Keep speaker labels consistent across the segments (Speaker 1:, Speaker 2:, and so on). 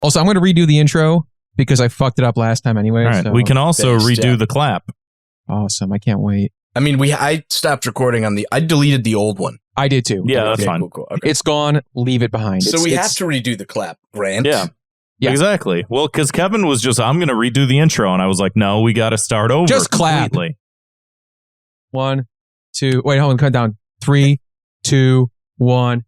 Speaker 1: Also, I'm going to redo the intro because I fucked it up last time anyway.
Speaker 2: All right.
Speaker 1: So.
Speaker 2: We can also redo the clap.
Speaker 1: Awesome. I can't wait.
Speaker 3: I mean, I stopped recording I deleted the old one.
Speaker 1: I did too.
Speaker 2: Yeah, that's fine.
Speaker 3: Cool. Okay.
Speaker 1: It's gone. Leave it behind.
Speaker 3: So we have to redo the clap, Grant.
Speaker 2: Yeah, exactly. Well, because Kevin was just, I'm going to redo the intro. And I was like, no, we got to start over.
Speaker 1: Just clap.
Speaker 2: Completely.
Speaker 1: 1, 2. Wait, hold on. Cut down. 3, 2, 1.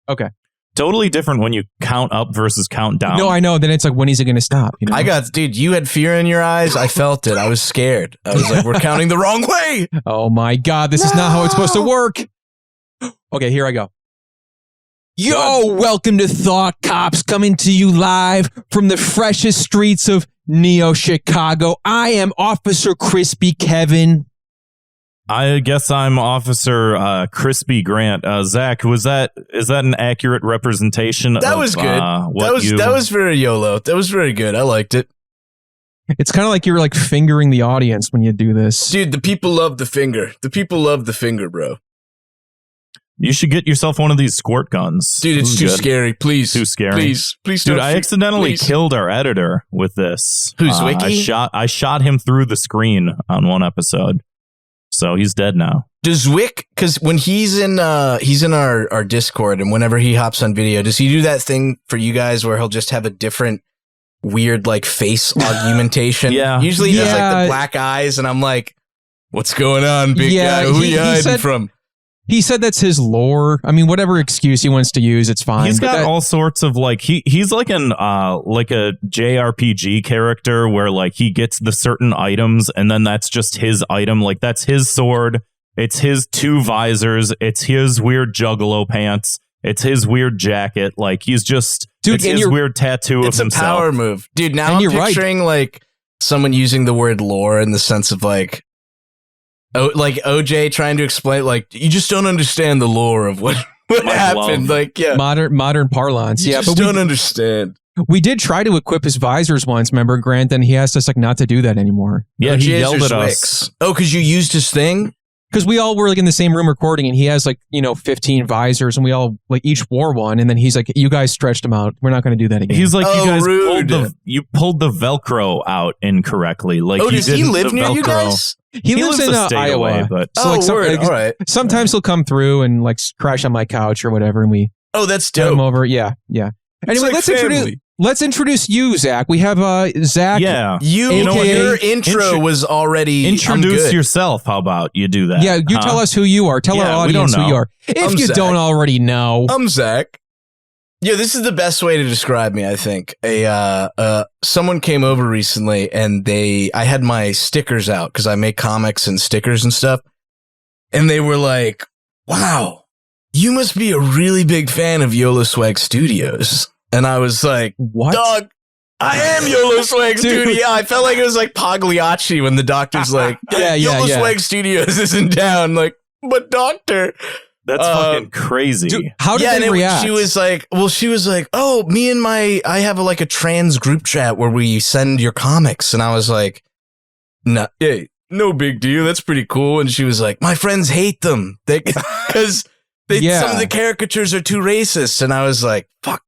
Speaker 1: Okay.
Speaker 2: Totally different when you count up versus count down.
Speaker 1: No, I know. Then it's like, when is it going to stop? You know?
Speaker 3: Dude, you had fear in your eyes. I felt it. I was scared. I was like, we're counting the wrong way.
Speaker 1: Oh my God. This is not how it's supposed to work. Okay, here I go. Yo, welcome to Thought Cops, coming to you live from the freshest streets of Neo Chicago. I am Officer Crispy Kevin.
Speaker 2: I guess I'm Officer Crispy Grant. Zach, is that an accurate representation?
Speaker 3: That was good. That was very YOLO. That was very good. I liked it.
Speaker 1: It's kind of like you're like fingering the audience when you do this.
Speaker 3: Dude, the people love the finger. The people love the finger, bro.
Speaker 2: You should get yourself one of these squirt guns.
Speaker 3: Dude, it's too scary. Please.
Speaker 2: Too scary.
Speaker 3: Please.
Speaker 2: Dude, I accidentally killed our editor with this.
Speaker 3: Who's Zwicky?
Speaker 2: I shot him through the screen on one episode. So he's dead now.
Speaker 3: Does Zwick, because when he's in our Discord and whenever he hops on video, does he do that thing for you guys where he'll just have a different weird like face augmentation?
Speaker 2: Yeah.
Speaker 3: Usually he does like the black eyes and I'm like, what's going on, big guy? Who are you hiding from?
Speaker 1: He said that's his lore. I mean, whatever excuse he wants to use, it's fine.
Speaker 2: He's got all sorts of like he's like like a JRPG character where like he gets the certain items and then that's just his item. Like that's his sword. It's his 2 visors. It's his weird juggalo pants. It's his weird jacket. Like he's just it's his weird tattoo of himself.
Speaker 3: It's a power move, dude. Now I'm picturing like someone using the word lore in the sense of like OJ trying to explain, like, you just don't understand the lore of what happened. Like, yeah.
Speaker 1: Modern parlance.
Speaker 3: You just don't understand.
Speaker 1: We did try to equip his visors once, remember, Grant? And he asked us like not to do that anymore.
Speaker 2: Yeah, he yelled at us.
Speaker 3: Oh, because you used his thing?
Speaker 1: Because we all were like in the same room recording and he has like, 15 visors and we all like each wore one. And then he's like, you guys stretched them out. We're not going to do that again.
Speaker 2: He's like, you guys pulled the Velcro out incorrectly. Like,
Speaker 3: does he live near you guys?
Speaker 1: He lives in Iowa.
Speaker 2: Away, but
Speaker 1: so
Speaker 3: all right.
Speaker 1: Sometimes he'll come through and like crash on my couch or whatever. And we
Speaker 3: that's dope.
Speaker 1: him over. Yeah. Anyway,
Speaker 3: like
Speaker 1: let's introduce you, Zach. We have Zach.
Speaker 2: Yeah.
Speaker 3: Your intro was already
Speaker 2: introduce yourself. How about you do that?
Speaker 1: Yeah, you tell us who you are. Tell our audience who you are. If you don't already know.
Speaker 3: I'm Zach. Yeah, this is the best way to describe me, I think. Someone came over recently and I had my stickers out because I make comics and stickers and stuff. And they were like, wow, you must be a really big fan of Yolo Swag Studios. And I was like,
Speaker 1: what?
Speaker 3: Dog, I am Yolo Swag Studios. I felt like it was like Pagliacci when the doctor's like, Yolo Swag Studios isn't down. Like, but doctor.
Speaker 2: That's fucking crazy.
Speaker 1: Dude, how did they react?
Speaker 3: She was like, oh, me and I have a trans group chat where we send your comics. And I was like, no big deal. That's pretty cool. And she was like, my friends hate them because some of the caricatures are too racist. And I was like, fuck.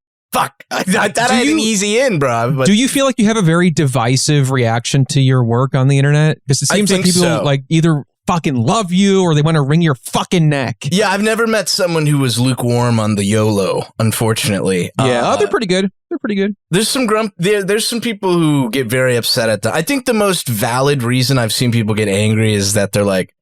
Speaker 3: I had an easy in, bro. But
Speaker 1: do you feel like you have a very divisive reaction to your work on the internet? Because it seems like people like either fucking love you or they want to wring your fucking neck.
Speaker 3: Yeah, I've never met someone who was lukewarm on the YOLO, unfortunately.
Speaker 1: Yeah, they're pretty good. They're pretty good.
Speaker 3: There's some there's some people who get very upset at that. I think the most valid reason I've seen people get angry is that they're like,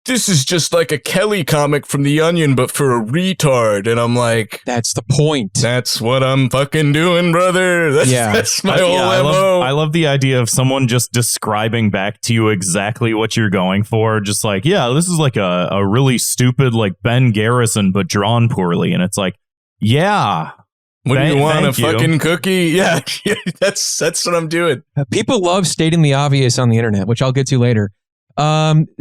Speaker 3: this is just like a Kelly comic from The Onion, but for a retard. And I'm like,
Speaker 1: that's the point.
Speaker 3: That's what I'm fucking doing, brother. That's my whole MO.
Speaker 2: I love the idea of someone just describing back to you exactly what you're going for. Just like, yeah, this is like a really stupid, like Ben Garrison, but drawn poorly. And it's like, yeah.
Speaker 3: What do you want, a fucking cookie? Yeah, that's what I'm doing.
Speaker 1: People love stating the obvious on the internet, which I'll get to later.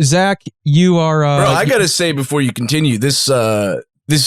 Speaker 1: Zach, you are
Speaker 3: bro, I gotta say before you continue, this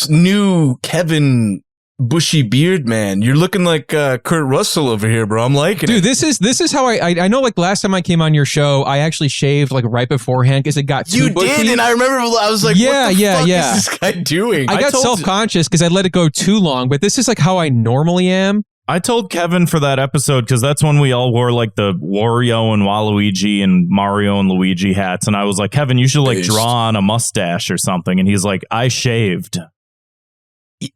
Speaker 3: new Kevin bushy beard man, you're looking like Kurt Russell over here, bro. I'm liking it.
Speaker 1: Dude, this is how I know, like last time I came on your show, I actually shaved like right beforehand because it got too bushy.
Speaker 3: You did, and I remember I was like, what the fuck is this guy doing?
Speaker 1: I got self-conscious because I let it go too long, but this is like how I normally am.
Speaker 2: I told Kevin for that episode, because that's when we all wore like the Wario and Waluigi and Mario and Luigi hats. And I was like, Kevin, you should like draw on a mustache or something. And he's like, I shaved.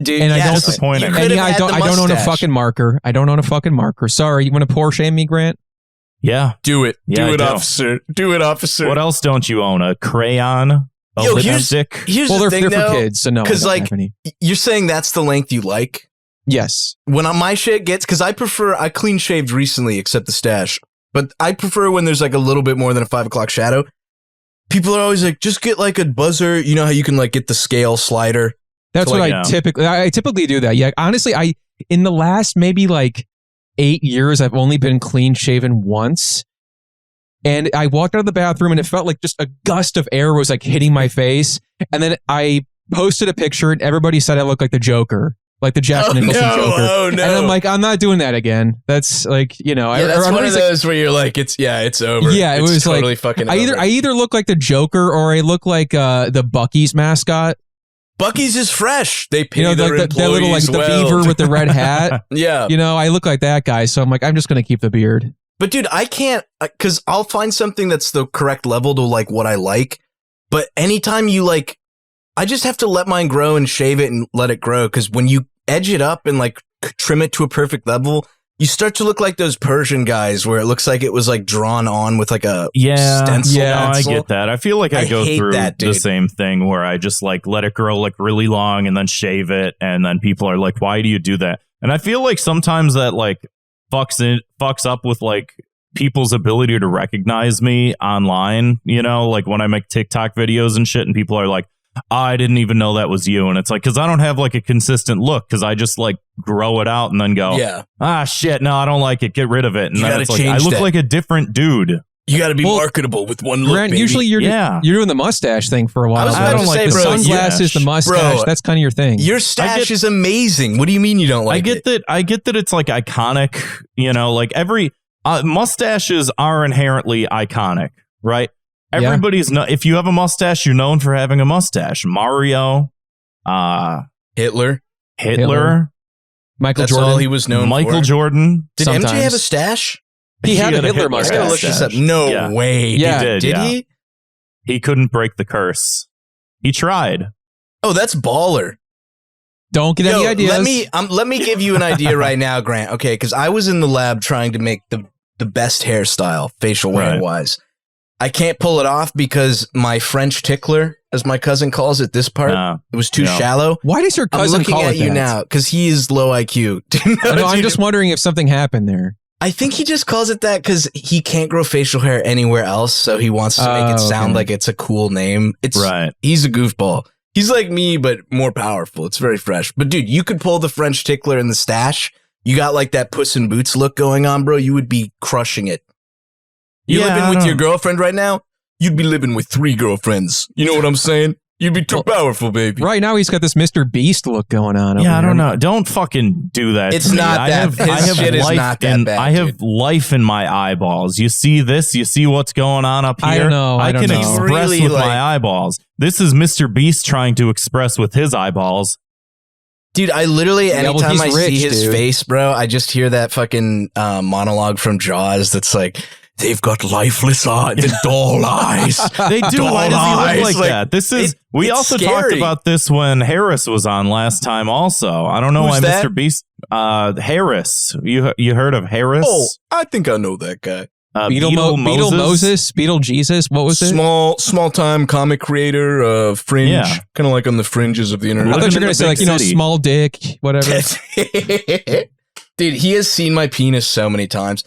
Speaker 3: Dude,
Speaker 1: And I don't
Speaker 2: disappointing.
Speaker 1: And yeah, I don't own a fucking marker. I don't own a fucking marker. Sorry, you want to pour shame me, Grant?
Speaker 2: Yeah.
Speaker 3: Do it.
Speaker 2: Yeah,
Speaker 3: do it,
Speaker 2: I do.
Speaker 3: officer. Do it, officer.
Speaker 2: What else don't you own? A crayon? A
Speaker 3: Yo,
Speaker 2: lipstick?
Speaker 3: Here's
Speaker 1: Well,
Speaker 3: the
Speaker 1: they're
Speaker 3: thing,
Speaker 1: for
Speaker 3: though,
Speaker 1: kids, so no. I
Speaker 3: because
Speaker 1: don't
Speaker 3: like
Speaker 1: have any.
Speaker 3: you're saying that's the length you like.
Speaker 1: Yes.
Speaker 3: When my shit gets, because I clean shaved recently, except the stash, but I prefer when there's like a little bit more than a 5 o'clock shadow. People are always like, just get like a buzzer. You know how you can like get the scale slider.
Speaker 1: That's
Speaker 3: So,
Speaker 1: what
Speaker 3: like,
Speaker 1: I typically do that. Yeah, honestly, in the last maybe like 8 years, I've only been clean shaven once. And I walked out of the bathroom and it felt like just a gust of air was like hitting my face. And then I posted a picture and everybody said I looked like the Joker, like the Jack Nicholson Joker.
Speaker 3: Oh no!
Speaker 1: And I'm like, I'm not doing that again. That's like,
Speaker 3: that's one of those where you're like, it's over.
Speaker 1: Yeah, it
Speaker 3: It's
Speaker 1: was
Speaker 3: totally
Speaker 1: like
Speaker 3: fucking.
Speaker 1: I
Speaker 3: over.
Speaker 1: either look like the Joker or I look like the Buc-ee's mascot.
Speaker 3: Buc-ee's is fresh. They pay
Speaker 1: Like
Speaker 3: their
Speaker 1: that little like
Speaker 3: employees
Speaker 1: the
Speaker 3: well.
Speaker 1: beaver with the red hat.
Speaker 3: Yeah.
Speaker 1: I look like that guy. So I'm like, I'm just gonna keep the beard.
Speaker 3: But dude, I can't, because I'll find something that's the correct level to like what I like. But anytime you like, I just have to let mine grow and shave it and let it grow. Because when you edge it up and like trim it to a perfect level, you start to look like those Persian guys where it looks like it was like drawn on with like a stencil.
Speaker 2: No, I
Speaker 3: pencil.
Speaker 2: get that. I feel like I go
Speaker 3: hate
Speaker 2: through
Speaker 3: that,
Speaker 2: the
Speaker 3: dude.
Speaker 2: same thing where I just like let it grow like really long and then shave it. And then people are like, why do you do that? And I feel like sometimes that like fucks up with like people's ability to recognize me online, like when I make TikTok videos and shit and people are like, I didn't even know that was you. And it's like, because I don't have like a consistent look, because I just like grow it out and then go, shit, no, I don't like it, get rid of it. And
Speaker 3: You
Speaker 2: then
Speaker 3: gotta
Speaker 2: it's like, I
Speaker 3: change
Speaker 2: look
Speaker 3: that.
Speaker 2: like a different dude.
Speaker 3: You got to be marketable with one look,
Speaker 1: Grant,
Speaker 3: baby.
Speaker 1: usually you're doing the mustache thing for a while.
Speaker 3: I was about
Speaker 1: I don't
Speaker 3: to
Speaker 1: like
Speaker 3: say,
Speaker 1: the
Speaker 3: bro,
Speaker 1: sunglasses, the mustache.
Speaker 3: Bro,
Speaker 1: that's kind of your thing.
Speaker 3: Your stash is amazing. What do you mean you don't like it?
Speaker 2: I get that it's like iconic, like every mustaches are inherently iconic, right? Everybody's if you have a mustache, you're known for having a mustache. Mario,
Speaker 3: Hitler,
Speaker 1: Michael
Speaker 3: That's
Speaker 1: Jordan.
Speaker 3: all he was known
Speaker 2: Michael
Speaker 3: for.
Speaker 2: Jordan.
Speaker 3: Did
Speaker 1: Sometimes.
Speaker 3: MJ have a stash?
Speaker 1: He had a Hitler
Speaker 3: I gotta
Speaker 1: mustache.
Speaker 3: look this up. No way.
Speaker 1: Yeah.
Speaker 2: He did.
Speaker 3: Did
Speaker 2: yeah.
Speaker 3: he?
Speaker 2: He couldn't break the curse. He tried.
Speaker 3: Oh, that's baller.
Speaker 1: Don't get any ideas.
Speaker 3: Let me give you an idea right now, Grant. Okay, because I was in the lab trying to make the best hairstyle, facial hair wise. I can't pull it off because my French tickler, as my cousin calls it, this part, it was too shallow.
Speaker 1: Why does your cousin
Speaker 3: I'm looking
Speaker 1: call
Speaker 3: at
Speaker 1: it
Speaker 3: you
Speaker 1: that?
Speaker 3: now because he is low IQ.
Speaker 1: No, I'm just wondering if something happened there.
Speaker 3: I think he just calls it that because he can't grow facial hair anywhere else, so he wants to make it sound like it's a cool name. It's He's a goofball. He's like me, but more powerful. It's very fresh. But dude, you could pull the French tickler in the stash. You got like that Puss in Boots look going on, bro. You would be crushing it. You living with your girlfriend right now? You'd be living with 3 girlfriends. You know what I'm saying? You'd be too powerful, baby.
Speaker 1: Right now, he's got this Mr. Beast look going on.
Speaker 2: Yeah, I
Speaker 1: over
Speaker 2: don't
Speaker 1: here.
Speaker 2: know. Don't fucking do that.
Speaker 3: It's
Speaker 2: to me.
Speaker 3: not that.
Speaker 2: I have
Speaker 3: Shit is
Speaker 2: life
Speaker 3: not that bad,
Speaker 2: I have
Speaker 3: dude.
Speaker 2: life in my eyeballs. You see this? You see what's going on up here?
Speaker 1: I don't know.
Speaker 2: I can
Speaker 1: know.
Speaker 2: express
Speaker 3: Really,
Speaker 2: with
Speaker 3: like-
Speaker 2: my eyeballs. This is Mr. Beast trying to express with his eyeballs.
Speaker 3: Dude, I literally,
Speaker 1: well,
Speaker 3: anytime
Speaker 1: he's
Speaker 3: I
Speaker 1: rich,
Speaker 3: see his
Speaker 1: dude.
Speaker 3: face, bro, I just hear that fucking monologue from Jaws that's like, they've got lifeless eyes, the dull eyes.
Speaker 2: They do. Why does he look like that? This is. We
Speaker 3: it's
Speaker 2: also
Speaker 3: scary.
Speaker 2: talked about this when Harris was on last time. Also, I don't know
Speaker 3: Who's
Speaker 2: why
Speaker 3: that?
Speaker 2: Mr. Beast. Harris. You heard of Harris?
Speaker 3: Oh, I think I know that guy.
Speaker 1: Beetle Moses? Beetle Jesus? What was it?
Speaker 3: Small time comic creator, Fringe, kind of like on the fringes of the
Speaker 1: I
Speaker 3: internet.
Speaker 1: thought you were
Speaker 2: Living
Speaker 1: going
Speaker 2: in
Speaker 1: to say,
Speaker 2: the
Speaker 1: like,
Speaker 2: big city.
Speaker 1: small dick, whatever.
Speaker 3: Dude, he has seen my penis so many times.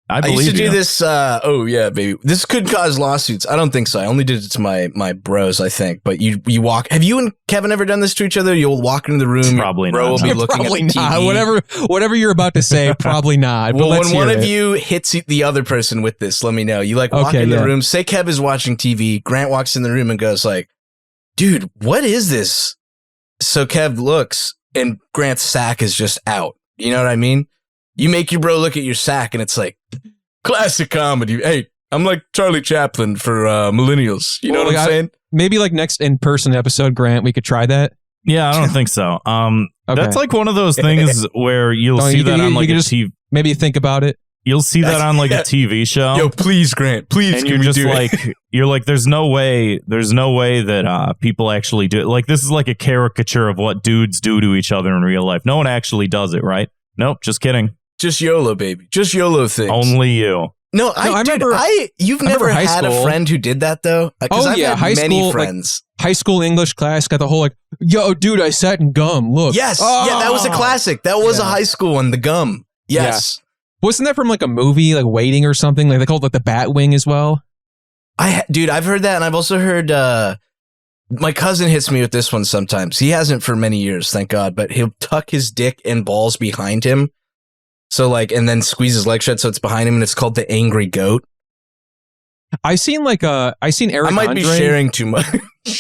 Speaker 2: I
Speaker 3: I
Speaker 2: believe
Speaker 3: used to do
Speaker 2: you.
Speaker 3: this. Oh yeah, baby. This could cause lawsuits. I don't think so. I only did it to my bros, I think. But you walk. Have you and Kevin ever done this to each other? You'll walk into the room.
Speaker 2: Probably
Speaker 3: bro
Speaker 2: not.
Speaker 3: will be
Speaker 2: No.
Speaker 3: looking
Speaker 1: Probably
Speaker 3: at the
Speaker 1: not.
Speaker 3: TV.
Speaker 1: Whatever you're about to say, probably not. But
Speaker 3: Well,
Speaker 1: let's
Speaker 3: when one
Speaker 1: hear
Speaker 3: of
Speaker 1: it.
Speaker 3: you hits the other person with this, let me know. You like walk
Speaker 1: Okay,
Speaker 3: in the
Speaker 1: yeah.
Speaker 3: room. Say Kev is watching TV. Grant walks in the room and goes like, "Dude, what is this?" So Kev looks, and Grant's sack is just out. You know what I mean? You make your bro look at your sack, and it's like classic comedy. Hey, I'm like Charlie Chaplin for millennials. You know
Speaker 1: Well,
Speaker 3: what I'm
Speaker 1: like,
Speaker 3: saying?
Speaker 1: Maybe like next in-person episode, Grant, we could try that.
Speaker 2: Yeah, I don't think so. That's like one of those things where you'll see that on like a TV.
Speaker 1: Maybe think about it.
Speaker 2: You'll see that on like a TV show.
Speaker 3: Yo, please, Grant, please.
Speaker 2: And you're just like, you're like, there's no way that people actually do it. Like, this is like a caricature of what dudes do to each other in real life. No one actually does it, right? Nope, just kidding.
Speaker 3: Just YOLO, baby. Just YOLO things.
Speaker 2: Only you.
Speaker 3: No, I remember. You've never had a friend who did that though.
Speaker 1: Oh yeah,
Speaker 3: high school friends.
Speaker 1: Like, high school English class got the whole like, yo, dude, I sat in gum. Look.
Speaker 3: Yes, yeah, that was a classic. That was a high school one. The gum. Yes.
Speaker 1: Yeah. Wasn't that from like a movie, like Waiting or something? Like they called it like the Batwing as well.
Speaker 3: Dude, I've heard that, and I've also heard. My cousin hits me with this one sometimes. He hasn't for many years, thank God. But he'll tuck his dick and balls behind him. So like, and then squeeze his leg shut so it's behind him, and it's called the Angry Goat. I seen Eric. I might be sharing too much.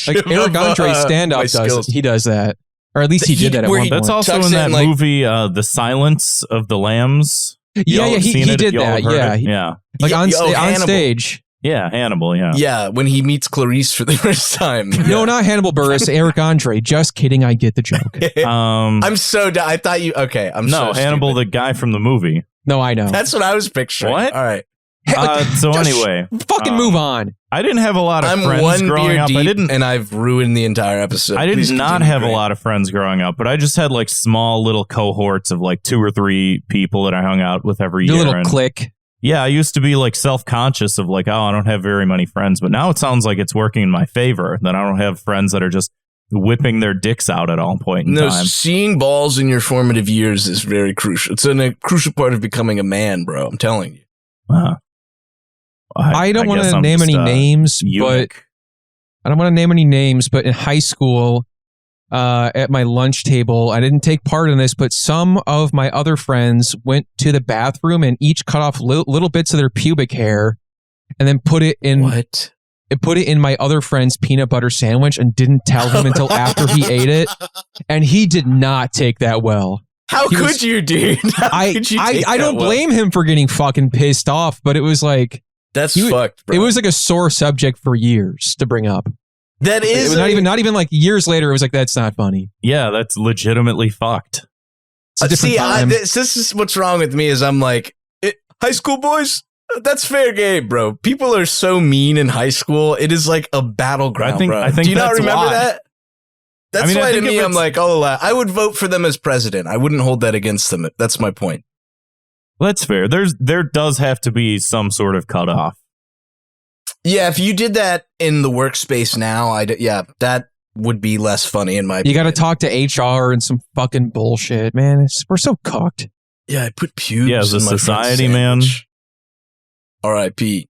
Speaker 1: Like Eric Andre's stand-up does. He does that, or at least he did that at one point.
Speaker 2: That's also in that movie, The Silence of the Lambs.
Speaker 1: Yeah, he did that. Yeah. Like on stage.
Speaker 2: Yeah, Hannibal, yeah.
Speaker 3: Yeah, when he meets Clarice for the first time.
Speaker 1: No, not Hannibal Buress, Eric Andre. Just kidding, I get the joke.
Speaker 3: I'm so I thought you okay,
Speaker 2: No, Hannibal, the guy from the movie.
Speaker 1: No, I know.
Speaker 3: That's what I was picturing.
Speaker 2: What?
Speaker 3: All right.
Speaker 2: Anyway.
Speaker 1: Fucking move on.
Speaker 2: I didn't have a lot of friends growing up.
Speaker 3: And I've ruined the entire episode.
Speaker 2: I did not have a lot of friends growing up, but I just had like small little cohorts of like 2 or 3 people that I hung out with every year.
Speaker 1: Your little clique.
Speaker 2: Yeah, I used to be like self-conscious of like, oh, I don't have very many friends, but now it sounds like it's working in my favor that I don't have friends that are just whipping their dicks out at all point in time.
Speaker 3: Seeing balls in your formative years is very crucial. It's a crucial part of becoming a man, bro. I'm telling you.
Speaker 1: I don't want to name any names, but I don't want to name any names, but in high school, at my lunch table, I didn't take part in this, but some of my other friends went to the bathroom and each cut off little bits of their pubic hair and then put it in my other friend's peanut butter sandwich and didn't tell him until after he ate it. And he did not take that well.
Speaker 3: How could you, dude?
Speaker 1: I don't blame him for getting fucking pissed off, but it was like,
Speaker 3: that's fucked, bro.
Speaker 1: It was like a sore subject for years to bring up.
Speaker 3: That is
Speaker 1: not even like years later. It was like, that's not funny.
Speaker 2: Yeah, that's legitimately fucked.
Speaker 3: This is what's wrong with me is I'm like, high school boys, that's fair game, bro. People are so mean in high school. It is like a battleground, bro.
Speaker 2: I think
Speaker 3: do you not remember
Speaker 2: why.
Speaker 3: That? That's why to me, I'm like, I would vote for them as president. I wouldn't hold that against them. That's my point.
Speaker 2: That's fair. There does have to be some sort of cutoff.
Speaker 3: Yeah, if you did that in the workspace now, that would be less funny in my opinion.
Speaker 1: You got to talk to HR and some fucking bullshit, man. We're so cocked.
Speaker 3: Yeah, I put pubes.
Speaker 2: Yeah, as a society, man.
Speaker 3: R.I.P.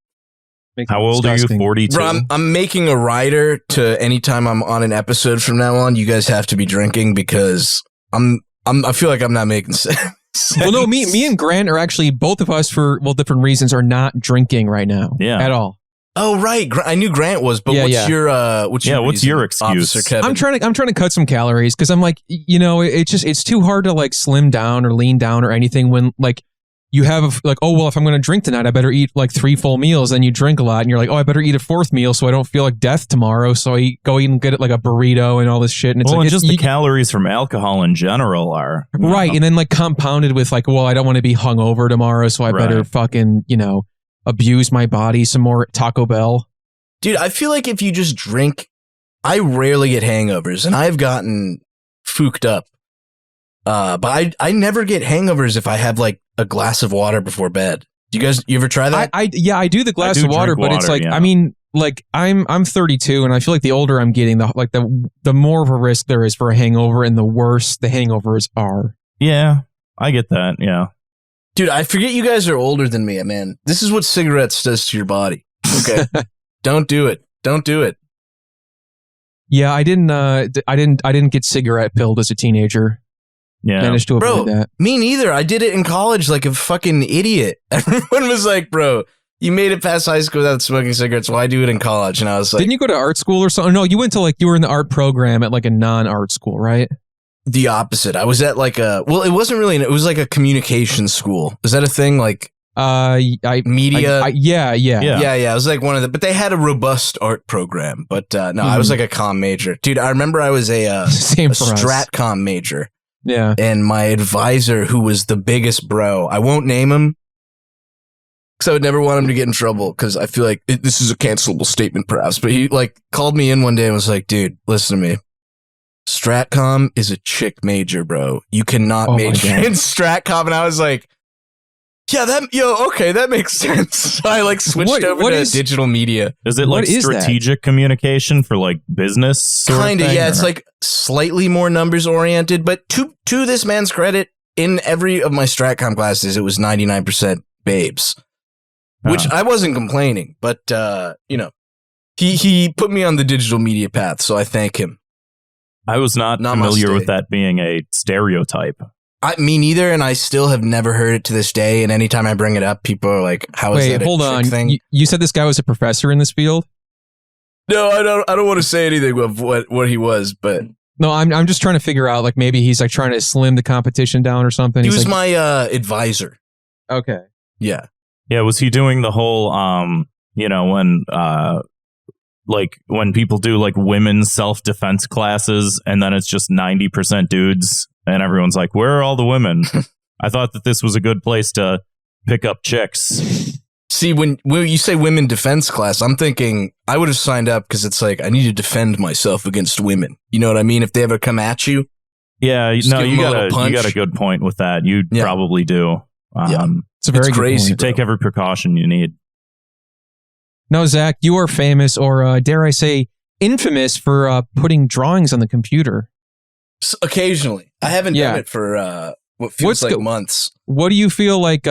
Speaker 2: How old are you? 42.
Speaker 3: Bro, I'm making a rider to anytime I'm on an episode from now on. You guys have to be drinking because I feel like I'm not making sense.
Speaker 1: Well, no, me and Grant are actually, both of us for different reasons, are not drinking right now.
Speaker 2: Yeah.
Speaker 1: At all.
Speaker 3: Oh, right. I knew Grant was, but what's your
Speaker 2: excuse?
Speaker 3: Officer Kevin?
Speaker 1: I'm trying to cut some calories because I'm like, it's too hard to like slim down or lean down or anything when like you have like, oh, well, if I'm going to drink tonight, I better eat like 3 full meals. Then you drink a lot and you're like, oh, I better eat a 4th meal so I don't feel like death tomorrow. So I go eat and get it like a burrito and all this shit. And it's like,
Speaker 2: just the calories from alcohol in general are.
Speaker 1: Right. And then like compounded with like, well, I don't want to be hungover tomorrow. So I better fucking, abuse my body some more Taco Bell.
Speaker 3: Dude, I feel like if you just drink, I rarely get hangovers and I've gotten fooked up. But I never get hangovers if I have like a glass of water before bed. You ever try that?
Speaker 1: I do the glass of water, but it's like, I mean, like I'm 32 and I feel like the older I'm getting, the more of a risk there is for a hangover and the worse the hangovers are.
Speaker 2: Yeah, I get that. Yeah.
Speaker 3: Dude, I forget you guys are older than me, man. This is what cigarettes does to your body. Okay. Don't do it. Don't do it.
Speaker 1: Yeah, I didn't get cigarette pilled as a teenager.
Speaker 2: Yeah.
Speaker 1: Managed to avoid that.
Speaker 3: Me neither. I did it in college like a fucking idiot. Everyone was like, bro, you made it past high school without smoking cigarettes. Why do it in college? And I was like,
Speaker 1: didn't you go to art school or something? No, you went to you were in the art program at like a non-art school, right?
Speaker 3: The opposite. I was at it wasn't really, it was like a communication school. Is that a thing? Like Media.
Speaker 1: Yeah.
Speaker 3: Yeah. It was like one of the, but they had a robust art program. But no, I was like a comm major, dude. I remember I was a
Speaker 1: Same for us.
Speaker 3: strat comm major.
Speaker 1: Yeah.
Speaker 3: And my advisor, who was the biggest bro, I won't name him because I would never want him to get in trouble because I feel like this is a cancelable statement, perhaps. But he like called me in one day and was like, "Dude, listen to me. Stratcom is a chick major, bro. You cannot major in Stratcom." And I was like, "Yeah, okay, that makes sense." So I like switched over to digital media.
Speaker 2: Is it like strategic communication for like business?
Speaker 3: Kind of, yeah. It's like slightly more numbers oriented, but to this man's credit, in every of my Stratcom classes, it was 99% babes, which I wasn't complaining, but he put me on the digital media path, so I thank him.
Speaker 2: I was not familiar with that being a stereotype.
Speaker 3: Me neither, and I still have never heard it to this day. And anytime I bring it up, people are like, "How is that a chick thing?"
Speaker 1: You said this guy was a professor in this field?
Speaker 3: No, I don't want to say anything of what he was, but
Speaker 1: no, I'm just trying to figure out, like, maybe he's like trying to slim the competition down or something.
Speaker 3: He was
Speaker 1: like,
Speaker 3: my advisor.
Speaker 1: Okay.
Speaker 3: Yeah.
Speaker 2: Was he doing the whole when people do like women's self-defense classes and then it's just 90% dudes and everyone's like, "Where are all the women?" I thought that this was a good place to pick up chicks.
Speaker 3: See, when you say women defense class, I'm thinking I would have signed up because it's like I need to defend myself against women. You know what I mean? If they ever come at you.
Speaker 2: Yeah, you got a good point with that. You probably do.
Speaker 1: It's a very
Speaker 3: crazy.
Speaker 2: You take every precaution you need.
Speaker 1: No, Zach, you are famous, or dare I say, infamous for putting drawings on the computer.
Speaker 3: Occasionally, I haven't done it for what feels like months.
Speaker 1: What do you feel like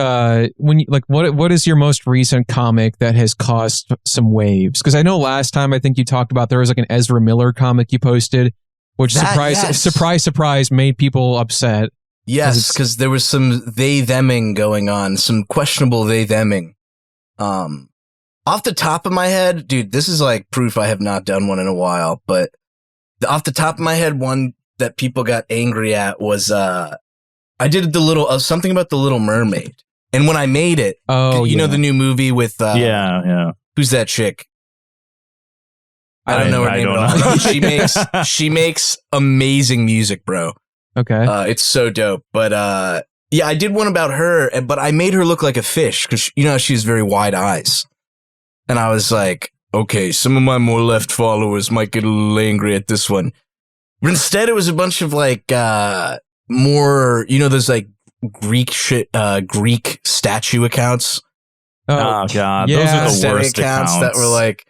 Speaker 1: when you, like what is your most recent comic that has caused some waves? Because I know last time I think you talked about there was like an Ezra Miller comic you posted, which surprise made people upset.
Speaker 3: Yes, because there was some they-theming going on, some questionable they-theming. Off the top of my head, dude, this is like proof I have not done one in a while, but off the top of my head, one that people got angry at was I did the little something about the Little Mermaid, and when I made it, know the new movie with who's that chick? I don't know her name at all. She makes amazing music, bro.
Speaker 1: Okay,
Speaker 3: it's so dope. But I did one about her, but I made her look like a fish because she has very wide eyes, and I was like, okay, some of my more left followers might get a little angry at this one. But instead, it was a bunch of like more, there's like Greek statue accounts.
Speaker 2: Oh God, those are the worst accounts
Speaker 3: that were like,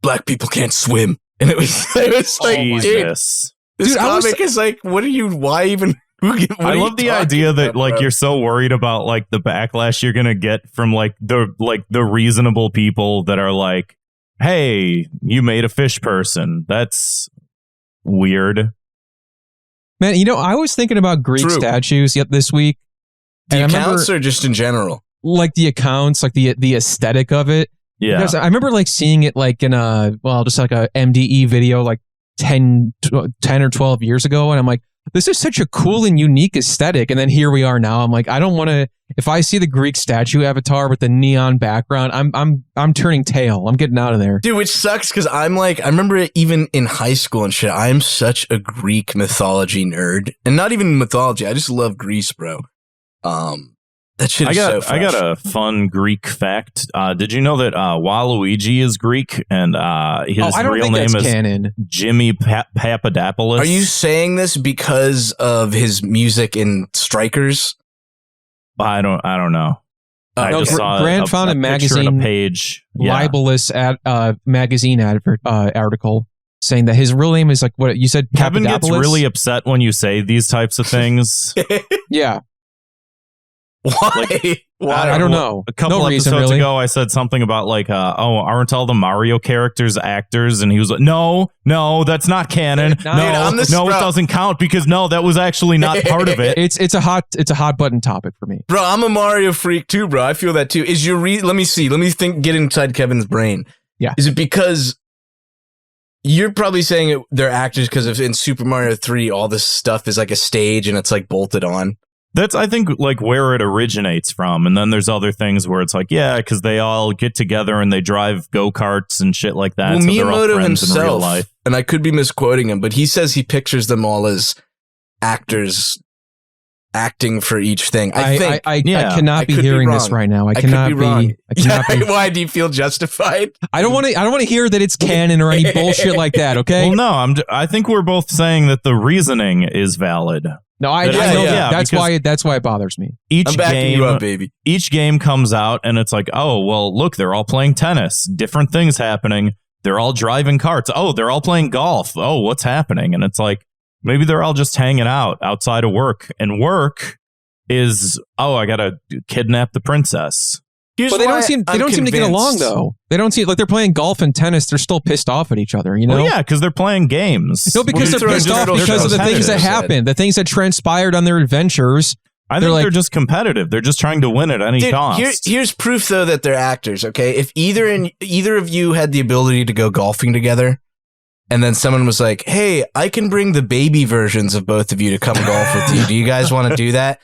Speaker 3: black people can't swim, and it was like,
Speaker 2: Jesus.
Speaker 3: This comic is like, what are you? Why even?
Speaker 2: I love the idea that like you're so worried about like the backlash you're gonna get from like the reasonable people that are like, hey, you made a fish person. That's weird.
Speaker 1: Man, I was thinking about Greek statues this week.
Speaker 3: The accounts or just in general? Like
Speaker 1: the accounts, like the aesthetic of it.
Speaker 2: Yeah.
Speaker 1: Because I remember like seeing it like in just like a MDE video like 10 or 12 years ago. And I'm like, this is such a cool and unique aesthetic. And then here we are now. I'm like, I don't want to, if I see the Greek statue avatar with the neon background, I'm turning tail. I'm getting out of there.
Speaker 3: Dude, which sucks because I'm like, I remember it even in high school and shit. I'm such a Greek mythology nerd. And not even mythology. I just love Greece, bro. That shit is so fresh.
Speaker 2: I got a fun Greek fact. Did you know that Waluigi is Greek and his real name is
Speaker 1: canon.
Speaker 2: Jimmy Papadopoulos?
Speaker 3: Are you saying this because of his music in Strikers?
Speaker 2: I don't know. I just saw
Speaker 1: Grand founded magazine
Speaker 2: on a page.
Speaker 1: Libelous magazine article saying that his real name is like what you said.
Speaker 2: Kevin gets really upset when you say these types of things.
Speaker 1: Yeah.
Speaker 3: Why?
Speaker 1: I don't know.
Speaker 2: A couple episodes ago, I said something about like, aren't all the Mario characters actors? And he was like, no, that's not canon. It doesn't count because that was actually not part of it.
Speaker 1: It's a hot button topic for me,
Speaker 3: bro. I'm a Mario freak too, bro. I feel that too. Is your let me think. Get inside Kevin's brain.
Speaker 1: Yeah.
Speaker 3: Is it because you're probably saying they're actors because in Super Mario 3, all this stuff is like a stage and it's like bolted on?
Speaker 2: That's, I think, like where it originates from. And then there's other things where it's like, yeah, because they all get together and they drive go-karts and shit like that.
Speaker 3: Well,
Speaker 2: so they're all
Speaker 3: Miyamoto
Speaker 2: friends in real
Speaker 3: himself,
Speaker 2: life.
Speaker 3: and I could be misquoting him, but he says he pictures them all as actors acting for each thing.
Speaker 1: I cannot be hearing this right now. I cannot be wrong.
Speaker 3: Why do you feel justified?
Speaker 1: I don't want to hear that it's canon or any bullshit like that. Okay.
Speaker 2: Well, no, I think we're both saying that the reasoning is valid.
Speaker 1: No, I know that. That's why it bothers me.
Speaker 3: I'm backing you up, baby.
Speaker 2: Each game comes out and it's like, oh, well, look, they're all playing tennis. Different things happening. They're all driving carts. Oh, they're all playing golf. Oh, what's happening? And it's like, maybe they're all just hanging out outside of work. And work is, oh, I got to kidnap the princess.
Speaker 1: But they don't seem to get along, though. They don't seem like they're playing golf and tennis. They're still pissed off at each other, you know?
Speaker 2: Well, yeah, because they're playing games.
Speaker 1: No, because they're pissed off because of the things that happened, the things that transpired on their adventures.
Speaker 2: I think they're just competitive. They're just trying to win at any cost.
Speaker 3: Here's proof, though, that they're actors, okay? If either of you had the ability to go golfing together, and then someone was like, hey, I can bring the baby versions of both of you to come golf with you. Do you guys want to do that?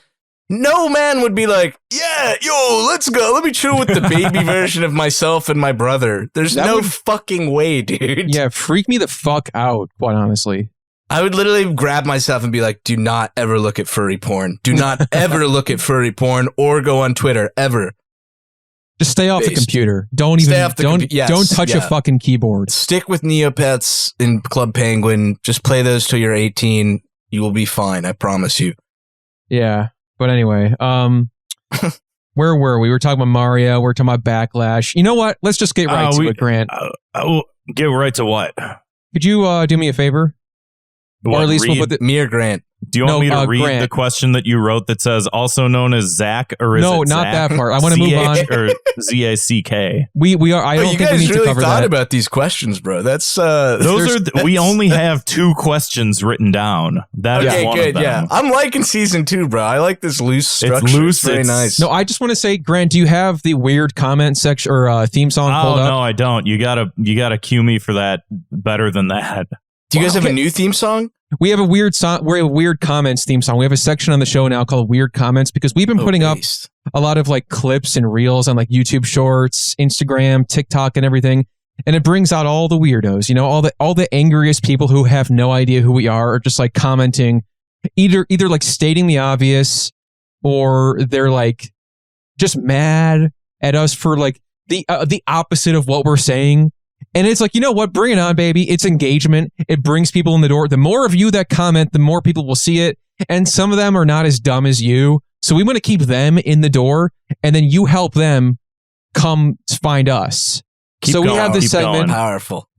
Speaker 3: No man would be like, yeah, yo, let's go. Let me chill with the baby version of myself and my brother. There's no fucking way, dude.
Speaker 1: Yeah, freak me the fuck out, quite honestly.
Speaker 3: I would literally grab myself and be like, do not ever look at furry porn. Do not ever look at furry porn or go on Twitter, ever.
Speaker 1: Just stay off the computer. Don't touch a fucking keyboard.
Speaker 3: Stick with Neopets and Club Penguin. Just play those till you're 18. You will be fine. I promise you.
Speaker 1: Yeah. But anyway, where were we? We were talking about Mario. We were talking about Backlash. You know what? Let's just get right to it, Grant.
Speaker 2: Get right to what?
Speaker 1: Could you do me a favor?
Speaker 2: What,
Speaker 1: or at least we'll put
Speaker 3: me or Grant.
Speaker 2: Do you want me to read the question that you wrote that says also known as Zach, or is it
Speaker 1: not
Speaker 2: Zach?
Speaker 1: That part. I want to move on.
Speaker 2: Or Z-A-C-K.
Speaker 1: We are. I don't think we need to cover that.
Speaker 3: You guys really thought about these questions, bro. That's
Speaker 2: we only have 2 questions written down. That is one of them.
Speaker 3: Yeah, I'm liking season 2, bro. I like this loose structure.
Speaker 2: It's loose.
Speaker 3: It's very nice.
Speaker 1: No, I just want to say, Grant, do you have the weird comment section or theme song pulled up?
Speaker 2: No, I don't. You gotta cue me for that better than that.
Speaker 3: Do you guys have a new theme song?
Speaker 1: We have a weird song. We have a weird comments theme song. We have a section on the show now called Weird Comments because we've been putting up a lot of like clips and reels on like YouTube Shorts, Instagram, TikTok, and everything. And it brings out all the weirdos, you know, all the angriest people who have no idea who we are, or just like commenting, either like stating the obvious, or they're like just mad at us for like the opposite of what we're saying. And it's like, you know what? Bring it on, baby. It's engagement. It brings people in the door. The more of you that comment, the more people will see it. And some of them are not as dumb as you. So we want to keep them in the door, and then you help them come find us. We have this segment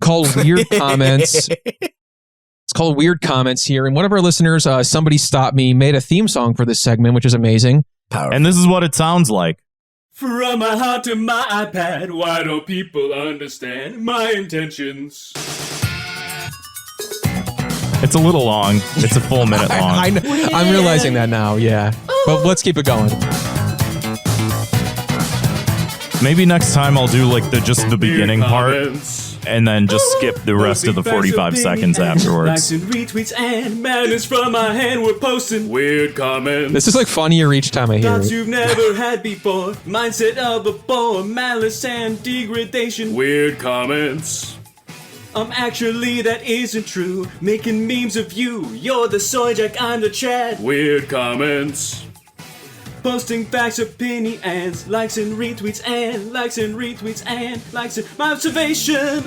Speaker 1: called Weird Comments. It's called Weird Comments here. And one of our listeners, somebody stopped me, made a theme song for this segment, which is amazing.
Speaker 2: Powerful. And this is what it sounds like.
Speaker 4: From my heart to my iPad, why don't people understand my intentions?
Speaker 2: It's a little long. It's a full minute long.
Speaker 1: I'm realizing that now, yeah. But let's keep it going.
Speaker 2: Maybe next time I'll do like just the beginning part, and then just skip the rest of the 45 seconds afterwards.
Speaker 4: Likes and retweets and madness from my hand. We're posting weird comments.
Speaker 1: This is like funnier each time I hear
Speaker 4: Thoughts
Speaker 1: it.
Speaker 4: you've never had before. Mindset of a bore. Malice and degradation. Weird comments. Actually, that isn't true. Making memes of you. You're the soy jack, I'm the Chad. Weird comments. Posting facts, opinions, likes and retweets, and likes and retweets, and likes and my observation.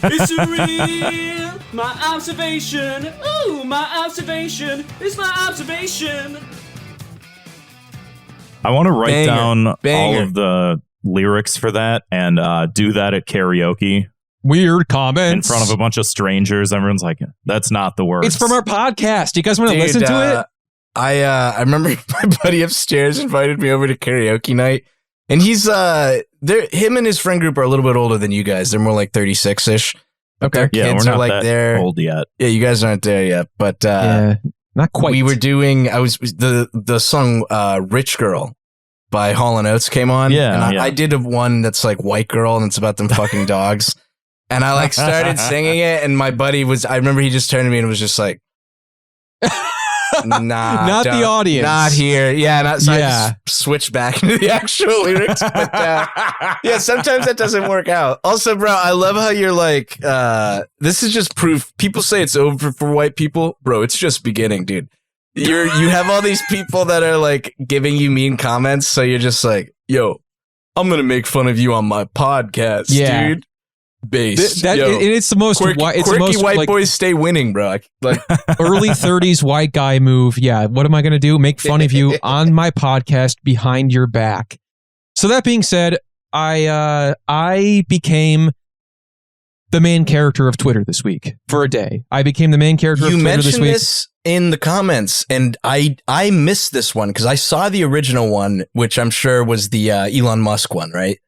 Speaker 4: It's real. My observation. Ooh, my observation. It's my observation.
Speaker 2: I want to write down all of the lyrics for that and do that at karaoke.
Speaker 1: Weird comments
Speaker 2: in front of a bunch of strangers. Everyone's like, "That's not the words."
Speaker 1: It's from our podcast. Do you guys want to listen to it?
Speaker 3: I remember my buddy upstairs invited me over to karaoke night, and him and his friend group are a little bit older than you guys. They're more like 36-ish.
Speaker 1: Okay.
Speaker 3: Their kids
Speaker 2: we're not
Speaker 3: are like
Speaker 2: that
Speaker 3: there
Speaker 2: old yet.
Speaker 3: Yeah, you guys aren't there yet, but
Speaker 1: not quite.
Speaker 3: We were doing the song Rich Girl by Hall & Oates came on.
Speaker 2: Yeah,
Speaker 3: and I did one that's like White Girl, and it's about them fucking dogs. And I like started singing it, and my buddy I remember he just turned to me and was just like, Nah,
Speaker 1: Not the audience.
Speaker 3: Not here. Yeah, not so
Speaker 1: Yeah.
Speaker 3: I just switch back into the actual lyrics. But yeah, sometimes that doesn't work out. Also, bro, I love how you're like, this is just proof. People say it's over for white people. Bro, it's just beginning, dude. You have all these people that are like giving you mean comments, so you're just like, yo, I'm gonna make fun of you on my podcast, dude. Base.
Speaker 1: It's the most
Speaker 3: quirky white
Speaker 1: like,
Speaker 3: boys stay winning, bro. Like
Speaker 1: early 30s white guy move. Yeah, what am I going to do? Make fun of you on my podcast behind your back. So that being said, I became the main character of Twitter this week for a day. I became the main character of Twitter this week.
Speaker 3: You mentioned this in the comments, and I missed this one because I saw the original one, which I'm sure was the Elon Musk one, right?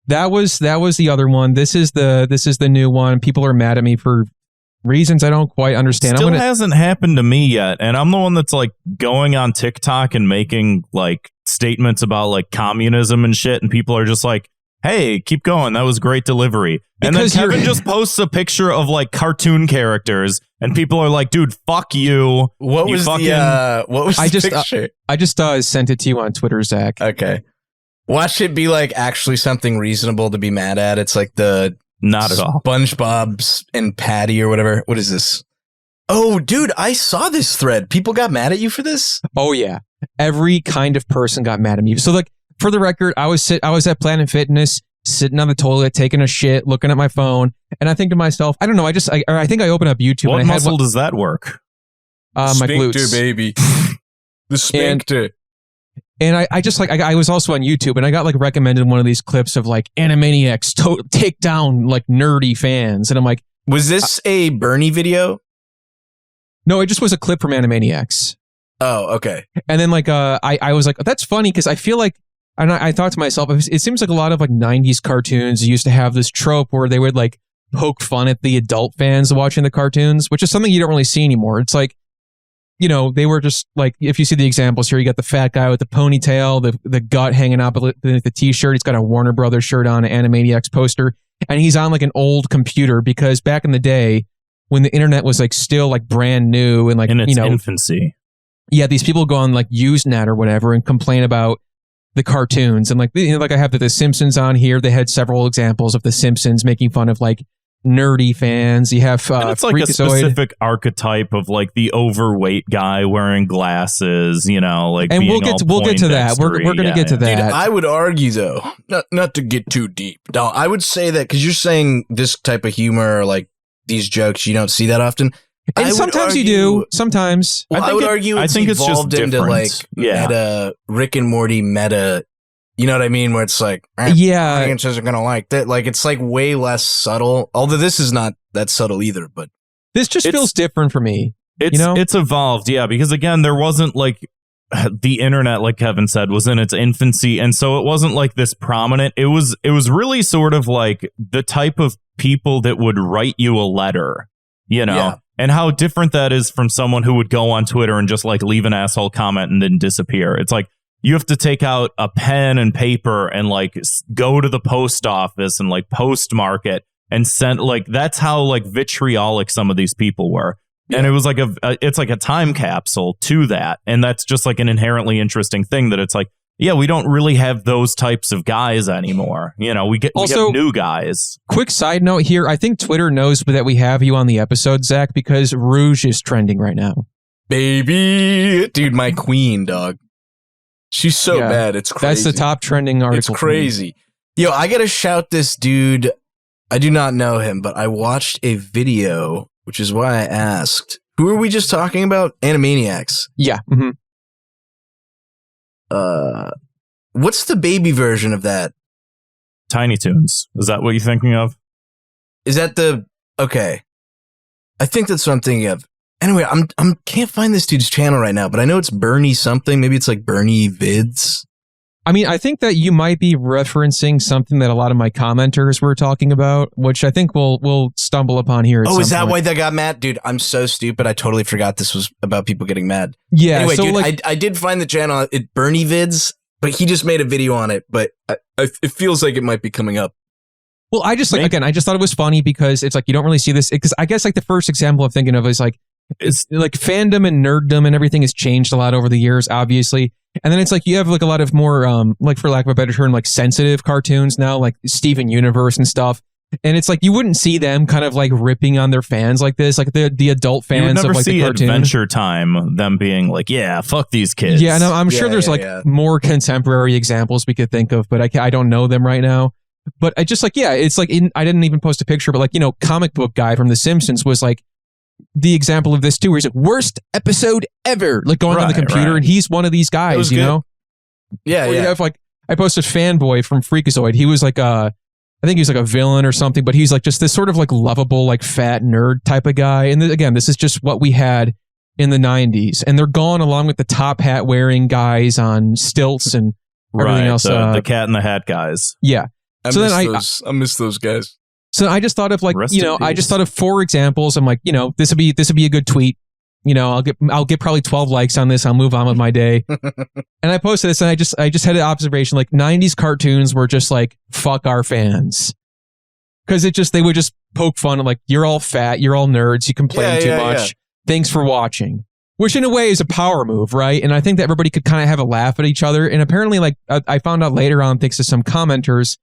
Speaker 1: That was the other one. This is the new one. People are mad at me for reasons I don't quite understand.
Speaker 2: Still hasn't happened to me yet, and I'm the one that's like going on TikTok and making like statements about like communism and shit, and people are just like, "Hey, keep going. That was great delivery." And then Kevin just posts a picture of like cartoon characters, and people are like, "Dude, fuck you."
Speaker 3: What was the picture?
Speaker 1: I just sent it to you on Twitter, Zach.
Speaker 3: Okay. Watch it be like actually something reasonable to be mad at. It's like the
Speaker 2: not at all
Speaker 3: SpongeBob's and Patty or whatever. What is this? Oh, dude, I saw this thread. People got mad at you for this?
Speaker 1: Oh yeah, every kind of person got mad at me. So like for the record, I was at Planet Fitness, sitting on the toilet, taking a shit, looking at my phone, and I think to myself, I don't know. I think I opened up YouTube.
Speaker 2: What
Speaker 1: and
Speaker 2: muscle does that work?
Speaker 1: My glutes,
Speaker 3: baby. The sphincter.
Speaker 1: And I was also on YouTube, and I got like recommended one of these clips of like Animaniacs take down like nerdy fans, and I'm like,
Speaker 3: was this a Bernie video?
Speaker 1: No, it just was a clip from Animaniacs.
Speaker 3: Oh, okay.
Speaker 1: And then like I was like, oh, that's funny because I feel like, and I thought to myself, it seems like a lot of like 90s cartoons used to have this trope where they would like poke fun at the adult fans watching the cartoons, which is something you don't really see anymore. It's like, you know, they were just like, if you see the examples here, you got the fat guy with the ponytail, the gut hanging out beneath the t-shirt. He's got a Warner Brothers shirt on, an Animaniacs poster, and he's on like an old computer because back in the day when the internet was like still like brand new and like,
Speaker 2: in its infancy.
Speaker 1: Yeah, these people go on like Usenet or whatever and complain about the cartoons. And like, you know, like I have the Simpsons on here. They had several examples of the Simpsons making fun of like nerdy fans. You have
Speaker 2: and it's like a specific archetype of like the overweight guy wearing glasses, you know, like,
Speaker 1: and we'll get to that. We're going to get to that.
Speaker 3: Dude, I would argue though, not to get too deep. No, I would say that because you're saying this type of humor, like these jokes, you don't see that often.
Speaker 1: And sometimes you do. Sometimes.
Speaker 3: Well, I would argue it's evolved into like meta, Rick and Morty meta. You know what I mean? Where it's like, audiences are going to like that. Like, it's like way less subtle. Although this is not that subtle either, but.
Speaker 1: This just feels different for me.
Speaker 2: It's evolved, yeah. Because again, there wasn't like the internet, like Kevin said, was in its infancy. And so it wasn't like this prominent. It was really sort of like the type of people that would write you a letter, you know? Yeah. And how different that is from someone who would go on Twitter and just like leave an asshole comment and then disappear. It's like, you have to take out a pen and paper and like go to the post office and like postmark it and send, like, that's how like vitriolic some of these people were. Yeah. And it was like it's like a time capsule to that. And that's just like an inherently interesting thing that it's like, yeah, we don't really have those types of guys anymore. You know, we have new guys.
Speaker 1: Quick side note here. I think Twitter knows that we have you on the episode, Zach, because Rouge is trending right now.
Speaker 3: Baby. Dude, my queen, dog. She's so bad. It's crazy.
Speaker 1: That's the top trending article.
Speaker 3: It's crazy. Yo, I got to shout this dude. I do not know him, but I watched a video, which is why I asked. Who are we just talking about? Animaniacs.
Speaker 1: Yeah. Mm-hmm.
Speaker 3: What's the baby version of that?
Speaker 2: Tiny Toons. Is that what you're thinking of?
Speaker 3: Is that okay? I think that's what I'm thinking of. Anyway, I'm can't find this dude's channel right now, but I know it's Bernie something. Maybe it's like Bernie Vids.
Speaker 1: I mean, I think that you might be referencing something that a lot of my commenters were talking about, which I think we'll stumble upon here.
Speaker 3: Oh, is that why they got mad? Dude, I'm so stupid. I totally forgot this was about people getting mad.
Speaker 1: Yeah.
Speaker 3: Anyway,
Speaker 1: so
Speaker 3: dude,
Speaker 1: like,
Speaker 3: I did find the channel. It Bernie Vids, but he just made a video on it. But it feels like it might be coming up.
Speaker 1: Well, I just thought it was funny because it's like you don't really see this. Because I guess like the first example I'm thinking of is like it's like fandom and nerddom and everything has changed a lot over the years, obviously. And then it's like you have like a lot of more, like for lack of a better term, like sensitive cartoons now, like Steven Universe and stuff. And it's like you wouldn't see them kind of like ripping on their fans like this, like the adult fans of like the cartoon.
Speaker 2: Adventure Time, them being like, yeah, fuck these kids.
Speaker 1: Yeah, and I'm sure there's more contemporary examples we could think of, but I don't know them right now. But I just like, yeah, it's like I didn't even post a picture, but like, you know, comic book guy from The Simpsons was like the example of this too, where he's like, worst episode ever, like going on the computer, and he's one of these guys, you know?
Speaker 3: Yeah,
Speaker 1: or you have like, I posted Fanboy from Freakazoid. He was like I think he was like a villain or something, but he's like just this sort of like lovable, like fat nerd type of guy. And again, this is just what we had in the 90s. And they're gone along with the top hat wearing guys on stilts and everything else.
Speaker 2: The Cat in the Hat guys.
Speaker 1: Yeah.
Speaker 3: I miss those guys.
Speaker 1: So I just thought of like, you know, I just thought of 4 examples. I'm like, you know, this would be a good tweet. You know, I'll get probably 12 likes on this. I'll move on with my day. And I posted this, and I just had an observation, like 90s cartoons were just like, fuck our fans. Because they would just poke fun at like, you're all fat, you're all nerds, you complain too much. Yeah. Thanks for watching. Which in a way is a power move, right? And I think that everybody could kind of have a laugh at each other. And apparently, like I found out later on, thanks to some commenters,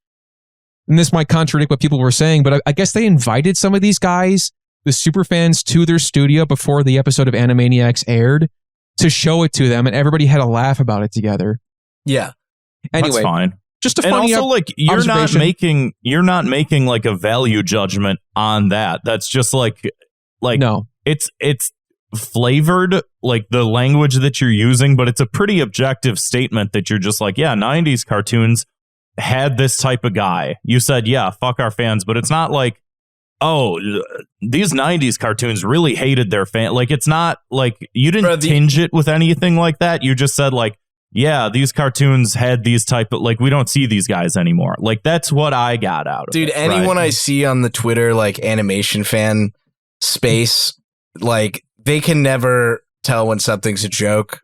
Speaker 1: and this might contradict what people were saying, but I guess they invited some of these guys, the superfans, to their studio before the episode of Animaniacs aired to show it to them, and everybody had a laugh about it together.
Speaker 3: Yeah.
Speaker 1: Anyway,
Speaker 2: that's fine.
Speaker 1: Just a
Speaker 2: and
Speaker 1: funny
Speaker 2: also like you're not making like a value judgment on that. That's just like
Speaker 1: no.
Speaker 2: It's flavored, like the language that you're using, but it's a pretty objective statement that you're just like, yeah, 90s cartoons had this type of guy. You said, yeah, fuck our fans, but it's not like, oh, these 90s cartoons really hated their fan. Like, it's not like you didn't tinge it with anything like that. You just said like, yeah, these cartoons had these type of, like, we don't see these guys anymore. Like, that's what I got out of it.
Speaker 3: Dude, anyone I see on the Twitter, like, animation fan space, like, they can never tell when something's a joke.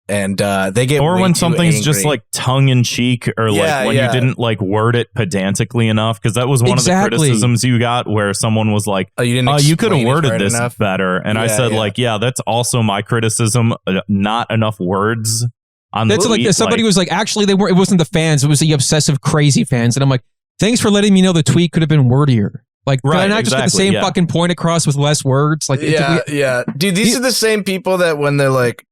Speaker 3: And they get
Speaker 2: or when something's
Speaker 3: angry.
Speaker 2: Just like tongue in cheek, or like when you didn't like word it pedantically enough, because that was one of the criticisms you got, where someone was like, "Oh, you could have worded this better." And I said, like, yeah, that's also my criticism. Not enough words on
Speaker 1: that's
Speaker 2: the
Speaker 1: like tweet. Somebody was like, actually, they weren't. It wasn't the fans. It was the obsessive crazy fans. And I'm like, thanks for letting me know the tweet could have been wordier. Like, can I not just get the same fucking point across with less words? Like,
Speaker 3: dude, these are the same people that when they're like,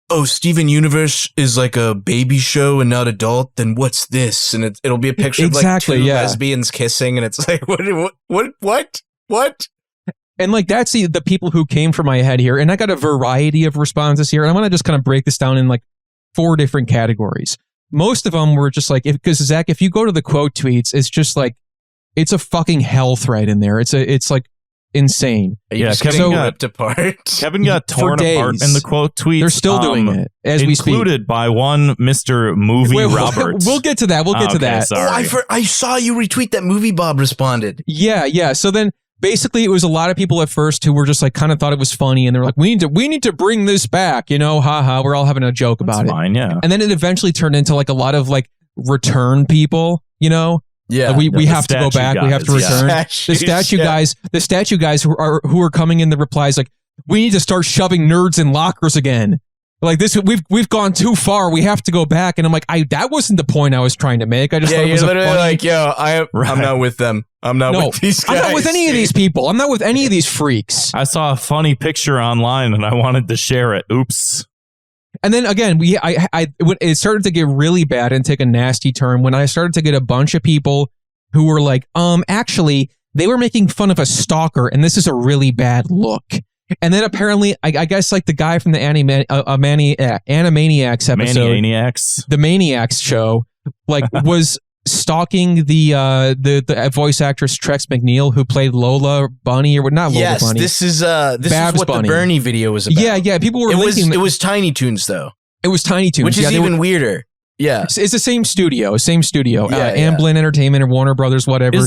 Speaker 3: oh, Steven Universe is like a baby show and not adult, then what's this? And it'll be a picture of like 2 lesbians kissing, and it's like, what?
Speaker 1: And like, that's the people who came from my head here. And I got a variety of responses here. And I want to just kind of break this down in like 4 different categories. Most of them were just like, because Zach, if you go to the quote tweets, it's just like, it's a fucking hell thread in there. It's like, insane.
Speaker 3: Yeah, Kevin got apart.
Speaker 2: Kevin got torn apart in the quote tweets.
Speaker 1: They're still doing it as we speak.
Speaker 2: Included by one Mr. Movie Roberts.
Speaker 1: We'll get to that. We'll get to that.
Speaker 2: Sorry.
Speaker 3: Oh, I saw you retweet that movie. Bob responded.
Speaker 1: Yeah. So then basically it was a lot of people at first who were just like kind of thought it was funny, and they were like, we need to bring this back, you know, haha. We're all having a joke about it.
Speaker 2: Fine, yeah.
Speaker 1: And then it eventually turned into like a lot of like return people, you know.
Speaker 3: Yeah,
Speaker 1: we have to go back. We have to return. The statue guys who are coming in the replies like, we need to start shoving nerds in lockers again. Like this, we've gone too far. We have to go back. And I'm like, that wasn't the point I was trying to make. I just thought it was
Speaker 3: literally like, yo, I'm not with them. I'm not with these guys.
Speaker 1: I'm not with any of these people. I'm not with any of these freaks.
Speaker 2: I saw a funny picture online and I wanted to share it. Oops.
Speaker 1: And then again, it started to get really bad and take a nasty turn when I started to get a bunch of people who were like, actually, they were making fun of a stalker, and this is a really bad look. And then apparently, I guess like the guy from the Animaniacs episode, the Maniacs show, like was stalking the voice actress Trex McNeil, who played Lola Bunny, or not Lola Bunny.
Speaker 3: This is what Bunny. The Bernie video was about.
Speaker 1: Yeah. People were
Speaker 3: linking. It was Tiny Toons though.
Speaker 1: It was Tiny Toons,
Speaker 3: which is even weirder. Yeah,
Speaker 1: it's the same studio. Amblin Entertainment or Warner Brothers, whatever.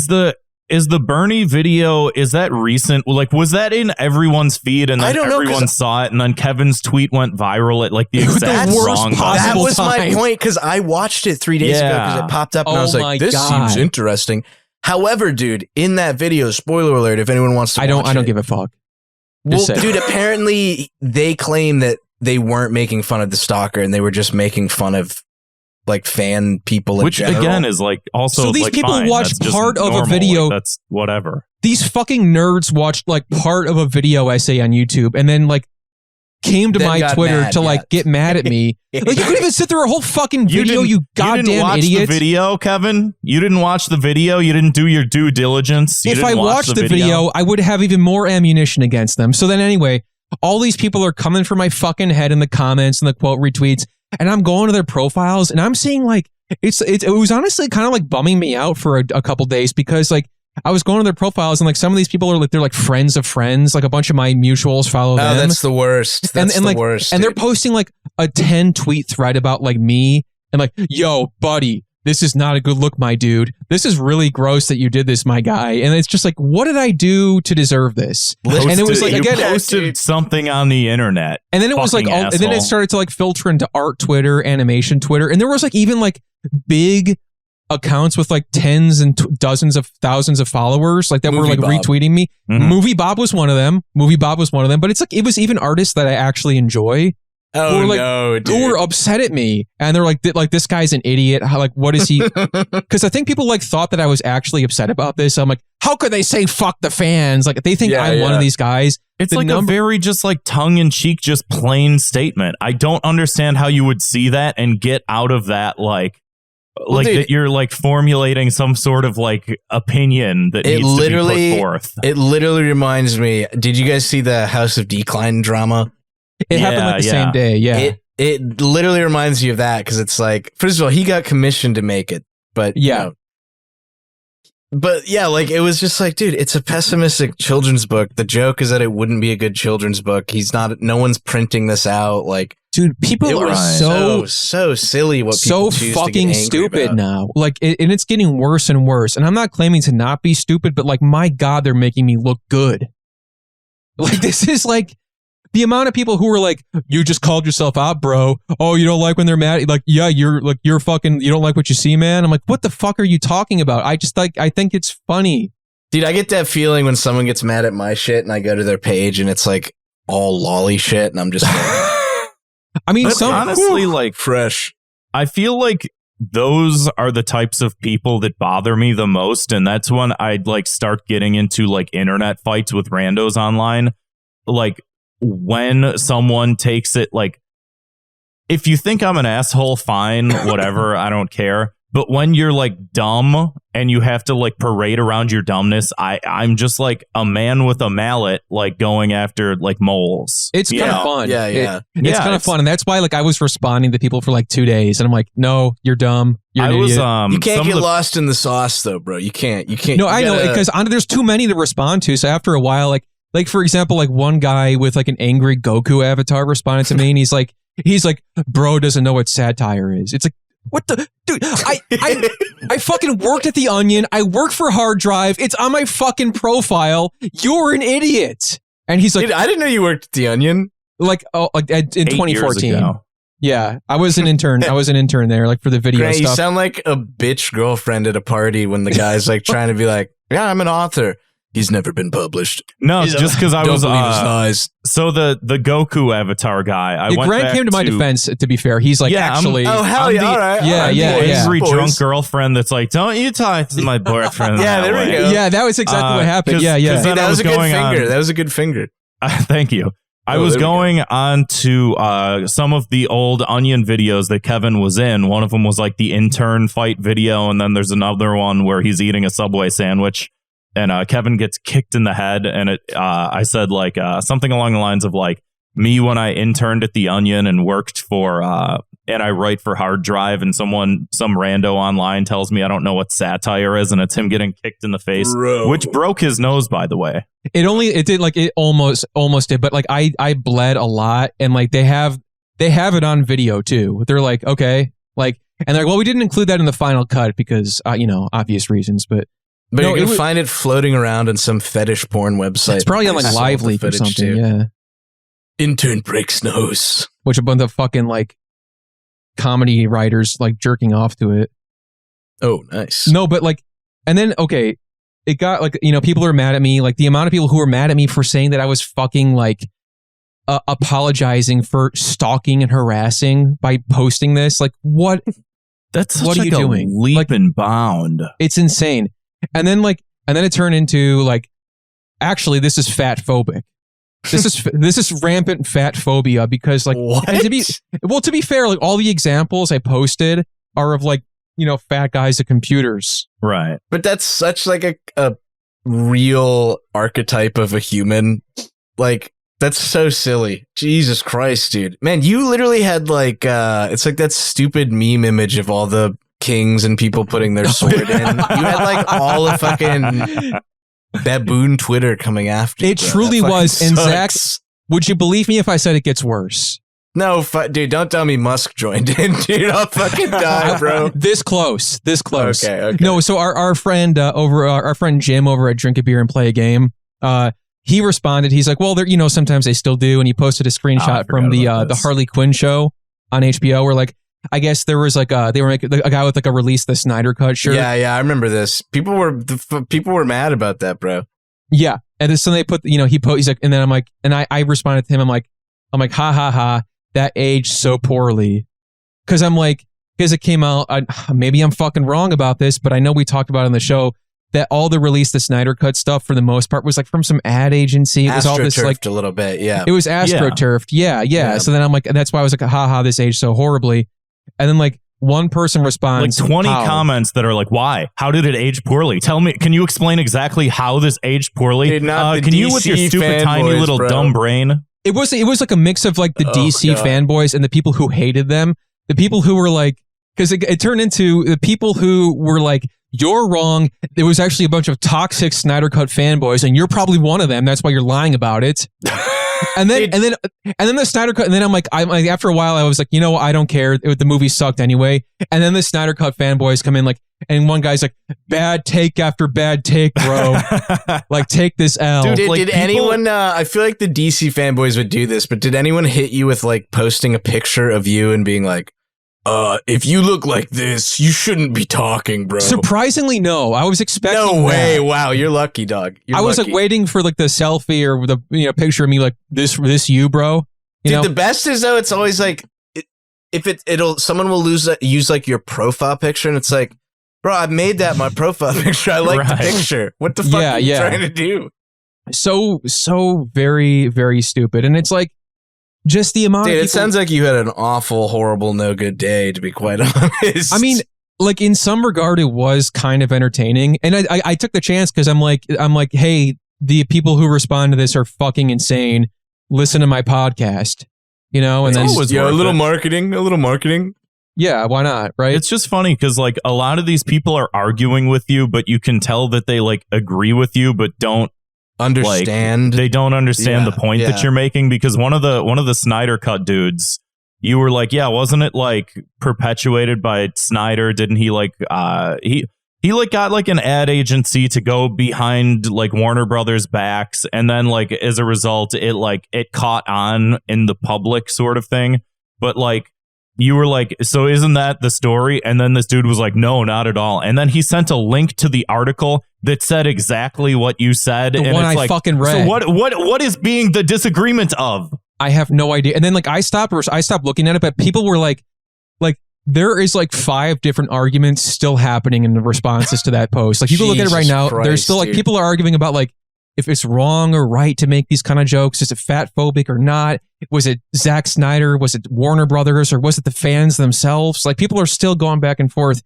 Speaker 2: Is the Bernie video, is that recent? Like, was that in everyone's feed and then everyone saw it, and then Kevin's tweet went viral at like the exact wrong time?
Speaker 3: That was my point, because I watched it 3 days ago because it popped up and I was like, this seems interesting. However, dude, in that video, spoiler alert, if anyone wants to watch it,
Speaker 1: I don't give a fuck.
Speaker 3: Well,
Speaker 1: saying.
Speaker 3: dude, apparently they claim that they weren't making fun of the stalker and they were just making fun of like fan people in
Speaker 2: Which
Speaker 3: general.
Speaker 2: again is like also
Speaker 1: So these
Speaker 2: like,
Speaker 1: people
Speaker 2: fine.
Speaker 1: watch
Speaker 2: That's just
Speaker 1: part of a
Speaker 2: normal.
Speaker 1: video-
Speaker 2: Like, that's whatever.
Speaker 1: These fucking nerds watched like part of a video essay on YouTube and then like came to
Speaker 3: Then
Speaker 1: my
Speaker 3: got
Speaker 1: Twitter
Speaker 3: mad,
Speaker 1: to like
Speaker 3: yeah.
Speaker 1: get mad at me. Like you couldn't even sit through a whole fucking video, you
Speaker 2: you
Speaker 1: goddamn
Speaker 2: didn't watch
Speaker 1: idiot.
Speaker 2: the video, Kevin. You didn't watch the video. You didn't do your due diligence. You
Speaker 1: If
Speaker 2: didn't
Speaker 1: I
Speaker 2: watch
Speaker 1: watched the video, I would have even more ammunition against them. So then anyway, all these people are coming for my fucking head in the comments and the quote retweets, and I'm going to their profiles and I'm seeing like it was honestly kind of like bumming me out for a couple days because like I was going to their profiles and like some of these people are like they're like friends of friends, like a bunch of my mutuals follow them.
Speaker 3: Oh, that's the worst. That's
Speaker 1: and
Speaker 3: the
Speaker 1: like,
Speaker 3: worst.
Speaker 1: And they're
Speaker 3: dude.
Speaker 1: posting like a 10 tweet thread about like me and like, yo, buddy, this is not a good look, my dude. This is really gross that you did this, my guy. And it's just like, what did I do to deserve this? And it was like,
Speaker 2: you
Speaker 1: again,
Speaker 2: posted something on the internet.
Speaker 1: and then it was like,
Speaker 2: Fucking
Speaker 1: and then it
Speaker 2: asshole.
Speaker 1: started to like filter into art Twitter, animation Twitter. And there was like even like big accounts with like tens and dozens of thousands of followers like that were
Speaker 3: Movie
Speaker 1: like
Speaker 3: Bob.
Speaker 1: retweeting me.
Speaker 2: Mhm.
Speaker 1: Movie Bob was one of them. But it's like, it was even artists that I actually enjoy
Speaker 3: Oh,
Speaker 1: who were, like,
Speaker 3: no,
Speaker 1: who
Speaker 3: dude.
Speaker 1: were upset at me. And they're like, this guy's an idiot. How, like, what is he? Because I think people like thought that I was actually upset about this. I'm like, how could they say fuck the fans? Like they think
Speaker 3: Yeah,
Speaker 1: I'm one
Speaker 3: yeah.
Speaker 1: of these guys.
Speaker 2: It's
Speaker 1: The
Speaker 2: like a very just like tongue in cheek, just plain statement. I don't understand how you would see that and get out of that like
Speaker 3: dude,
Speaker 2: that you're like formulating some sort of like opinion that
Speaker 3: It
Speaker 2: needs to be
Speaker 3: literally-
Speaker 2: put forth.
Speaker 3: It literally reminds me. Did you guys see the House of Decline drama?
Speaker 1: It happened like the
Speaker 2: Yeah,
Speaker 1: same day. Yeah.
Speaker 3: It literally reminds you of that because it's like, first of all, he got commissioned to make it, but you
Speaker 1: Yeah.
Speaker 3: know. But yeah, like it was just like, dude, it's a pessimistic children's book. The joke is that it wouldn't be a good children's book. No one's printing this out. Like,
Speaker 1: Dude, people
Speaker 3: it
Speaker 1: are
Speaker 3: was so silly. What
Speaker 1: so
Speaker 3: people choose to
Speaker 1: fucking
Speaker 3: get angry
Speaker 1: stupid
Speaker 3: about.
Speaker 1: now. Like, and it's getting worse and worse. And I'm not claiming to not be stupid, but like, my God, they're making me look good. Like, this is like the amount of people who were like, you just called yourself out, bro. Oh, you don't like when they're mad? Like, yeah, you're fucking, you don't like what you see, man. I'm like, what the fuck are you talking about? I think it's funny.
Speaker 3: Dude, I get that feeling when someone gets mad at my shit and I go to their page and it's like all lolly shit and I'm just like,
Speaker 1: I mean,
Speaker 2: But honestly, like
Speaker 3: fresh.
Speaker 2: I feel like those are the types of people that bother me the most, and that's when I'd like start getting into like internet fights with randos online. Like when someone takes it like, if you think I'm an asshole, fine, whatever, I don't care. But when you're like dumb and you have to like parade around your dumbness, I'm just like a man with a mallet, like going after like moles.
Speaker 1: It's kind of fun.
Speaker 3: Yeah, yeah.
Speaker 1: It's kind of fun. And that's why like I was responding to people for like 2 days. And I'm like, no, you're dumb. You're an idiot.
Speaker 3: You can't get lost in the sauce though, bro. You can't.
Speaker 1: No, I know, because there's too many to respond to. So after a while, like for example, like one guy with like an angry Goku avatar responded to me and he's like, bro doesn't know what satire is. It's like, what the dude? I fucking worked at the Onion. I work for Hard Drive. It's on my fucking profile. You're an idiot. And he's like,
Speaker 3: dude, I didn't know you worked at the Onion.
Speaker 1: Like, in 2014.
Speaker 2: Ago.
Speaker 1: Yeah, I was an intern. I was an intern there, like for the video
Speaker 3: Grant, you
Speaker 1: stuff.
Speaker 3: sound like a bitch girlfriend at a party when the guy's like trying to be like, yeah, I'm an author. He's never been published.
Speaker 2: No, just because I was
Speaker 3: Don't believe his eyes.
Speaker 2: so the Goku avatar guy. I went
Speaker 1: Grant
Speaker 2: back
Speaker 1: came to my defense. To be fair, he's like,
Speaker 2: Yeah, I'm-
Speaker 1: actually,
Speaker 3: Oh hell
Speaker 2: I'm
Speaker 3: yeah!
Speaker 2: the-
Speaker 3: All right,
Speaker 1: Yeah,
Speaker 3: all right,
Speaker 1: yeah,
Speaker 3: boys,
Speaker 1: yeah.
Speaker 2: angry
Speaker 3: boys.
Speaker 2: drunk girlfriend that's like, don't you talk to my boyfriend.
Speaker 3: Yeah,
Speaker 2: that
Speaker 3: there we
Speaker 2: way."
Speaker 3: go.
Speaker 1: yeah, that was exactly what happened.
Speaker 2: 'cause-
Speaker 1: Yeah, yeah.
Speaker 2: 'cause
Speaker 3: Hey,
Speaker 2: then
Speaker 3: that
Speaker 2: I
Speaker 3: was
Speaker 2: was
Speaker 3: a good
Speaker 2: going
Speaker 3: finger.
Speaker 2: on-
Speaker 3: That was a good finger.
Speaker 2: Thank you. I
Speaker 3: Oh,
Speaker 2: was
Speaker 3: there we go.
Speaker 2: going on to some of the old Onion videos that Kevin was in. One of them was like the intern fight video, and then there's another one where he's eating a Subway sandwich, and Kevin gets kicked in the head. And I said like something along the lines of like, me when I interned at the Onion and worked for and I write for Hard Drive, and some rando online tells me I don't know what satire is, and it's him getting kicked in the face,
Speaker 3: Bro.
Speaker 2: which broke his nose, by the way.
Speaker 1: It did like it almost did, but like I bled a lot, and like they have it on video too. They're like, okay, like, and they're like, well, we didn't include that in the final cut because obvious reasons, but
Speaker 3: But
Speaker 1: No,
Speaker 3: you
Speaker 1: it
Speaker 3: can
Speaker 1: was-
Speaker 3: find it floating around on some fetish porn website.
Speaker 1: it's probably on like
Speaker 3: Sold the
Speaker 1: Live Leak or
Speaker 3: footage
Speaker 1: something.
Speaker 3: too.
Speaker 1: Yeah,
Speaker 3: Intern breaks nose.
Speaker 1: which a bunch of fucking like comedy writers like jerking off to it.
Speaker 3: Oh, nice.
Speaker 1: No, but like, and then okay, it got like, people are mad at me. Like the amount of people who were mad at me for saying that I was fucking like apologizing for stalking and harassing by posting this. Like what?
Speaker 2: That's
Speaker 1: what
Speaker 2: such
Speaker 1: are you
Speaker 2: like
Speaker 1: doing?
Speaker 2: A leap
Speaker 1: Like,
Speaker 2: and bound.
Speaker 1: It's insane. And then it turned into like, actually, this is fat phobic. This is rampant fat phobia because like, and to be fair, like all the examples I posted are of like, fat guys at computers.
Speaker 2: Right.
Speaker 3: But that's such like a real archetype of a human. Like, that's so silly. Jesus Christ, dude. Man, you literally had like, it's like that stupid meme image of all the kings and people putting their sword in. You had like all of fucking baboon Twitter coming after you.
Speaker 1: It truly was. And Zach,
Speaker 3: sucks.
Speaker 1: would you believe me if I said it gets worse?
Speaker 3: No, dude, don't tell me Musk joined in, dude. I'll fucking die, bro.
Speaker 1: This close.
Speaker 3: Okay.
Speaker 1: No, so our friend our friend Jim over at Drink a Beer and Play a Game, he responded. He's like, well, sometimes they still do, and he posted a screenshot from the Harley Quinn show on HBO, where like I guess there was like they were making a guy with like a release the Snyder Cut shirt.
Speaker 3: Yeah, I remember this. People were mad about that, bro.
Speaker 1: Yeah, and so they put he's like, and then I'm like, and I responded to him. I'm like, ha ha ha. That aged so poorly. Because it came out, maybe I'm fucking wrong about this, but I know we talked about it on the show that all the release the Snyder Cut stuff for the most part was like from some ad agency. It was all this like
Speaker 3: a little bit, yeah.
Speaker 1: It was astroturfed, yeah. So then I'm like, and that's why I was like, haha, this aged so horribly. And then like one person responds,
Speaker 2: like 20
Speaker 1: how?
Speaker 2: comments that are like, why? How did it age poorly? Tell me, can you explain exactly how this aged poorly?
Speaker 3: Dude,
Speaker 2: can you with your stupid tiny little dumb brain?
Speaker 1: It was like a mix of like the DC fanboys and the people who hated them. The people who were like, because it turned into the people who were like, you're wrong. There was actually a bunch of toxic Snyder Cut fanboys, and you're probably one of them. That's why you're lying about it. And then the Snyder Cut, and then I'm like, after a while, I was like, I don't care. The movie sucked anyway. And then the Snyder Cut fanboys come in like, and one guy's like, bad take after bad take, bro. Like, take this L.
Speaker 3: Dude,
Speaker 2: like,
Speaker 3: did anyone, I feel like the DC fanboys would do this, but did anyone hit you with like posting a picture of you and being like, if you look like this, you shouldn't be talking, bro?
Speaker 1: Surprisingly, no. I was expecting
Speaker 3: No way.
Speaker 1: that.
Speaker 3: Wow, you're lucky, dog.
Speaker 1: I was like waiting for like the selfie or the picture of me like this you, bro.
Speaker 3: Dude, the best is though, it's always like someone will use like your profile picture, and it's like, bro, I made that my profile picture. I like the picture. What the fuck are you trying to do?
Speaker 1: So very, very stupid. And it's like, just the amount of people,
Speaker 3: it sounds like you had an awful, horrible, no good day, to be quite honest.
Speaker 1: I mean, like in some regard, it was kind of entertaining. And I took the chance because I'm like, hey, the people who respond to this are fucking insane. Listen to my podcast, and then
Speaker 3: a little marketing.
Speaker 1: Yeah, why not? Right?
Speaker 2: It's just funny because like a lot of these people are arguing with you, but you can tell that they like agree with you, but don't
Speaker 3: understand.
Speaker 2: They don't understand the point that you're making, because one of the Snyder Cut dudes, you were like, yeah, wasn't it like perpetuated by Snyder? Didn't he like he like got like an ad agency to go behind like Warner Brothers backs, and then like as a result it caught on in the public sort of thing. But like you were like, so isn't that the story? And then this dude was like, no, not at all. And then he sent a link to the article that said exactly what you said.
Speaker 1: The one I fucking read.
Speaker 2: So what is being the disagreement of?
Speaker 1: I have no idea. And then like I stopped looking at it, but people were like there is like 5 different arguments still happening in the responses to that post. Like you can look at it right now. There's still like people are arguing about like if it's wrong or right to make these kind of jokes. Is it fat phobic or not? Was it Zack Snyder? Was it Warner Brothers? Or was it the fans themselves? Like people are still going back and forth.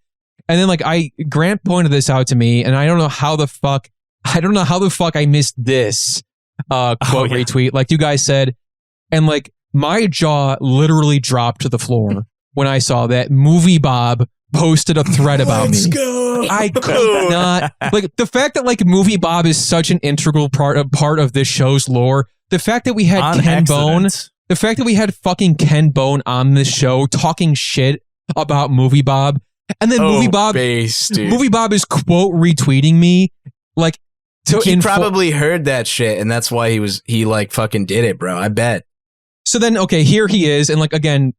Speaker 1: And then like Grant pointed this out to me, and I don't know how the fuck I missed this quote retweet. Like you guys said, and like my jaw literally dropped to the floor when I saw that Movie Bob posted a thread about me.
Speaker 3: Go.
Speaker 1: I could not, like the fact that like Movie Bob is such an integral part of this show's lore. The fact that we had the fact that we had fucking Ken Bone on this show talking shit about Movie Bob, and then Movie Bob is quote retweeting me like
Speaker 3: he probably heard that shit, and that's why he like fucking did it, bro. I bet.
Speaker 1: So then, okay, here he is, and like again,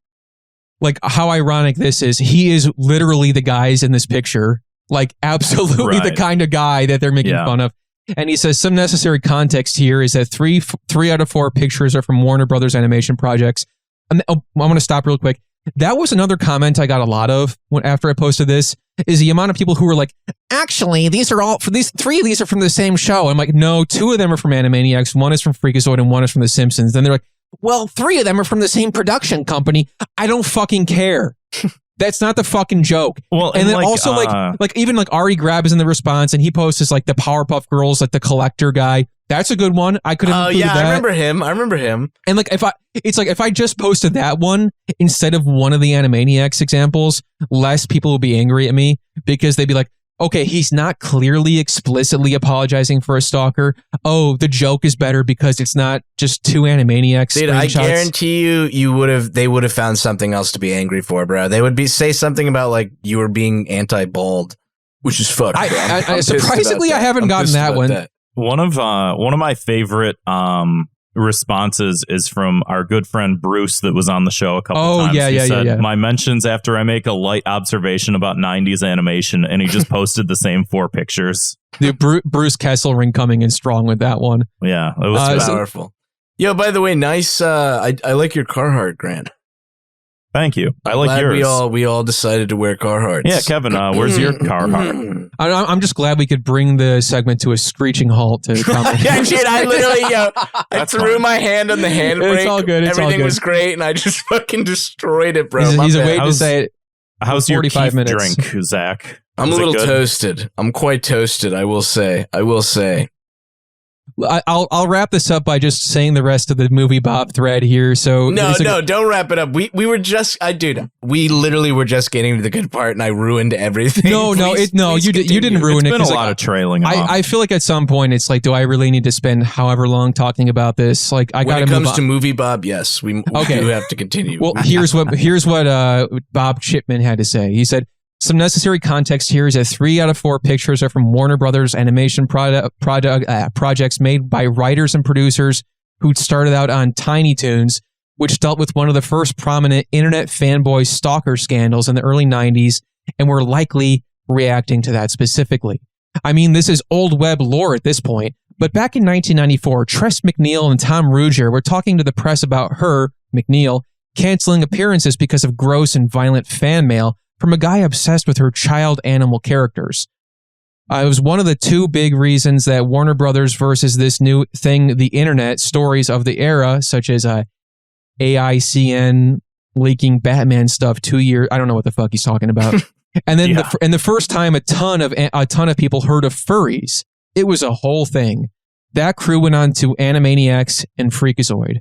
Speaker 1: like how ironic this is. He is literally the guys in this picture Like absolutely the kind of guy that they're making fun of. And he says some necessary context here is that three out of 4 pictures are from Warner Brothers animation projects. I'm going to stop real quick. That was another comment I got a lot of after I posted this, is the amount of people who were like, actually, these 3 of these are from the same show. I'm like, no, 2 of them are from Animaniacs. 1 is from Freakazoid and 1 is from The Simpsons. Then they're like, well, 3 of them are from the same production company. I don't fucking care. That's not the fucking joke. Well, and then also even Ari Grab is in the response, and he posts like the Powerpuff Girls, like the collector guy. That's a good one. I could have included that.
Speaker 3: I remember him.
Speaker 1: And like if I just posted that one instead of one of the Animaniacs examples, less people will be angry at me because they'd be like, okay, he's not clearly explicitly apologizing for a stalker. Oh, the joke is better because it's not just 2 Animaniacs.
Speaker 3: Dude, I guarantee they would have found something else to be angry for, bro. They would say something about like you were being anti-bald, which is fucked.
Speaker 1: Surprisingly, I haven't gotten that one.
Speaker 2: That. One of my favorite responses is from our good friend Bruce that was on the show a couple times. He said, my mentions after I make a light observation about 90s animation, and he just posted the same 4 pictures.
Speaker 1: Dude, Bruce Kesselring coming in strong with that one.
Speaker 2: Yeah, it was
Speaker 3: powerful. Yo, by the way, nice. I like your Carhartt, Grant.
Speaker 2: Thank you. I like yours.
Speaker 3: We all decided to wear Carhartts.
Speaker 2: Yeah, Kevin, where's your Carhartt?
Speaker 1: I'm just glad we could bring the segment to a screeching halt. To
Speaker 3: Yeah, dude, I literally, I threw my hand on the handbrake.
Speaker 1: It's all good.
Speaker 3: Everything was great, and I just fucking destroyed it, bro.
Speaker 1: He's waiting to say it.
Speaker 2: How's your Keith drink, Zach?
Speaker 3: I'm a little toasted. I'm quite toasted, I will say.
Speaker 1: I'll wrap this up by just saying the rest of the movie Bob thread here. So
Speaker 3: no, don't wrap it up. We were just, we literally were just getting to the good part, and I ruined everything.
Speaker 1: No, you didn't ruin it.
Speaker 2: It's been a lot of trailing.
Speaker 1: I feel like at some point it's like, do I really need to spend however long talking about this? Like, when it
Speaker 3: comes to movie Bob, yes, we do have to continue.
Speaker 1: Well, here's what Bob Chipman had to say. He said, some necessary context here is that 3 out of 4 pictures are from Warner Brothers animation projects made by writers and producers who started out on Tiny Toons, which dealt with one of the first prominent internet fanboy stalker scandals in the early 90s, and were likely reacting to that specifically. I mean, this is old web lore at this point, but back in 1994, Tress MacNeille and Tom Ruger were talking to the press about her, McNeil, canceling appearances because of gross and violent fan mail from a guy obsessed with her child animal characters. It was one of the 2 big reasons that Warner Brothers versus this new thing, the internet, stories of the era, such as AICN leaking Batman stuff 2 years. I don't know what the fuck he's talking about. And then the first time a ton of people heard of furries, it was a whole thing. That crew went on to Animaniacs and Freakazoid.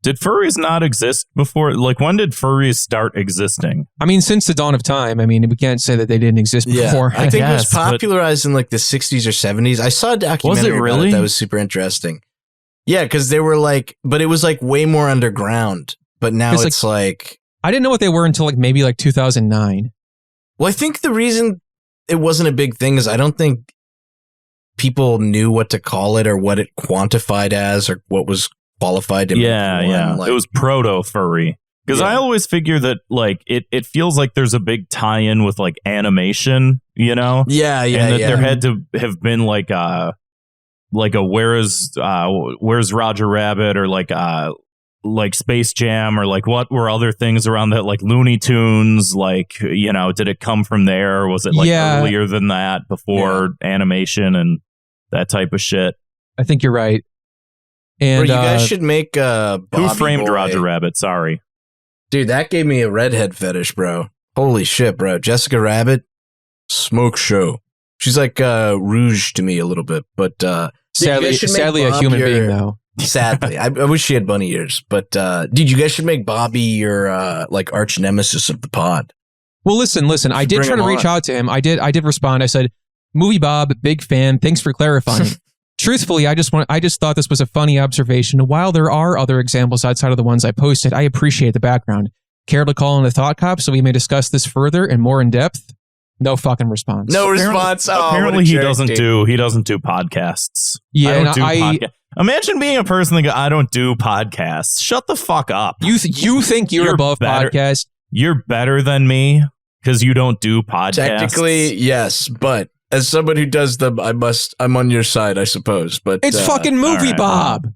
Speaker 2: Did furries not exist before? Like, when did furries start existing?
Speaker 1: I mean, since the dawn of time. I mean, we can't say that they didn't exist before.
Speaker 3: I think it was popularized in like the 60s or 70s. I saw a documentary about it that was super interesting. Yeah, because they were like, but it was like way more underground. But now it's like
Speaker 1: I didn't know what they were until like maybe like 2009.
Speaker 3: Well, I think the reason it wasn't a big thing is I don't think people knew what to call it or what it quantified as or what was qualified to
Speaker 2: like, it was proto furry because I always figure that like it feels like there's a big tie-in with like animation, and that there had to have been like a where's Roger Rabbit or like Space Jam or like what were other things around that, like Looney Tunes, like did it come from there or was it like earlier than that before animation and that type of shit?
Speaker 1: I think you're right. And
Speaker 3: bro, you guys should make
Speaker 2: Who Framed Roger Rabbit? Sorry.
Speaker 3: Dude, that gave me a redhead fetish, bro. Holy shit, bro. Jessica Rabbit, smoke show. She's like Rouge to me a little bit, but
Speaker 1: sadly a human being though.
Speaker 3: Sadly. I wish she had bunny ears, but dude, you guys should make Bobby your like arch nemesis of the pod.
Speaker 1: Well, listen. I did try to reach out to him. I did respond. I said, "Movie Bob, big fan. Thanks for clarifying." Truthfully, I just thought this was a funny observation. While there are other examples outside of the ones I posted, I appreciate the background. Care to call in a thought cop so we may discuss this further and more in depth? No fucking response.
Speaker 3: No response.
Speaker 2: Apparently he doesn't do podcasts.
Speaker 1: Yeah,
Speaker 2: Imagine being a person that goes, I don't do podcasts. Shut the fuck up.
Speaker 1: You think you're above
Speaker 2: better.
Speaker 1: podcast?
Speaker 2: You're better than me. because you don't do podcasts?
Speaker 3: Technically, yes, but as someone who does them, I'm on your side, I suppose. But
Speaker 1: It's fucking Movie
Speaker 2: right,
Speaker 1: Bob.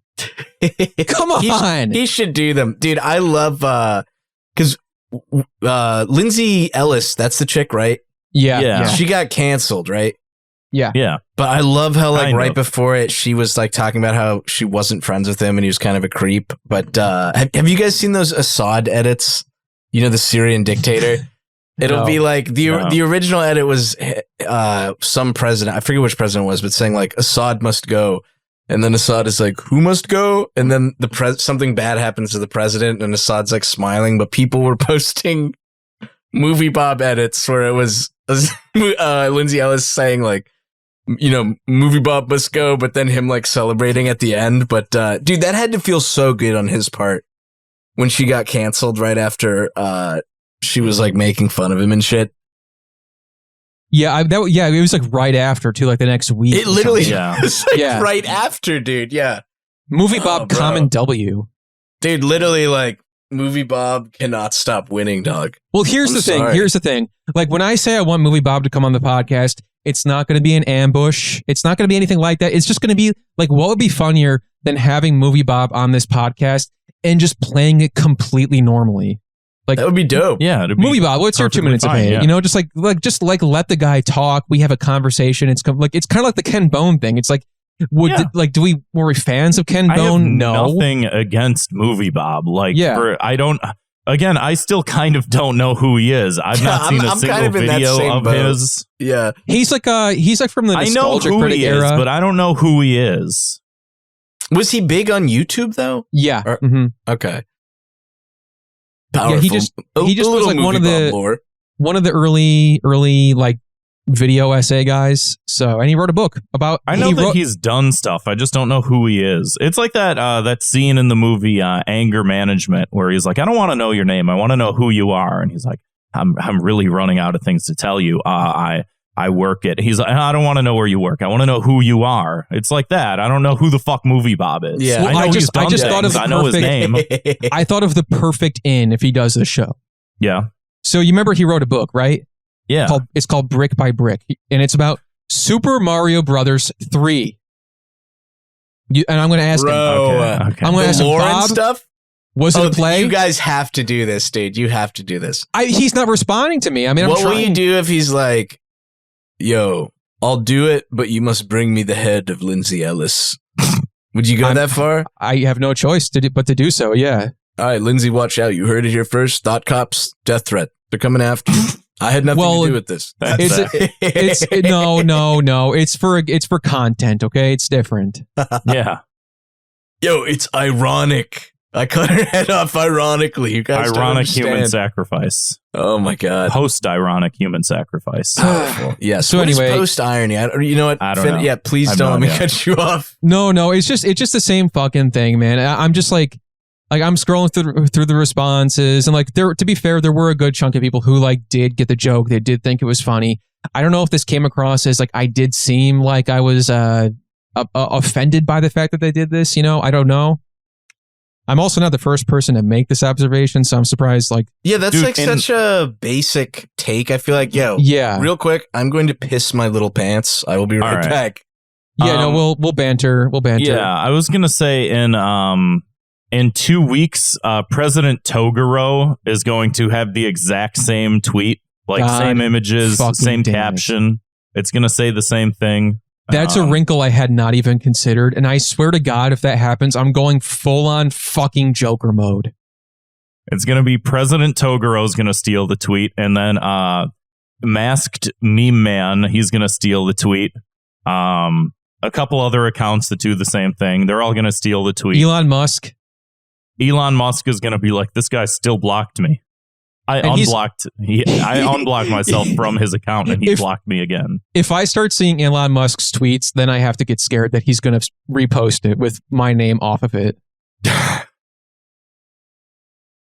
Speaker 1: Come on.
Speaker 3: He should do them. Dude, I love, because Lindsay Ellis, that's the chick, right?
Speaker 1: Yeah.
Speaker 3: She got canceled, right?
Speaker 2: Yeah.
Speaker 3: But I love how, like,
Speaker 2: Kind
Speaker 3: right
Speaker 2: of.
Speaker 3: before it, she was, like, talking about how she wasn't friends with him and he was kind of a creep. But have you guys seen those Assad edits? You know, the Syrian dictator? It'll
Speaker 1: No.
Speaker 3: be like, the original edit was some president, I forget which president it was, but saying, like, Assad must go. And then Assad is like, who must go? And then something bad happens to the president and Assad's, like, smiling. But people were posting Movie Bob edits where it was Lindsay Ellis saying, like, you know, Movie Bob must go, but then him, like, celebrating at the end. But dude, that had to feel so good on his part when she got canceled right after she was, like, making fun of him and shit.
Speaker 1: Yeah, it was like right after too, like the next week.
Speaker 3: It literally
Speaker 2: Yeah.
Speaker 3: was like
Speaker 1: Yeah.
Speaker 3: right after, dude. Yeah,
Speaker 1: Movie Bob,
Speaker 3: bro.
Speaker 1: common W.
Speaker 3: dude, literally, like, Movie Bob cannot stop winning, dog.
Speaker 1: Well, here's
Speaker 3: I'm
Speaker 1: the thing.
Speaker 3: sorry.
Speaker 1: Here's the thing. Like when I say I want Movie Bob to come on the podcast, it's not going to be an ambush. It's not going to be anything like that. It's just going to be like, what would be funnier than having Movie Bob on this podcast and just playing it completely normally? Like,
Speaker 3: That would be dope.
Speaker 2: Yeah. it'd be
Speaker 1: Movie Bob, what's your 2
Speaker 2: perfectly
Speaker 1: minutes of
Speaker 2: fine,
Speaker 1: hate?
Speaker 2: yeah.
Speaker 1: You know, just let the guy talk. We have a conversation. It's kind of like the Ken Bone thing. It's like,
Speaker 2: Yeah.
Speaker 1: were we fans of Ken
Speaker 2: I have
Speaker 1: Bone? No.
Speaker 2: nothing against Movie Bob. Like,
Speaker 1: Yeah.
Speaker 2: I still kind of don't know who he is. I've not seen a
Speaker 3: I'm
Speaker 2: single
Speaker 3: kind of in that
Speaker 2: video
Speaker 3: same
Speaker 2: of
Speaker 3: boat.
Speaker 2: his.
Speaker 3: Yeah.
Speaker 1: He's like from the
Speaker 2: I know
Speaker 1: nostalgia
Speaker 2: who
Speaker 1: critic
Speaker 2: he
Speaker 1: era.
Speaker 2: is, but I don't know who he is.
Speaker 3: Was he big on YouTube though?
Speaker 1: Yeah.
Speaker 3: Or-
Speaker 1: Mhm.
Speaker 3: Okay.
Speaker 1: Yeah, he just was
Speaker 3: little
Speaker 1: like one of
Speaker 3: Movie
Speaker 1: the
Speaker 3: Bob lore.
Speaker 1: one of the early like video essay guys. So, and he wrote a book about.
Speaker 2: I know
Speaker 1: he wrote,
Speaker 2: he's done stuff. I just don't know who he is. It's like that scene in the movie Anger Management where he's like, I don't want to know your name. I want to know who you are. And he's like, I'm really running out of things to tell you. I work at. He's like, I don't want to know where you work. I want to know who you are. It's like that. I don't know who the fuck Movie Bob is.
Speaker 3: Yeah.
Speaker 2: I know
Speaker 1: Well,
Speaker 2: he's done
Speaker 1: I just thought of
Speaker 2: things. I know his
Speaker 1: perfect-
Speaker 2: name.
Speaker 1: I thought of the perfect in if he does this show.
Speaker 2: Yeah.
Speaker 1: So you remember he wrote a book, right?
Speaker 2: Yeah.
Speaker 1: It's called Brick by Brick, and it's about Super Mario Brothers 3. And I'm going to ask him.
Speaker 3: Bro,
Speaker 2: Okay.
Speaker 1: I'm going to ask
Speaker 3: the
Speaker 1: him,
Speaker 3: lore and
Speaker 1: Bob,
Speaker 3: stuff.
Speaker 1: was it a play?
Speaker 3: You guys have to do this, dude. You have to do this.
Speaker 1: He's not responding to me. I mean,
Speaker 3: What
Speaker 1: I'm
Speaker 3: will
Speaker 1: trying.
Speaker 3: you do if he's like, "Yo, I'll do it, but you must bring me the head of Lindsay Ellis"? Would you go that far?
Speaker 1: I have no choice but to do so. Yeah.
Speaker 3: All right, Lindsay, watch out. You heard it here first. Thought Cops, death threat. They're coming after you. I had nothing to do with this.
Speaker 1: No. It's for content. Okay, it's different.
Speaker 2: Yeah.
Speaker 3: Yo, it's ironic. I cut her head off ironically. You guys don't
Speaker 2: Ironic human
Speaker 3: understand.
Speaker 2: sacrifice.
Speaker 3: Oh my god.
Speaker 2: Post-ironic human sacrifice.
Speaker 3: Powerful. Yeah.
Speaker 1: So
Speaker 3: what is
Speaker 1: anyway-
Speaker 3: post irony. You know what?
Speaker 2: I don't know.
Speaker 3: Yeah. Please
Speaker 2: I have
Speaker 3: don't
Speaker 2: no
Speaker 3: let me
Speaker 2: idea.
Speaker 3: cut you off.
Speaker 1: No. It's just the same fucking thing, man. I'm just like I'm scrolling through the responses, and like to be fair, there were a good chunk of people who like did get the joke. They did think it was funny. I don't know if this came across as like I did seem like I was offended by the fact that they did this. You know, I don't know. I'm also not the first person to make this observation, so I'm surprised. Like,
Speaker 3: Yeah, that's
Speaker 2: Dude,
Speaker 3: like such a basic take. I feel like, yo,
Speaker 1: yeah,
Speaker 3: real quick, I'm going to piss my little pants. I will be right,
Speaker 2: All right.
Speaker 3: back.
Speaker 1: yeah. No, we'll banter. We'll banter.
Speaker 2: Yeah, I was gonna say in 2 weeks, President Toguro is going to have the exact same tweet, like
Speaker 1: God
Speaker 2: same images,
Speaker 1: fucking
Speaker 2: same
Speaker 1: damn it.
Speaker 2: caption. It's gonna say the same thing.
Speaker 1: That's a wrinkle I had not even considered, and I swear to God, if that happens, I'm going full on fucking Joker mode.
Speaker 2: It's gonna be President Toguro is gonna steal the tweet, and then Masked Meme Man, he's gonna steal the tweet. A couple other accounts that do the same thing. They're all gonna steal the tweet.
Speaker 1: Elon Musk.
Speaker 2: Elon Musk is gonna be like, this guy still blocked me. I
Speaker 1: And he's-
Speaker 2: unblocked myself from his account, and he
Speaker 1: If-
Speaker 2: blocked me again.
Speaker 1: If I start seeing Elon Musk's tweets, then I have to get scared that he's going to repost it with my name off of it.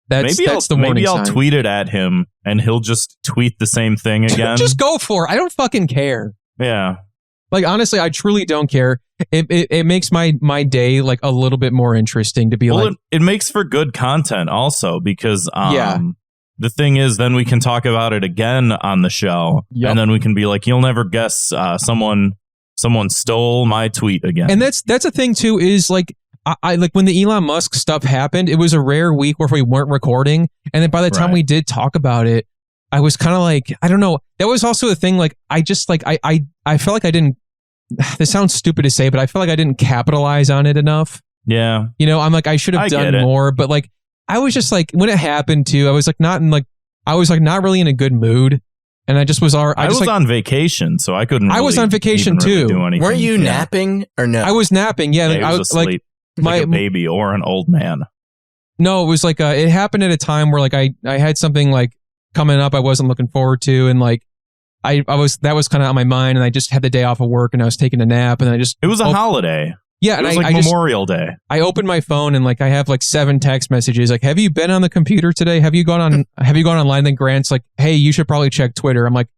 Speaker 1: That's the warning
Speaker 2: maybe I'll
Speaker 1: sign.
Speaker 2: tweet it at him, and he'll just tweet the same thing again.
Speaker 1: Just go for it. I don't fucking care.
Speaker 2: Yeah.
Speaker 1: Like, honestly, I truly don't care. It makes my day like a little bit more interesting to be
Speaker 2: Well,
Speaker 1: like,
Speaker 2: it makes for good content also because
Speaker 1: Yeah.
Speaker 2: the thing is, then we can talk about it again on the show, and then we can be like, you'll never guess someone stole my tweet again.
Speaker 1: And that's the thing too, is like, I like when the Elon Musk stuff happened, it was a rare week where we weren't recording. And then by the time we did talk about it, I was kind of like, I don't know. That was also the thing. Like, I just like, I felt like I didn't, this sounds stupid to say, but I feel like I didn't capitalize on it enough.
Speaker 2: Yeah.
Speaker 1: You know, I'm like, I should have done more, but like, I was just like, when it happened too, I was like, not really in a good mood. And I just was I was
Speaker 2: on vacation, so I couldn't.
Speaker 1: I was on vacation too.
Speaker 2: Really do anything.
Speaker 3: Weren't you napping or no?
Speaker 1: I was napping. Yeah,
Speaker 2: like, I was asleep, like a baby or an old man.
Speaker 1: No, it was like it happened at a time where like I had something like coming up I wasn't looking forward to, and like that was kind of on my mind, and I just had the day off of work, and I was taking a nap, and it was
Speaker 2: a holiday.
Speaker 1: Yeah,
Speaker 2: it was like Memorial Day.
Speaker 1: I opened my phone and like I have like 7 text messages like, have you been on the computer today? Have you gone online? Then Grant's like, hey, you should probably check Twitter. I'm like,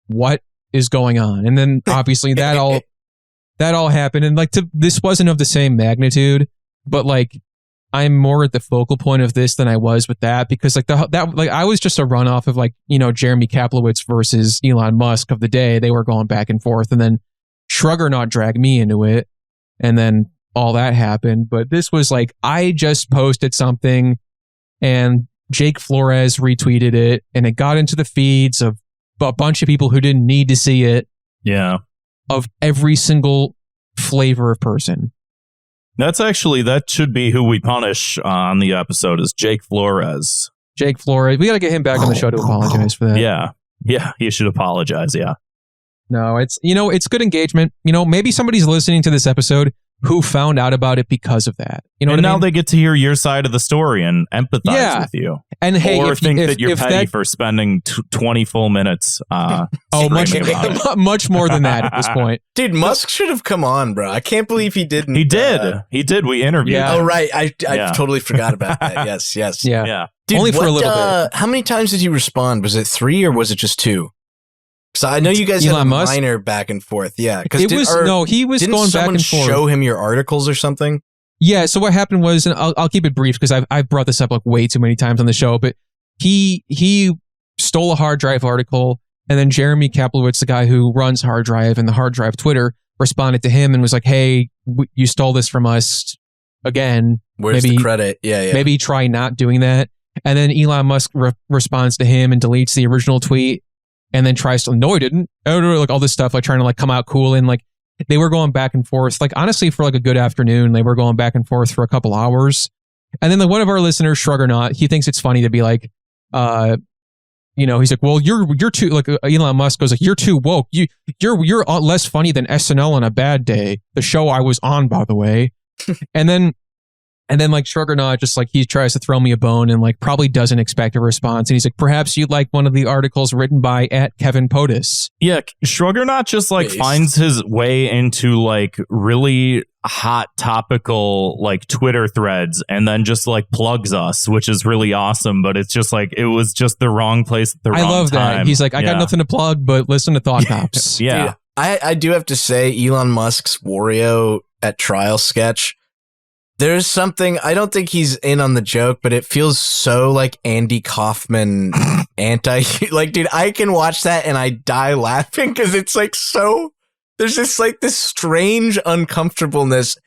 Speaker 1: what is going on? And then obviously that all happened, and like this wasn't of the same magnitude, but like I'm more at the focal point of this than I was with that, because like I was just a runoff of like, you know, Jeremy Kaplowitz versus Elon Musk of the day. They were going back and forth, and then Shruggernaut dragged me into it. And then all that happened. But this was like, I just posted something and Jake Flores retweeted it, and it got into the feeds of a bunch of people who didn't need to see it.
Speaker 2: Yeah.
Speaker 1: Of every single flavor of person.
Speaker 2: That should be who we punish on the episode, is Jake Flores.
Speaker 1: Jake Flores. We got to get him back on the show to apologize for that.
Speaker 2: Yeah. Yeah. He should apologize. Yeah.
Speaker 1: No, it's good engagement. You know, maybe somebody's listening to this episode who found out about it because of that. You know,
Speaker 2: and
Speaker 1: what I mean?
Speaker 2: Now they get to hear your side of the story and empathize with you.
Speaker 1: And hey,
Speaker 2: or think that you're petty for spending 20 full minutes.
Speaker 1: Much more than that at this point.
Speaker 3: Dude, Musk should have come on, bro. I can't believe he didn't.
Speaker 2: He did. He did. We interviewed him.
Speaker 3: Oh, right. I totally forgot about that. Yes.
Speaker 1: Yeah.
Speaker 3: Dude,
Speaker 1: only for a little bit.
Speaker 3: How many times did he respond? Was it 3 or was it just 2? So I know you guys had a minor back and forth. Yeah.
Speaker 1: He was going back and forth.
Speaker 3: Show him your articles or something?
Speaker 1: Yeah. So what happened was, and I'll keep it brief because I've brought this up like way too many times on the show, but he stole a hard drive article, and then Jeremy Kaplowitz, the guy who runs Hard Drive and the Hard Drive Twitter, responded to him and was like, hey, you stole this from us again.
Speaker 3: Where's the credit? Yeah.
Speaker 1: Maybe try not doing that. And then Elon Musk responds to him and deletes the original tweet. And then tries to, no, I didn't. Like all this stuff, like trying to like come out cool. And like they were going back and forth, like honestly for like a good afternoon, they were going back and forth for a couple hours. And then like one of our listeners, Shruggernaut, he thinks it's funny to be like, you know, he's like, well, you're too, like Elon Musk goes like, you're too woke. You're less funny than SNL on a bad day. The show I was on, by the way. And then like Shruggernaut just like he tries to throw me a bone and like probably doesn't expect a response. And he's like, perhaps you'd like one of the articles written by @Kevin POTUS.
Speaker 2: Yeah, Shruggernaut just like finds his way into like really hot topical like Twitter threads and then just like plugs us, which is really awesome. But it's just like it was just the wrong place at the wrong time.
Speaker 1: I love that. He's like, I got nothing to plug, but listen to Thought Cops.
Speaker 2: Yeah.
Speaker 3: Dude, I do have to say, Elon Musk's Wario at trial sketch. There's something, I don't think he's in on the joke, but it feels so like Andy Kaufman like, dude, I can watch that and I die laughing because it's like there's just like this strange uncomfortableness.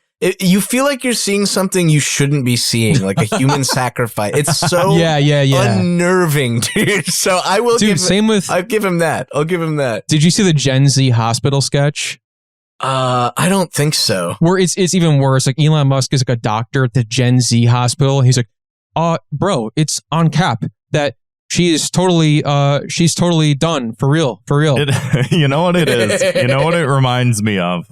Speaker 3: You feel like you're seeing something you shouldn't be seeing, like a human sacrifice. It's so unnerving, dude. So I will I'll give him that.
Speaker 1: Did you see the Gen Z hospital sketch?
Speaker 3: I don't think so.
Speaker 1: Where it's even worse. Like Elon Musk is like a doctor at the Gen Z hospital. He's like, bro, it's on cap that she's totally done for real.
Speaker 2: You know what it is? You know what it reminds me of?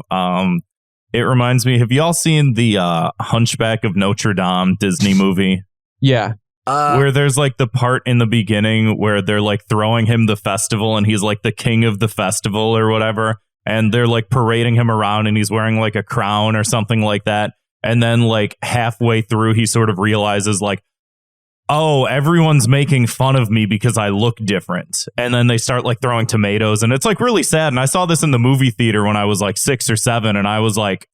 Speaker 2: It reminds me, have y'all seen the Hunchback of Notre Dame Disney movie?
Speaker 1: Yeah.
Speaker 2: Where there's like the part in the beginning where they're like throwing him the festival and he's like the king of the festival or whatever. And they're like parading him around and he's wearing like a crown or something like that. And then like halfway through, he sort of realizes like, oh, everyone's making fun of me because I look different. And then they start like throwing tomatoes and it's like really sad. And I saw this in the movie theater when I was like 6 or 7. And I was like,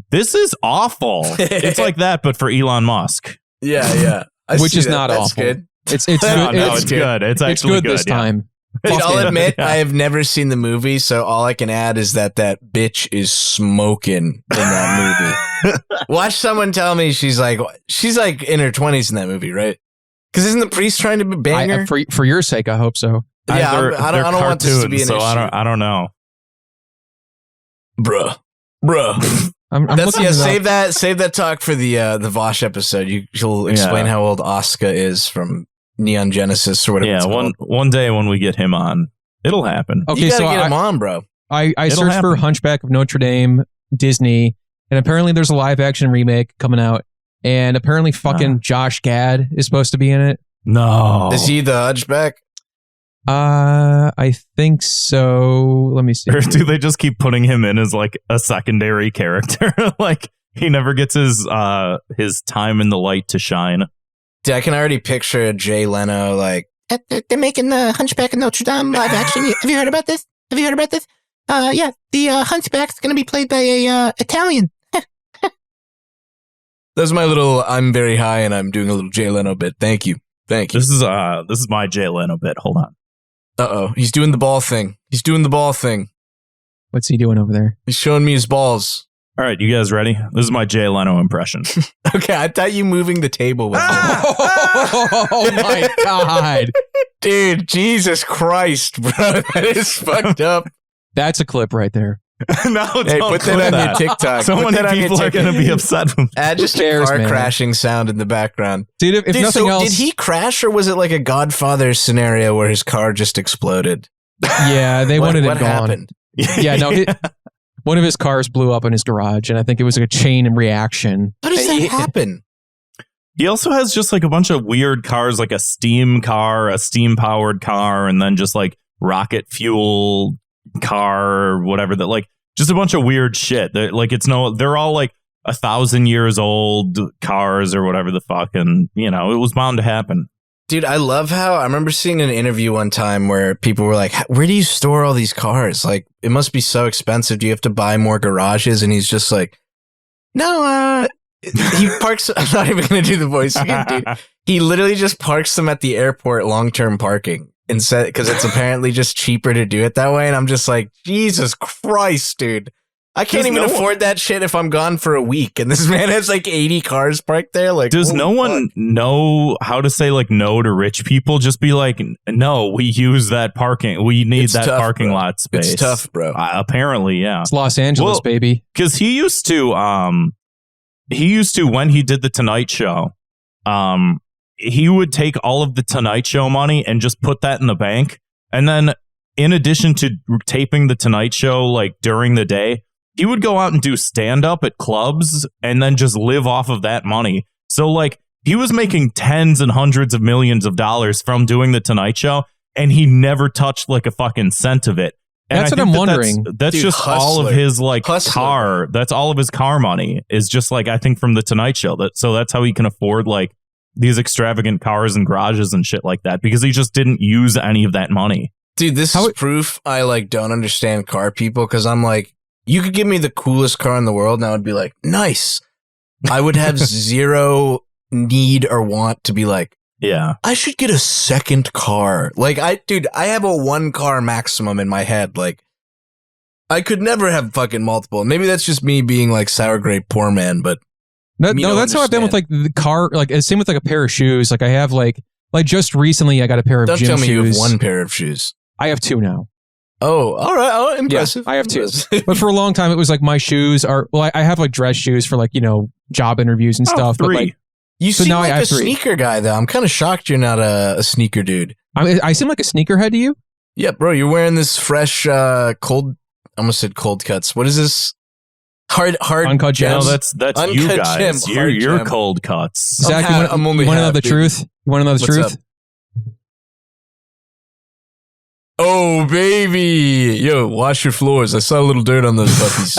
Speaker 2: this is awful. It's like that, but for Elon Musk.
Speaker 3: Yeah.
Speaker 1: Which is not
Speaker 3: That's
Speaker 1: awful.
Speaker 3: Good.
Speaker 1: It's
Speaker 2: It's good. It's actually
Speaker 1: good this time.
Speaker 3: Dude, I'll
Speaker 1: Fucking-
Speaker 3: admit, I have never seen the movie, so all I can add is that bitch is smoking in that movie. Watch someone tell me she's like in her 20s in that movie, right? Because isn't the priest trying to bang her?
Speaker 1: For your sake, I hope so.
Speaker 3: Yeah,
Speaker 2: They're
Speaker 3: I don't want this to be an
Speaker 2: so
Speaker 3: issue.
Speaker 2: I don't know.
Speaker 3: Bruh.
Speaker 1: I'm
Speaker 3: That's
Speaker 1: looking it up.
Speaker 3: save that talk for the Vosh episode. You'll explain how old Asuka is from Neon Genesis or whatever.
Speaker 2: Yeah,
Speaker 3: it's called.
Speaker 2: one day when we get him on, it'll happen.
Speaker 1: Okay,
Speaker 3: You gotta
Speaker 1: so
Speaker 3: get him on, bro.
Speaker 1: I
Speaker 2: It'll
Speaker 1: searched for
Speaker 2: happen.
Speaker 1: Hunchback of Notre Dame, Disney, and apparently there's a live action remake coming out. And apparently fucking Josh Gad is supposed to be in it.
Speaker 2: No.
Speaker 3: Is he the Hunchback?
Speaker 1: I think so. Let me see.
Speaker 2: Or do they just keep putting him in as like a secondary character? Like he never gets his time in the light to shine.
Speaker 3: Dude, I can already picture Jay Leno like,
Speaker 5: They're making the Hunchback of Notre Dame live action. Have you heard about this? Yeah, the Hunchback's going to be played by a Italian.
Speaker 3: that's my little I'm very high and I'm doing a little Jay Leno bit. Thank you.
Speaker 2: This is my Jay Leno bit. Hold on.
Speaker 3: Uh-oh. He's doing the ball thing.
Speaker 1: What's he doing over there?
Speaker 3: He's showing me his balls.
Speaker 2: All right, you guys ready? This is my Jay Leno impression.
Speaker 3: Okay, I thought you moving the table was
Speaker 1: Oh my God.
Speaker 3: Dude, Jesus Christ, bro. That is fucked up.
Speaker 1: That's a clip right there.
Speaker 2: No,
Speaker 3: Hey,
Speaker 2: don't
Speaker 3: put
Speaker 2: clip
Speaker 3: that on your TikTok.
Speaker 2: So
Speaker 3: Put
Speaker 2: many
Speaker 3: that on your
Speaker 2: people are
Speaker 3: TikTok.
Speaker 2: going to be upset with
Speaker 3: Add just
Speaker 1: Who cares,
Speaker 3: a car
Speaker 1: man?
Speaker 3: crashing sound in the background.
Speaker 1: Dude, if
Speaker 3: Dude,
Speaker 1: nothing
Speaker 3: so
Speaker 1: else.
Speaker 3: did he crash or was it like a Godfather scenario where his car just exploded?
Speaker 1: Yeah, they wanted
Speaker 3: what
Speaker 1: it gone.
Speaker 3: happened?
Speaker 1: Yeah, no, one of his cars blew up in his garage, and I think it was like a chain reaction.
Speaker 3: How does that happen?
Speaker 2: He also has just like a bunch of weird cars, like a steam car, a steam powered car, and then just like rocket fuel car or whatever that like just a bunch of weird shit. They're all like 1,000 years old cars or whatever the fuck. And you know, it was bound to happen.
Speaker 3: Dude, I love how I remember seeing an interview one time where people were like, where do you store all these cars? Like, it must be so expensive. Do you have to buy more garages? And he's just like, no, he parks. I'm not even going to do the voice again, dude. He literally just parks them at the airport long-term parking instead because it's apparently just cheaper to do it that way. And I'm just like, Jesus Christ, dude. I can't even afford that shit if I'm gone for a week. And this man has like 80 cars parked there. Like,
Speaker 2: does no one know how to say like no to rich people? Just be like, no, we use that parking. We need that parking lot space.
Speaker 3: It's tough, bro.
Speaker 2: Apparently, yeah.
Speaker 1: It's Los Angeles, baby.
Speaker 2: Because he used to when he did the Tonight Show, he would take all of the Tonight Show money and just put that in the bank. And then in addition to taping the Tonight Show like during the day, he would go out and do stand-up at clubs and then just live off of that money. So, like, he was making tens and hundreds of millions of dollars from doing the Tonight Show, and he never touched, like, a fucking cent of it. And
Speaker 1: That's
Speaker 2: I
Speaker 1: what
Speaker 2: think
Speaker 1: I'm wondering.
Speaker 2: That's
Speaker 3: Dude,
Speaker 2: just all of
Speaker 3: hustler.
Speaker 2: his, like,
Speaker 3: Hustler.
Speaker 2: car. That's all of his car money is just, like, I think from the Tonight Show. So that's how he can afford, like, these extravagant cars and garages and shit like that, because he just didn't use any of that money.
Speaker 3: Dude, this is proof I, like, don't understand car people because I'm like, you could give me the coolest car in the world and I would be like, nice. I would have zero need or want to be like,
Speaker 2: yeah,
Speaker 3: I should get a second car. Like, I have a one car maximum in my head. Like, I could never have fucking multiple. Maybe that's just me being like sour grape poor man, but
Speaker 1: that's how I've been with like the car. Like, same with like a pair of shoes. Like, I have like just recently I got a pair of
Speaker 3: don't
Speaker 1: gym
Speaker 3: tell me
Speaker 1: shoes.
Speaker 3: you have one pair of shoes.
Speaker 1: I have two now.
Speaker 3: Oh, all right. Oh, impressive.
Speaker 1: Yeah, I have two. But for a long time, it was like my shoes are. Well, I have like dress shoes for like job interviews and stuff.
Speaker 2: Three.
Speaker 1: But like,
Speaker 3: You
Speaker 1: so
Speaker 3: seem
Speaker 1: now I
Speaker 3: like
Speaker 1: have
Speaker 3: a
Speaker 1: three.
Speaker 3: sneaker guy, though. I'm kind of shocked you're not a sneaker dude.
Speaker 1: I seem like a sneakerhead to you.
Speaker 3: Yeah, bro. You're wearing this fresh, cold. I almost said cold cuts. What is this? Hard
Speaker 1: Uncut gems.
Speaker 2: No, that's
Speaker 3: Uncut
Speaker 2: you guys.
Speaker 3: gem, hard
Speaker 2: You're
Speaker 3: gem.
Speaker 2: cold cuts.
Speaker 1: Zach, you
Speaker 3: I'm
Speaker 1: want
Speaker 3: only
Speaker 1: to know
Speaker 3: half,
Speaker 1: the
Speaker 3: baby.
Speaker 1: truth? You want to know the
Speaker 3: What's
Speaker 1: truth?
Speaker 3: up? Oh, baby. Yo, wash your floors. I saw a little dirt on those puppies.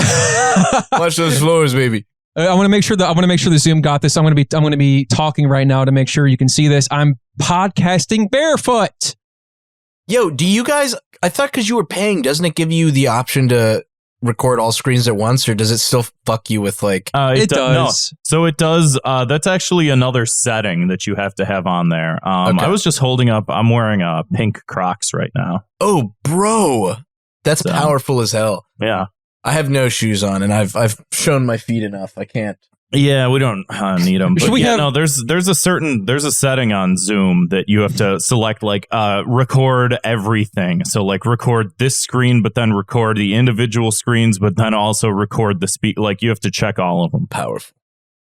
Speaker 3: Wash those floors, baby.
Speaker 1: I want to make sure the Zoom got this. I'm going to be talking right now to make sure you can see this. I'm podcasting barefoot.
Speaker 3: Yo, do you guys, I thought because you were paying, doesn't it give you the option to record all screens at once, or does it still fuck you with like?
Speaker 1: It does.
Speaker 2: No. So it does. That's actually another setting that you have to have on there.
Speaker 3: Okay.
Speaker 2: I was just holding up. I'm wearing pink Crocs right now.
Speaker 3: Oh, bro, that's powerful as hell.
Speaker 2: Yeah.
Speaker 3: I have no shoes on, and I've shown my feet enough. I can't.
Speaker 2: Yeah, we don't need them.
Speaker 1: Should
Speaker 2: But
Speaker 1: we have-
Speaker 2: no, there's a setting on Zoom that you have to select, like record everything. So like record this screen, but then record the individual screens, but then also record the speak. Like you have to check all of them.
Speaker 3: Powerful.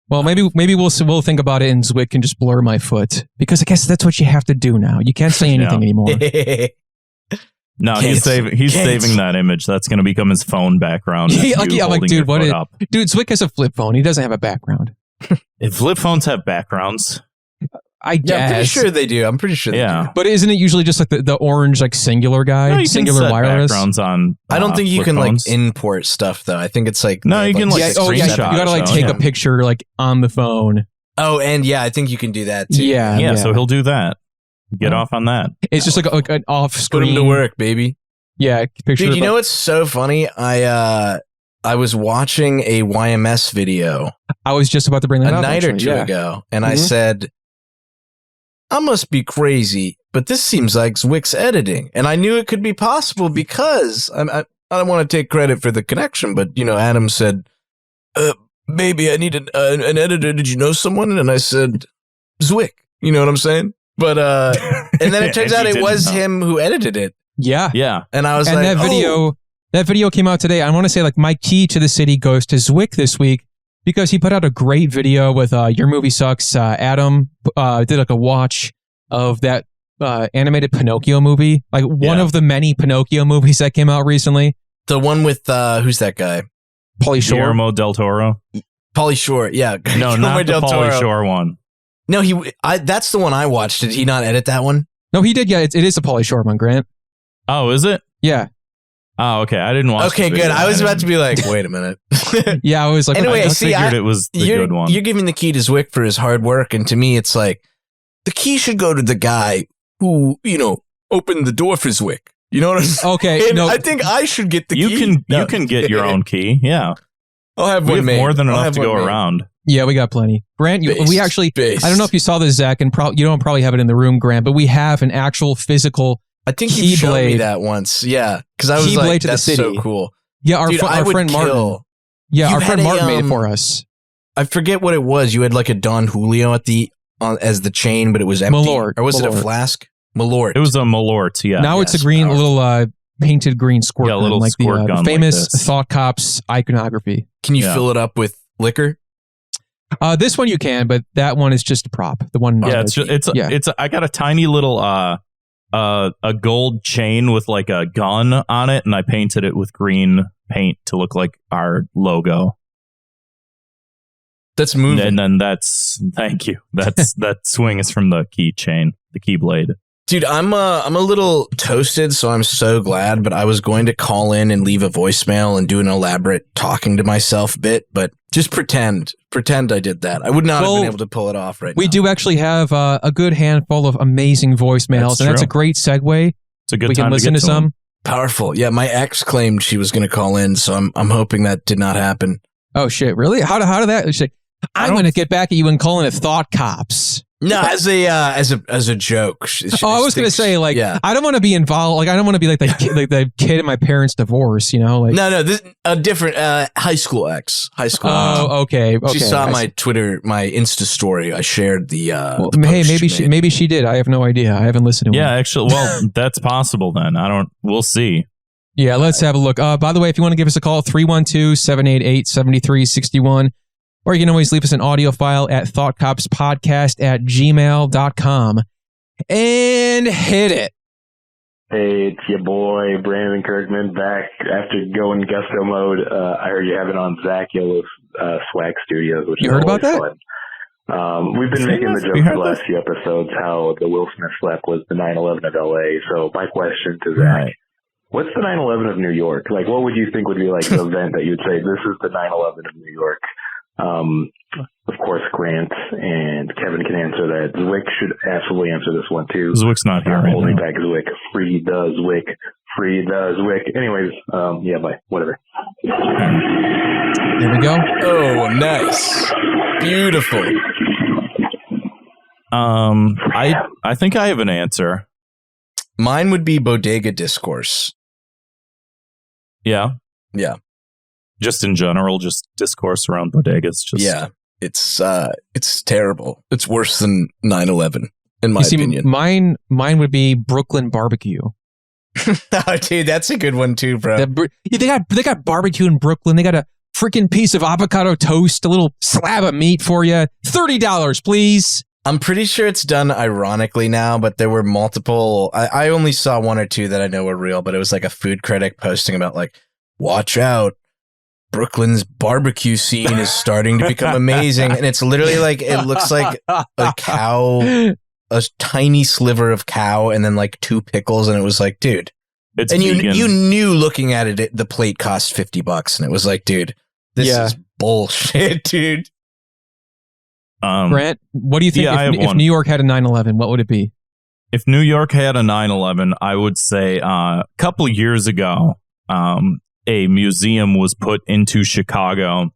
Speaker 1: Well, maybe we'll think about it, and Zwick can just blur my foot, because I guess that's what you have to do now. You can't say anything anymore.
Speaker 2: No, he's saving that image. That's going to become his phone background.
Speaker 1: Yeah, I'm like, dude, what is?
Speaker 2: Up.
Speaker 1: Dude, Zwick has a flip phone. He doesn't have a background.
Speaker 2: If flip phones have backgrounds,
Speaker 1: I guess.
Speaker 3: Yeah, I'm pretty sure they do. I'm pretty sure. They do.
Speaker 1: But isn't it usually just like the orange like singular guy,
Speaker 2: no, you
Speaker 1: singular
Speaker 2: can set
Speaker 1: wireless?
Speaker 2: backgrounds on.
Speaker 3: I don't think you
Speaker 2: flip
Speaker 3: can
Speaker 2: phones.
Speaker 3: like import stuff though. I think it's like
Speaker 2: No, you can like
Speaker 1: Yeah, you
Speaker 2: screenshot.
Speaker 1: gotta like
Speaker 2: so,
Speaker 1: take
Speaker 2: yeah.
Speaker 1: a picture like on the phone.
Speaker 3: Oh, and yeah, I think you can do that too.
Speaker 1: Yeah.
Speaker 2: So he'll do that. Get off on that.
Speaker 1: It's just like an off
Speaker 3: Put
Speaker 1: screen.
Speaker 3: him to work, baby.
Speaker 1: Yeah, picture.
Speaker 3: Dude,
Speaker 1: of,
Speaker 3: you know what's so funny? I was watching a YMS video
Speaker 1: I was just about to bring that
Speaker 3: a
Speaker 1: up
Speaker 3: night or
Speaker 1: actually,
Speaker 3: two
Speaker 1: yeah.
Speaker 3: ago, and I said, I must be crazy, but this seems like Zwick's editing. And I knew it could be possible because I don't want to take credit for the connection, but, you know, Adam said, maybe I need an editor. Did you know someone? And I said, Zwick. You know what I'm saying? But, and then it turns out it was him who edited it.
Speaker 1: Yeah.
Speaker 2: Yeah.
Speaker 3: And I was
Speaker 1: And
Speaker 3: like,
Speaker 1: that video came out today. I want to say like my key to the city goes to Zwick this week, because he put out a great video with Your Movie Sucks. Adam did like a watch of that animated Pinocchio movie, like one of the many Pinocchio movies that came out recently.
Speaker 3: the one with, who's that guy?
Speaker 1: Pauly Shore.
Speaker 2: Guillermo del Toro.
Speaker 3: Pauly Shore. Yeah.
Speaker 2: No, not the Pauly Shore one.
Speaker 3: No, that's the one I watched. Did he not edit that one?
Speaker 1: No, he did. Yeah, it is a Pauly Shore one, Grant.
Speaker 2: Oh, is it?
Speaker 1: Yeah.
Speaker 2: Oh, okay. I didn't watch.
Speaker 3: Okay,
Speaker 2: the
Speaker 3: good.
Speaker 2: video.
Speaker 3: I was about to be like, wait a minute.
Speaker 1: Yeah, I was like,
Speaker 3: Anyway,
Speaker 2: I
Speaker 3: see,
Speaker 2: figured it was the
Speaker 3: you're,
Speaker 2: good one.
Speaker 3: You're giving the key to Zwick for his hard work, and to me, it's like the key should go to the guy who, you know, opened the door for Zwick. You know what I'm saying?
Speaker 1: okay,
Speaker 3: And
Speaker 1: no,
Speaker 3: I think I should get the key.
Speaker 2: You can get your own key. Yeah,
Speaker 3: I'll have
Speaker 2: we
Speaker 3: one
Speaker 2: have
Speaker 3: made.
Speaker 2: more than
Speaker 3: I'll
Speaker 2: enough
Speaker 3: have
Speaker 2: to
Speaker 3: one
Speaker 2: go
Speaker 3: made.
Speaker 2: around.
Speaker 1: yeah, we got plenty. Grant, we actually,
Speaker 3: Based.
Speaker 1: I don't know if you saw this, Zach, and you don't probably have it in the room, Grant, but we have an actual physical.
Speaker 3: I think you showed me
Speaker 1: Keyblade.
Speaker 3: that once. Yeah, because I was
Speaker 1: Keyblade
Speaker 3: like,
Speaker 1: to the
Speaker 3: that's
Speaker 1: city.
Speaker 3: so cool.
Speaker 1: Yeah, our,
Speaker 3: Dude, I
Speaker 1: our
Speaker 3: would
Speaker 1: friend Martin.
Speaker 3: kill.
Speaker 1: Yeah,
Speaker 3: You
Speaker 1: our friend
Speaker 3: had a,
Speaker 1: Martin made it for us.
Speaker 3: I forget what it was. You had like a Don Julio at as the chain, but it was empty.
Speaker 1: Malort.
Speaker 3: Or was it a
Speaker 1: Malort.
Speaker 3: flask? Malort.
Speaker 2: It was a Malort. Yeah.
Speaker 1: Now it's a
Speaker 3: yes,
Speaker 1: green,
Speaker 3: powerful.
Speaker 1: little painted green squirt
Speaker 2: Yeah, a
Speaker 1: gun,
Speaker 2: little
Speaker 1: like
Speaker 2: squirt
Speaker 1: the
Speaker 2: gun like
Speaker 1: famous
Speaker 2: this.
Speaker 1: Thought Cops iconography.
Speaker 3: Can you
Speaker 2: Yeah.
Speaker 3: fill it up with liquor?
Speaker 1: This one you can, but that one is just a prop. The one,
Speaker 2: Yeah, it's I got a tiny little a gold chain with like a gun on it, and I painted it with green paint to look like our logo.
Speaker 3: That's moving.
Speaker 2: And then thank you. That swing is from the keychain, the keyblade.
Speaker 3: Dude, I'm a little toasted, so I'm so glad, but I was going to call in and leave a voicemail and do an elaborate talking to myself bit, but just pretend I did that. I would not have been able to pull it off right now.
Speaker 1: We do actually have a good handful of amazing voicemails,
Speaker 2: That's
Speaker 1: and that's a
Speaker 2: true.
Speaker 1: great segue.
Speaker 2: It's a good
Speaker 1: We
Speaker 2: time
Speaker 1: can listen
Speaker 2: to,
Speaker 1: to
Speaker 2: get
Speaker 1: some.
Speaker 2: them.
Speaker 3: Powerful. Yeah, my ex claimed she was going to call in, so I'm hoping that did not happen.
Speaker 1: Oh shit! Really? How did that? She's like, I'm going to get back at you and calling it Thought Cops.
Speaker 3: No, as a joke.
Speaker 1: I was going to say, like,
Speaker 3: yeah.
Speaker 1: I don't want to be involved. Like, I don't want to be like the kid in my parents' divorce. You know, like.
Speaker 3: No, this a different high school ex. High school.
Speaker 1: Oh, okay.
Speaker 3: She saw my Twitter, my Insta story. I shared the.
Speaker 1: Well,
Speaker 3: the
Speaker 1: hey,
Speaker 3: post
Speaker 1: maybe she did. I have no idea. I haven't listened to
Speaker 2: Yeah,
Speaker 1: it.
Speaker 2: actually, well, that's possible then. We'll see.
Speaker 1: Yeah, let's have a look. By the way, if you want to give us a call, 312-788-7361. Or you can always leave us an audio file at thoughtcopspodcast@gmail.com. And hit it.
Speaker 6: Hey, it's your boy, Brandon Kirkman, back after going gusto mode. I heard you have it on AKA Yolo Swag Studios, which
Speaker 1: You
Speaker 6: is
Speaker 1: heard about
Speaker 6: always
Speaker 1: that?
Speaker 6: fun. We've been making the joke for the last few episodes how the Will Smith slap was the 9/11 of LA. So my question to Zach,
Speaker 2: Right.
Speaker 6: what's the 9/11 of New York? Like, what would you think would be like the event that you'd say, this is the 9/11 of New York? Of course, Grant and Kevin can answer that. Zwick should absolutely answer this one too.
Speaker 2: Zwick's not here right
Speaker 6: Holding
Speaker 2: now.
Speaker 6: back Zwick. Free the Zwick. Free the Zwick. Anyways, yeah, bye. Whatever.
Speaker 1: There we go.
Speaker 3: Oh, nice. Beautiful.
Speaker 2: I think I have an answer.
Speaker 3: Mine would be bodega discourse.
Speaker 2: Yeah.
Speaker 3: Yeah.
Speaker 2: Just in general, just discourse around bodegas. Just
Speaker 3: Yeah. It's terrible. It's worse than 9/11, in my opinion.
Speaker 1: Mine would be Brooklyn barbecue.
Speaker 3: Oh, dude, that's a good one too, bro.
Speaker 1: They got barbecue in Brooklyn. They got a freaking piece of avocado toast, a little slab of meat for you. $30, please.
Speaker 3: I'm pretty sure it's done ironically now, but there were multiple. I only saw one or two that I know were real, but it was like a food critic posting about like, watch out, Brooklyn's barbecue scene is starting to become amazing. And it's literally like, it looks like a cow, a tiny sliver of cow, and then like 2 pickles. And it was like, dude.
Speaker 2: it's
Speaker 3: And
Speaker 2: vegan.
Speaker 3: you knew looking at it, the plate cost $50. And it was like, dude, this is bullshit, dude.
Speaker 1: Grant, what do you think if New York had a 9/11, what would it be?
Speaker 2: If New York had a 9/11, I would say a couple years ago, a museum was put into Chicago,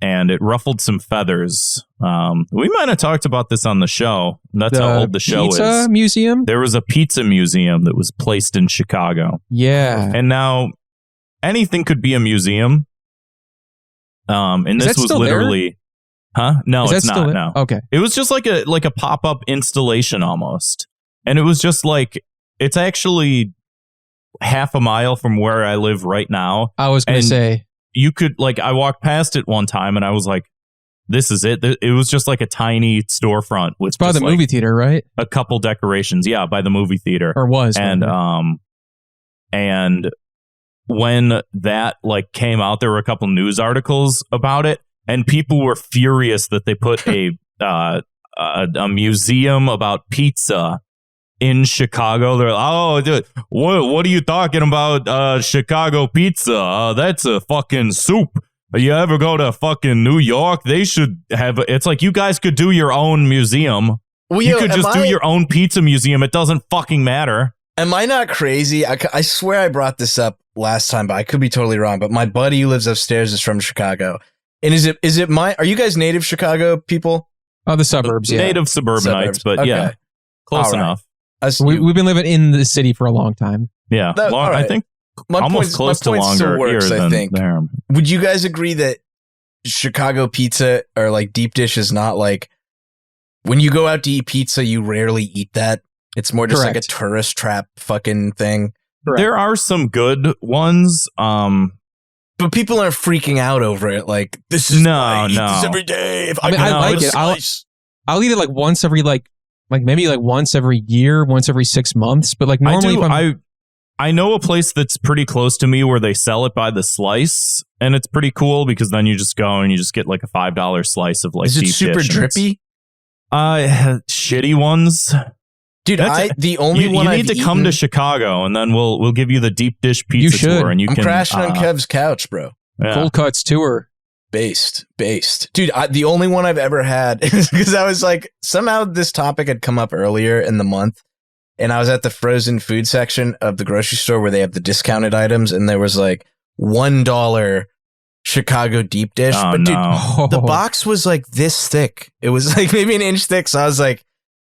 Speaker 2: and it ruffled some feathers. We might have talked about this on the show. That's how old the show is.
Speaker 1: Pizza museum?
Speaker 2: There was a pizza museum that was placed in Chicago.
Speaker 1: Yeah.
Speaker 2: And now anything could be a museum. And
Speaker 1: Is
Speaker 2: this
Speaker 1: that
Speaker 2: was
Speaker 1: still
Speaker 2: literally, huh? No,
Speaker 1: Is
Speaker 2: it's
Speaker 1: that still
Speaker 2: not.
Speaker 1: there?
Speaker 2: No.
Speaker 1: Okay.
Speaker 2: It was just like a pop-up installation almost. And it was just like, it's actually half a mile from where I live right now.
Speaker 1: I was going to
Speaker 2: And
Speaker 1: say.
Speaker 2: You could, like, I walked past it one time and I was like, this is it. It was just like a tiny storefront with
Speaker 1: By
Speaker 2: just
Speaker 1: the
Speaker 2: like
Speaker 1: movie theater, right?
Speaker 2: a couple decorations. Yeah, by the movie theater.
Speaker 1: Or was.
Speaker 2: And when that like came out, there were a couple news articles about it, and people were furious that they put a museum about pizza in Chicago. They're like, oh, dude, what are you talking about? Chicago pizza? That's a fucking soup. You ever go to fucking New York? They should have. It's like you guys could do your own museum.
Speaker 3: Well,
Speaker 2: You could just do your own pizza museum. It doesn't fucking matter.
Speaker 3: Am I not crazy? I swear I brought this up last time, but I could be totally wrong. But my buddy who lives upstairs is from Chicago. And is it are you guys native Chicago people?
Speaker 1: Oh, the suburbs, yeah.
Speaker 2: Native suburbanites,
Speaker 3: Suburbs.
Speaker 2: but
Speaker 3: Okay.
Speaker 2: yeah, close
Speaker 3: All right.
Speaker 2: enough.
Speaker 1: We've been living in the city for a long time.
Speaker 2: Yeah,
Speaker 3: All right.
Speaker 2: I think almost close to longer
Speaker 3: works,
Speaker 2: here
Speaker 3: I
Speaker 2: than
Speaker 3: think.
Speaker 2: there.
Speaker 3: Would you guys agree that Chicago pizza or like deep dish is not like when you go out to eat pizza, you rarely eat that? It's more just like a
Speaker 1: Correct.
Speaker 3: tourist trap fucking thing.
Speaker 2: There are some good ones.
Speaker 3: But people aren't freaking out over it. Like, this is
Speaker 2: No,
Speaker 3: why I eat this
Speaker 2: no.
Speaker 3: every day. If
Speaker 1: I mean,
Speaker 3: could
Speaker 1: I
Speaker 3: have
Speaker 1: like
Speaker 3: a
Speaker 1: it.
Speaker 3: slice.
Speaker 1: I'll eat it like once every maybe like once every year, once every 6 months. But like normally,
Speaker 2: I know a place that's pretty close to me where they sell it by the slice, and it's pretty cool because then you just go and you just get like a $5 slice of like
Speaker 3: Is it
Speaker 2: deep
Speaker 3: super
Speaker 2: dish, and it's-
Speaker 3: drippy?
Speaker 2: Shitty ones.
Speaker 3: Dude,
Speaker 2: That's
Speaker 3: the only
Speaker 2: You
Speaker 3: one
Speaker 2: need
Speaker 3: I've
Speaker 2: to come
Speaker 3: eaten-
Speaker 2: to Chicago, and then we'll give you the deep dish pizza
Speaker 1: You should.
Speaker 2: tour, and you
Speaker 3: I'm
Speaker 2: can
Speaker 3: crashing on Kev's couch, bro.
Speaker 2: yeah.
Speaker 1: cold cuts tour.
Speaker 3: Based. Dude, the only one I've ever had is because I was like, somehow this topic had come up earlier in the month, and I was at the frozen food section of the grocery store where they have the discounted items, and there was like $1 Chicago deep dish.
Speaker 2: Oh,
Speaker 3: but dude,
Speaker 2: no.
Speaker 3: the box was like this thick. It was like maybe an inch thick. So I was like,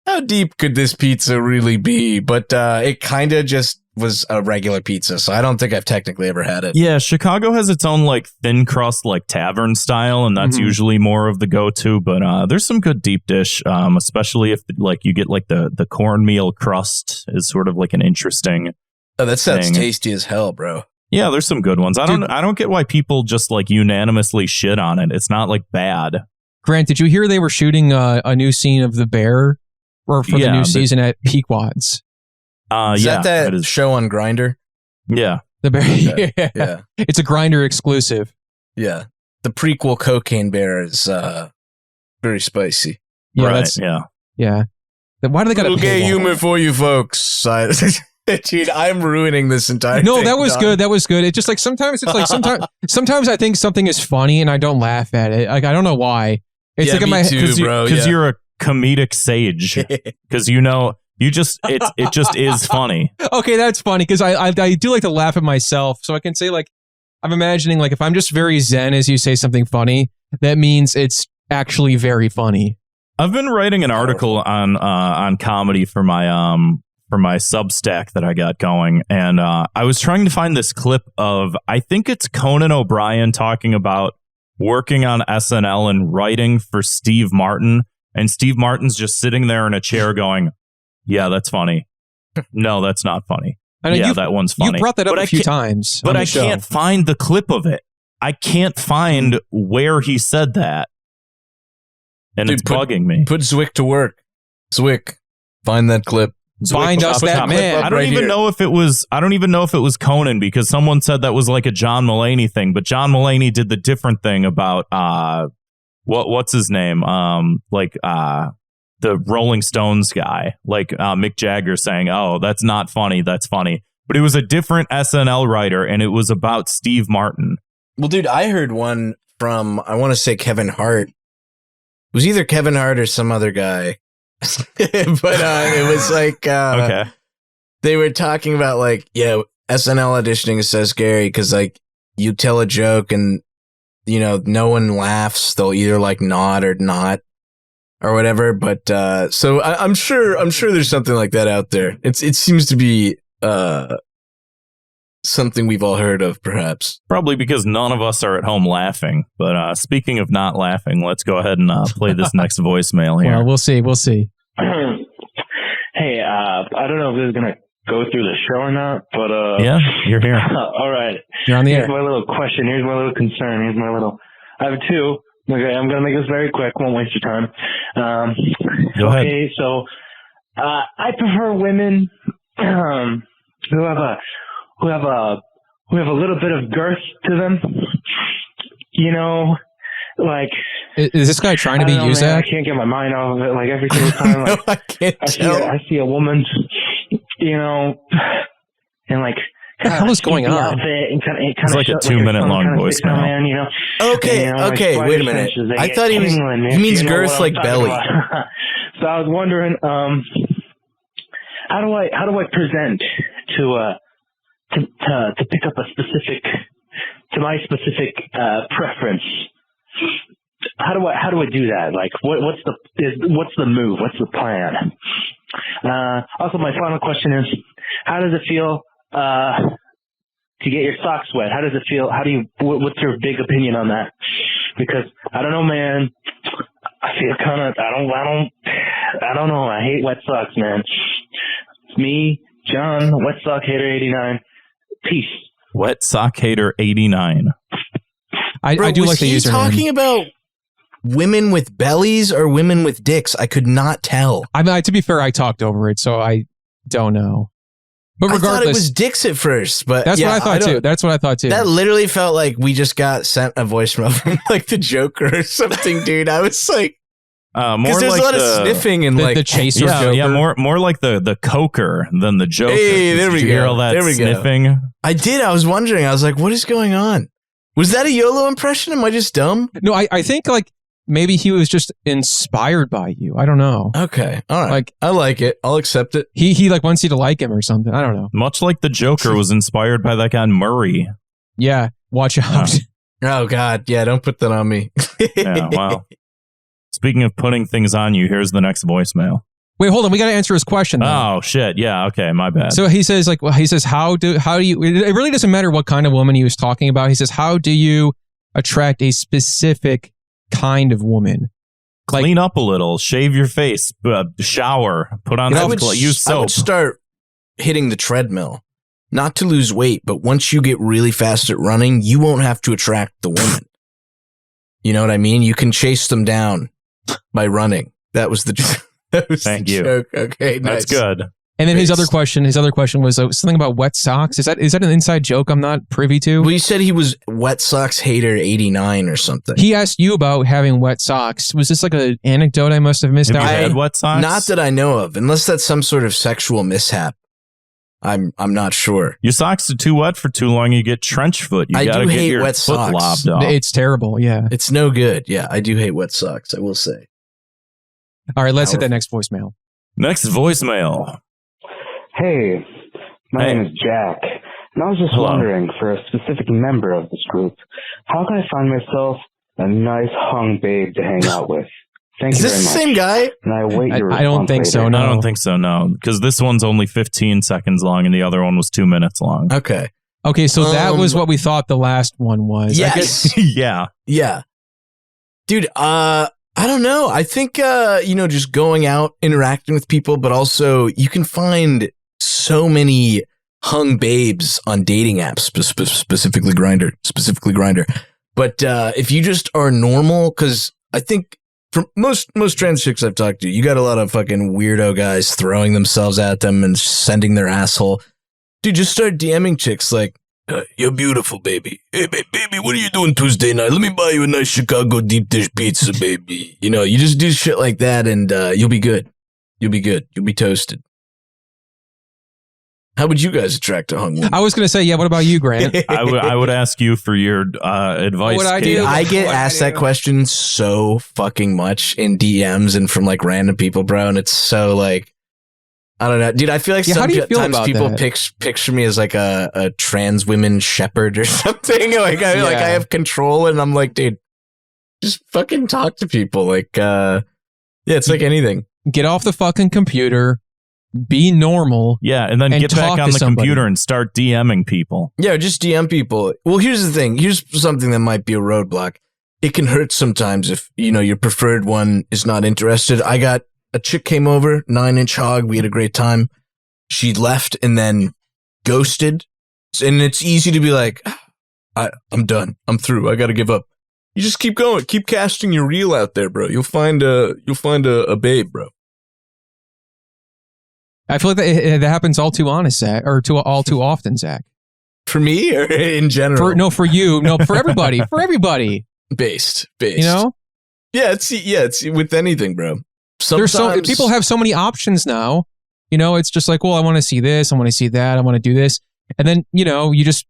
Speaker 3: how deep could this pizza really be? But it kind of just was a regular pizza. So I don't think I've technically ever had it.
Speaker 2: Yeah, Chicago has its own like thin crust, like tavern style, and that's
Speaker 1: Mhm.
Speaker 2: usually more of the go-to. But there's some good deep dish, especially if like you get like the cornmeal crust is sort of like an interesting.
Speaker 3: Oh, that sounds
Speaker 2: Dang.
Speaker 3: tasty as hell, bro.
Speaker 2: Yeah, there's some good ones. I
Speaker 1: Dude.
Speaker 2: don't get why people just like unanimously shit on it. It's not like bad.
Speaker 1: Grant, did you hear they were shooting a new scene of The Bear or for the
Speaker 2: Yeah,
Speaker 1: new
Speaker 2: but-
Speaker 1: season at Pequod's?
Speaker 3: Is
Speaker 2: Yeah,
Speaker 3: that
Speaker 2: it is.
Speaker 3: show on Grindr?
Speaker 2: Yeah,
Speaker 1: The Bear.
Speaker 3: Okay.
Speaker 1: Yeah.
Speaker 3: Yeah.
Speaker 1: It's a Grindr exclusive.
Speaker 3: Yeah. The prequel Cocaine Bear is very spicy.
Speaker 1: Yeah,
Speaker 2: right.
Speaker 1: that's
Speaker 2: Yeah,
Speaker 1: yeah. Why do they got to
Speaker 3: Okay, humor for you folks. Dude, I'm ruining this entire
Speaker 1: No,
Speaker 3: thing,
Speaker 1: that was
Speaker 3: dog.
Speaker 1: good. That was good. It's just like sometimes sometimes I think something is funny and I don't laugh at it. Like I don't know why. It's
Speaker 3: Yeah,
Speaker 1: like in
Speaker 3: me
Speaker 1: my
Speaker 3: too.
Speaker 2: because
Speaker 3: bro, yeah.
Speaker 2: you're a comedic sage. Because you just it just is funny.
Speaker 1: Okay, that's funny because I do like to laugh at myself. So I can say like I'm imagining like if I'm just very zen as you say something funny, that means it's actually very funny.
Speaker 2: I've been writing an article on comedy for my Substack that I got going, and I was trying to find this clip of, I think it's Conan O'Brien talking about working on SNL and writing for Steve Martin, and Steve Martin's just sitting there in a chair going, "Yeah, that's funny. No, that's not funny. Yeah, that one's funny."
Speaker 1: You brought that up a few times,
Speaker 2: but I can't find the clip of it. I can't find where he said that. And it's bugging me.
Speaker 3: Put Zwick to work. Zwick, find that clip.
Speaker 1: Find us that man.
Speaker 2: I don't even know if it was Conan, because someone said that was like a John Mulaney thing, but John Mulaney did the different thing about what's his name? The Rolling Stones guy, like Mick Jagger saying, "Oh, that's not funny, that's funny." But it was a different SNL writer, and it was about Steve Martin.
Speaker 3: Well, dude, I heard one from, I want to say Kevin Hart. It was either Kevin Hart or some other guy. But it was like,
Speaker 2: okay.
Speaker 3: They were talking about like, yeah, SNL auditioning is so scary because like you tell a joke and, you know, no one laughs. They'll either like nod or not or whatever. But so I'm sure there's something like that out there. It seems to be something we've all heard of, perhaps.
Speaker 2: Probably because none of us are at home laughing. But speaking of not laughing, let's go ahead and play this next voicemail here.
Speaker 1: Well, we'll see.
Speaker 7: Hey, I don't know if this is going to go through the show or not, but...
Speaker 2: yeah, you're here.
Speaker 7: All right.
Speaker 1: You're on the
Speaker 7: Here's
Speaker 1: air.
Speaker 7: my little question. Here's my little concern. I have two. Okay, I'm going to make this very quick. Won't waste your time.
Speaker 2: Go ahead.
Speaker 7: Okay, so I prefer women who have a little bit of girth to them. You know, like...
Speaker 1: Is this guy trying to be Uzak?
Speaker 7: I can't get my mind off of it. Like every single time, like,
Speaker 3: I can't tell.
Speaker 7: I see a woman, you know, and like
Speaker 1: what the hell is going on?
Speaker 2: It's like a 2-minute long voicemail.
Speaker 7: Man, you know?
Speaker 3: Okay,
Speaker 7: and, you know,
Speaker 3: okay,
Speaker 7: like
Speaker 3: wait a minute.
Speaker 7: Trenches,
Speaker 3: I thought he means girth like belly.
Speaker 7: So I was wondering, how do I present to pick up to my specific preference? How do I do that? Like, what's the move? What's the plan? Also, my final question is, how does it feel to get your socks wet? How does it feel? What's your big opinion on that? Because I don't know, man. I feel kind of, I don't know. I hate wet socks, man. It's me, John, Wet Sock Hater 89. Peace.
Speaker 2: Wet Sock Hater 89.
Speaker 1: I do like the username.
Speaker 3: Was he talking about women with bellies or women with dicks? I could not tell.
Speaker 1: I mean, to be fair, I talked over it, so I don't know. But regardless,
Speaker 3: I thought it was dicks at first, but
Speaker 1: that's what I thought too. That's what I thought too.
Speaker 3: That literally felt like we just got sent a voicemail from like the Joker or something, dude. I was like, because there's
Speaker 2: like
Speaker 3: a lot of sniffing and like
Speaker 1: the chaser.
Speaker 2: Yeah, more like the coker than the Joker.
Speaker 3: Hey, there we
Speaker 2: Did you
Speaker 3: go.
Speaker 2: hear all that
Speaker 3: There we go.
Speaker 2: sniffing?
Speaker 3: I did. I was wondering. I was like, what is going on? Was that a YOLO impression? Am I just dumb?
Speaker 1: No, I think like maybe he was just inspired by you. I don't know.
Speaker 3: Okay, all right.
Speaker 1: Like,
Speaker 3: I like it. I'll accept it.
Speaker 1: He like wants you to like him or something. I don't know.
Speaker 2: Much like the Joker was inspired by that guy Murray.
Speaker 1: Yeah, watch out.
Speaker 3: Oh God, yeah. Don't put that on me.
Speaker 2: Yeah, wow. Speaking of putting things on you, here's the next voicemail.
Speaker 1: Wait, hold on. We got to answer his question. Though.
Speaker 2: Oh shit! Yeah, okay, my bad.
Speaker 1: So he says, like, how do you? It really doesn't matter what kind of woman he was talking about. He says, how do you attract a specific kind of woman?
Speaker 2: Clean up a little, shave your face, shower, put on some clothes, use soap.
Speaker 3: I would start hitting the treadmill, not to lose weight, but once you get really fast at running, you won't have to attract the women. You know what I mean? You can chase them down by running. That was the joke.
Speaker 2: Thank you.
Speaker 3: Joke. Okay, nice.
Speaker 2: That's good.
Speaker 1: And then his other question was something about wet socks. Is that an inside joke I'm not privy to?
Speaker 3: Well, you said he was Wet Socks Hater 89 or something.
Speaker 1: He asked you about having wet socks. Was this like an anecdote I must have missed
Speaker 2: Have
Speaker 1: out?
Speaker 2: you had wet socks?
Speaker 3: Not that I know of, unless that's some sort of sexual mishap. I'm not sure.
Speaker 2: Your socks are too wet for too long. You get trench foot. You
Speaker 3: I
Speaker 2: gotta
Speaker 3: do
Speaker 2: get
Speaker 3: hate
Speaker 2: your
Speaker 3: wet
Speaker 2: foot
Speaker 3: socks.
Speaker 2: lobbed off.
Speaker 1: It's terrible. Yeah.
Speaker 3: It's no good. Yeah, I do hate wet socks, I will say.
Speaker 1: All right, let's hit that next voicemail.
Speaker 2: Next voicemail.
Speaker 7: Hey, my name is Jack, And I was just wondering, for a specific member of this group, how can I find myself a nice hung babe to hang out with? Thank you very much. Is this the same
Speaker 3: guy?
Speaker 7: And I await your response.
Speaker 1: I don't think so, no.
Speaker 2: I don't think so, no. Because this one's only 15 seconds long and the other one was 2 minutes long.
Speaker 3: Okay.
Speaker 1: Okay, so that was what we thought the last one was.
Speaker 3: Yes.
Speaker 2: Yeah.
Speaker 3: Yeah. Dude, I don't know. I think, just going out, interacting with people, but also you can find so many hung babes on dating apps, specifically Grindr. But if you just are normal, because I think for most trans chicks I've talked to, you got a lot of fucking weirdo guys throwing themselves at them and sending their asshole. Dude, just start DMing chicks like, you're beautiful, baby. Hey, baby, what are you doing Tuesday night? Let me buy you a nice Chicago deep dish pizza, baby. You just do shit like that and you'll be good. You'll be good. You'll be toasted. How would you guys attract a hung woman?
Speaker 1: I was going to say, yeah, what about you, Grant?
Speaker 2: I would ask you for your advice.
Speaker 1: What would I do?
Speaker 3: I get asked that question so fucking much in DMs and from like random people, bro. And it's so like, I don't know. Dude, I feel like sometimes people picture me as like a trans women shepherd or something. Like I have control and I'm like, dude, just fucking talk to people. Like, it's like anything.
Speaker 1: Get off the fucking computer. Be normal.
Speaker 2: Yeah, and then get back on the computer and start DMing people.
Speaker 3: Yeah, just DM people. Well, here's the thing. Here's something that might be a roadblock. It can hurt sometimes if, your preferred one is not interested. I got a chick came over, 9-inch hog. We had a great time. She left and then ghosted. And it's easy to be like, I'm done. I'm through. I got to give up. You just keep going. Keep casting your reel out there, bro. You'll find a babe, bro.
Speaker 1: I feel like that happens all too honest, Zach, or all too often, Zach.
Speaker 3: For me or in general?
Speaker 1: For you. No, for everybody. For everybody.
Speaker 3: Based.
Speaker 1: Yeah,
Speaker 3: it's with anything, bro. Sometimes
Speaker 1: people have so many options now. It's just like, well, I want to see this, I want to see that, I want to do this. And then, you just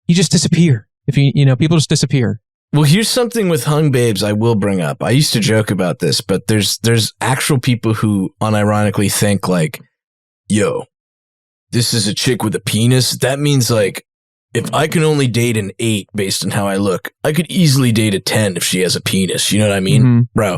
Speaker 1: disappear. If people just disappear.
Speaker 3: Well, here's something with hung babes I will bring up. I used to joke about this, but there's actual people who unironically think like, yo, this is a chick with a penis. That means like, if I can only date an 8 based on how I look, I could easily date a 10 if she has a penis. You know what I mean?
Speaker 1: Mm-hmm.
Speaker 3: Bro,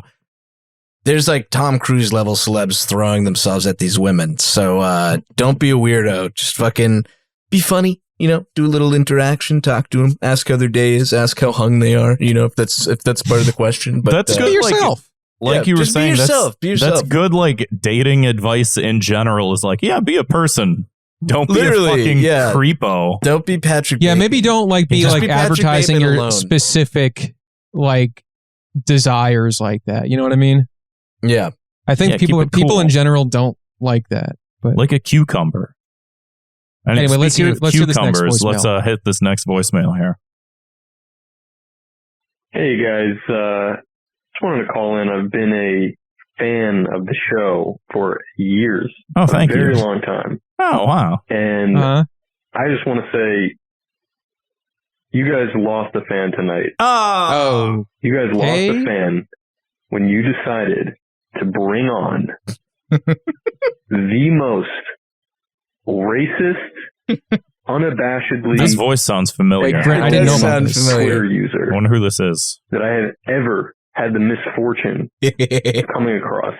Speaker 3: there's like Tom Cruise level celebs throwing themselves at these women. So don't be a weirdo. Just fucking be funny. Do a little interaction, talk to them, ask how their day is, ask how hung they are. If that's part of the question. But
Speaker 2: that's good.
Speaker 1: Be yourself.
Speaker 2: Like you were saying,
Speaker 3: be yourself.
Speaker 2: That's good. Like dating advice in general is like, yeah, be a person. Don't be a fucking creepo.
Speaker 3: Don't be Patrick.
Speaker 1: Yeah,
Speaker 3: Bateman.
Speaker 1: maybe don't be like advertising your
Speaker 3: alone.
Speaker 1: specific like desires like that. You know what I mean?
Speaker 3: Yeah.
Speaker 1: I think people in general don't like that. But
Speaker 2: like a cucumber. And
Speaker 1: anyway, let's hear this next voicemail.
Speaker 2: Let's hit this next voicemail here.
Speaker 8: Hey guys, just wanted to call in. I've been a fan of the show for years.
Speaker 2: Oh, thank you.
Speaker 8: A very long time.
Speaker 2: Oh, wow.
Speaker 8: And I just want to say, you guys lost a fan tonight.
Speaker 1: Oh.
Speaker 8: You guys lost a fan when you decided to bring on the most racist, unabashedly.
Speaker 2: This voice sounds familiar.
Speaker 1: Wait, Grant, I didn't know about this.
Speaker 8: Twitter user.
Speaker 2: I wonder who this is.
Speaker 8: That I have ever had the misfortune of coming across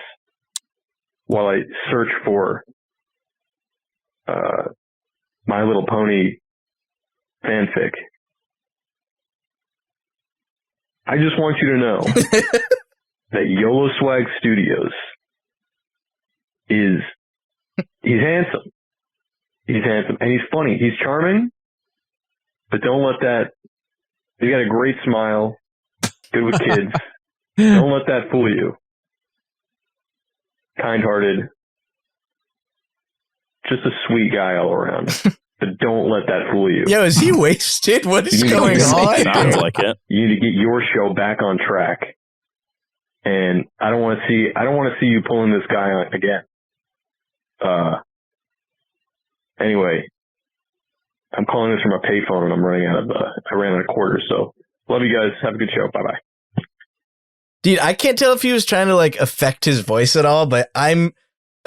Speaker 8: while I search for My Little Pony fanfic. I just want you to know that Yolo Swag Studios he's handsome. He's handsome and he's funny. He's charming, but don't let that. He's got a great smile, good with kids. Don't let that fool you. Kind-hearted, just a sweet guy all around. But don't let that fool you.
Speaker 3: Yo, is he wasted? What is going on?
Speaker 2: Sounds like it.
Speaker 8: You need to get your show back on track. And I don't want to see you pulling this guy on again. Anyway, I'm calling this from a payphone and I ran out of quarters. So love you guys. Have a good show. Bye bye.
Speaker 3: Dude, I can't tell if he was trying to like affect his voice at all, but I'm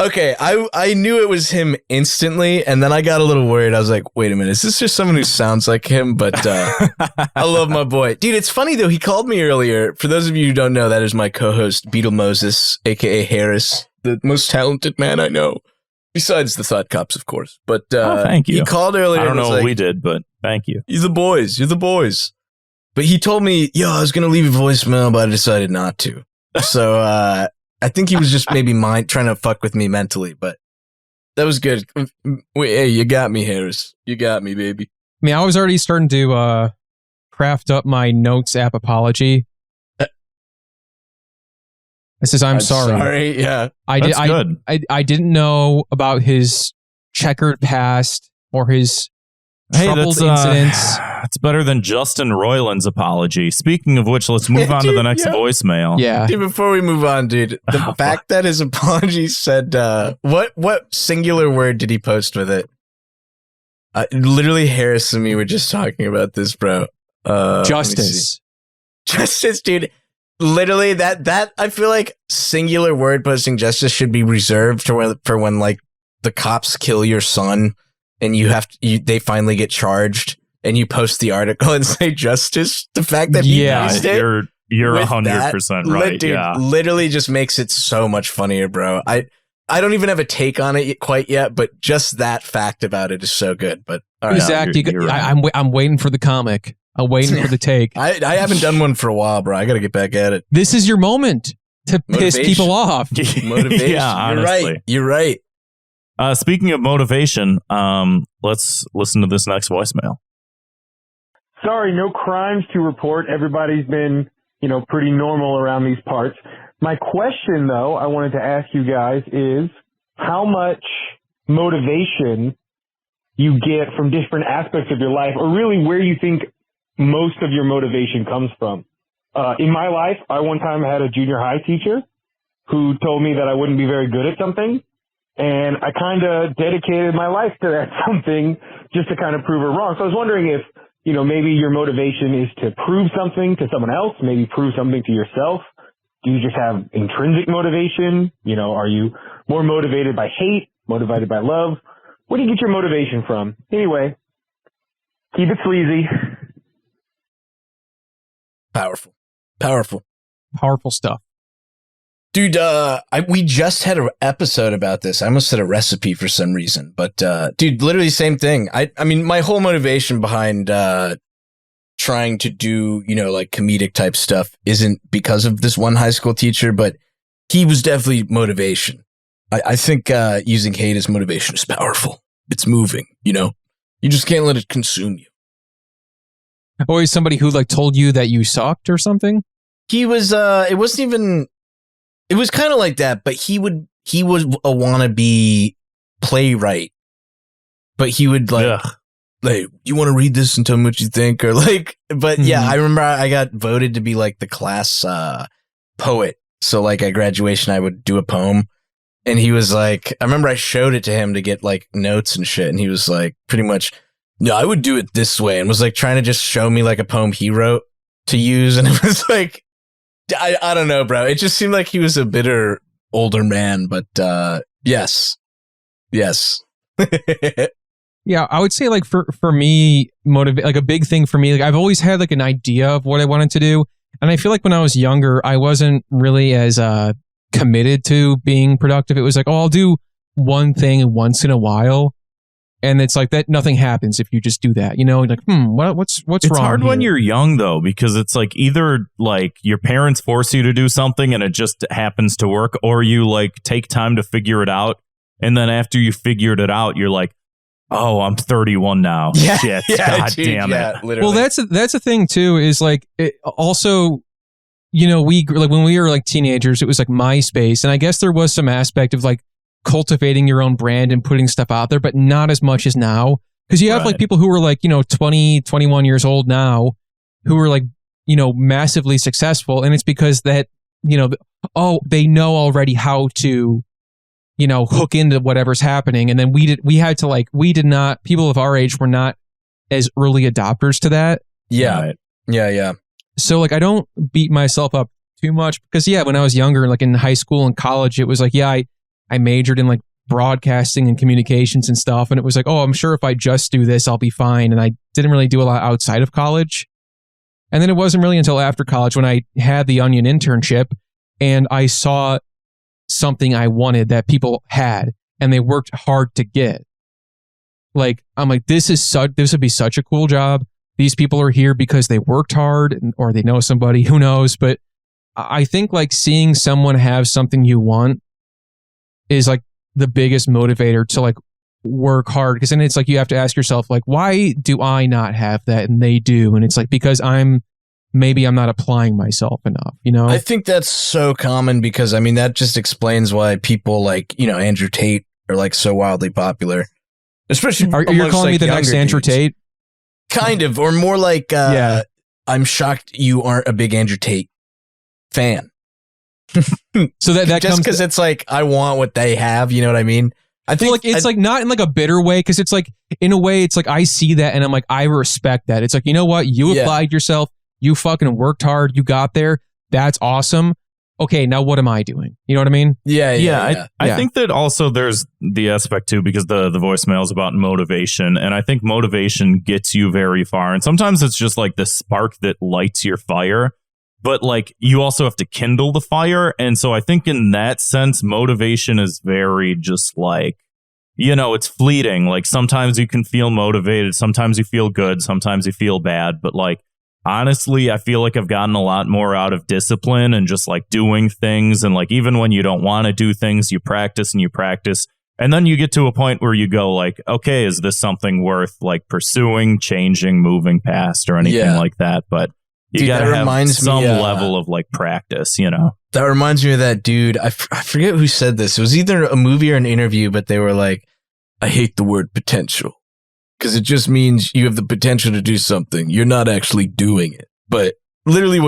Speaker 3: Okay, I knew it was him instantly, and then I got a little worried. I was like, wait a minute, is this just someone who sounds like him? But I love my boy. Dude, it's funny, though. He called me earlier. For those of you who don't know, that is my co-host, Beetle Moses, a.k.a. Harris, the most talented man I know. Besides the Thought Cops, of course. But
Speaker 2: thank you.
Speaker 3: He called earlier.
Speaker 2: I don't know
Speaker 3: and was
Speaker 2: what
Speaker 3: like,
Speaker 2: we did, but thank you.
Speaker 3: You're the boys. You're the boys. But he told me, yo, I was going to leave a voicemail, but I decided not to. So I think he was just maybe trying to fuck with me mentally, but that was good. Wait, hey, you got me, Harris. You got me, baby.
Speaker 1: I mean, I was already starting to craft up my notes app apology. This is I'm sorry.
Speaker 3: Yeah.
Speaker 2: That's good.
Speaker 1: I didn't know about his checkered past or his troubled incidents.
Speaker 2: It's better than Justin Roiland's apology. Speaking of which, let's move on to the next voicemail.
Speaker 1: Yeah.
Speaker 3: Dude, before we move on, dude, the fact that his apology said, what singular word did he post with it? Literally, Harris and me were just talking about this, bro.
Speaker 1: Justice.
Speaker 3: Justice, dude. Literally, that I feel like singular word posting justice should be reserved for when like the cops kill your son and they finally get charged and you post the article and say justice. The fact that he used it,
Speaker 2: you're 100% right.
Speaker 3: Dude,
Speaker 2: yeah,
Speaker 3: literally just makes it so much funnier, bro. I don't even have a take on it quite yet, but just that fact about it is so good. But all right,
Speaker 1: Zach,
Speaker 2: you're right.
Speaker 1: I'm waiting for the comic. I'm waiting for the take.
Speaker 3: I haven't done one for a while, bro. I got to get back at it.
Speaker 1: This is your moment to piss people off.
Speaker 3: Motivation.
Speaker 2: Yeah,
Speaker 3: You're
Speaker 2: honestly.
Speaker 3: right. You're right.
Speaker 2: Speaking of motivation, let's listen to this next voicemail.
Speaker 9: Sorry, no crimes to report. Everybody's been, pretty normal around these parts. My question, though, I wanted to ask you guys is how much motivation you get from different aspects of your life, or really where you think most of your motivation comes from. In my life, I one time had a junior high teacher who told me that I wouldn't be very good at something. And I kind of dedicated my life to that something just to kind of prove her wrong. So I was wondering if, maybe your motivation is to prove something to someone else, maybe prove something to yourself. Do you just have intrinsic motivation? Are you more motivated by hate, motivated by love? Where do you get your motivation from? Anyway, keep it sleazy.
Speaker 1: Powerful stuff.
Speaker 3: Dude, we just had an episode about this. I almost said a recipe for some reason, but dude, literally same thing. I mean, my whole motivation behind trying to do, like comedic type stuff isn't because of this one high school teacher, but he was definitely motivation. I think using hate as motivation is powerful. It's moving, You just can't let it consume you.
Speaker 1: Always somebody who like told you that you sucked or something?
Speaker 3: He was, it wasn't even... It was kind of like that, but he was a wannabe playwright, but he would like, you want to read this and tell me what you think, or like, but yeah, I remember I got voted to be like the class poet. So like at graduation, I would do a poem, and he was like, I remember I showed it to him to get like notes and shit, and he was like, pretty much, no, I would do it this way, and was like trying to just show me like a poem he wrote to use, and it was like. I don't know, bro. It just seemed like he was a bitter older man, but yes.
Speaker 1: Yeah, I would say like for me, like a big thing for me, like I've always had like an idea of what I wanted to do, and I feel like when I was younger, I wasn't really as committed to being productive. It was like, oh, I'll do one thing once in a while. And it's like that nothing happens if you just do that, like, what's wrong?
Speaker 2: It's hard
Speaker 1: here?
Speaker 2: when you're young though, because it's like either like your parents force you to do something and it just happens to work, or you like take time to figure it out. And then after you figured it out, you're like, oh, I'm 31 now.
Speaker 3: Yeah,
Speaker 2: Shit.
Speaker 3: yeah,
Speaker 2: God
Speaker 3: dude,
Speaker 2: damn
Speaker 3: yeah,
Speaker 2: it.
Speaker 3: literally.
Speaker 1: Well, that's a thing too, is like, it also, we like when we were like teenagers, it was like MySpace. And I guess there was some aspect of like, cultivating your own brand and putting stuff out there, but not as much as now. Because you have like people who are like, 20, 21 years old now who are like, massively successful. And it's because that, they know already how to, hook into whatever's happening. And then people of our age were not as early adopters to that.
Speaker 3: Yeah. Right. Yeah.
Speaker 1: So like, I don't beat myself up too much because when I was younger, like in high school and college, it was like, I majored in like broadcasting and communications and stuff. And it was like, oh, I'm sure if I just do this, I'll be fine. And I didn't really do a lot outside of college. And then it wasn't really until after college when I had the Onion internship and I saw something I wanted that people had and they worked hard to get. Like, I'm like, this would be such a cool job. These people are here because they worked hard or they know somebody, who knows. But I think like seeing someone have something you want is like the biggest motivator to like work hard. Because then it's like you have to ask yourself, like, why do I not have that and they do? And it's like, because maybe I'm not applying myself enough, you know?
Speaker 3: I think that's so common because, I mean, that just explains why people like, you know, Andrew Tate are like so wildly popular. Especially
Speaker 1: you're calling me the next Andrew Tate?
Speaker 3: Kind of, or more like, I'm shocked you aren't a big Andrew Tate fan.
Speaker 1: So that
Speaker 3: just
Speaker 1: comes
Speaker 3: because it's like, I want what they have, you know what I mean? I think
Speaker 1: like it's like not in like a bitter way, because it's like, in a way, it's like I see that and I'm like, I respect that. It's like, you know what? You applied yourself. You fucking worked hard. You got there. That's awesome. Okay, now what am I doing? You know what I mean?
Speaker 2: Yeah. I think that also there's the aspect too, because the voicemail is about motivation, and I think motivation gets you very far. And sometimes it's just like the spark that lights your fire, but like you also have to kindle the fire. And so I think in that sense, motivation is very just like, you know, it's fleeting. Like sometimes you can feel motivated, sometimes you feel good, sometimes you feel bad, but like, honestly, I feel like I've gotten a lot more out of discipline and just like doing things. And like, even when you don't want to do things, you practice and you practice. And then you get to a point where you go like, okay, is this something worth like pursuing, changing, moving past or anything like that? But you got to have some level of like practice, you know?
Speaker 3: That reminds me of that dude. I forget who said this. It was either a movie or an interview, but they were like, I hate the word potential. Because it just means you have the potential to do something. You're not actually doing it. But literally,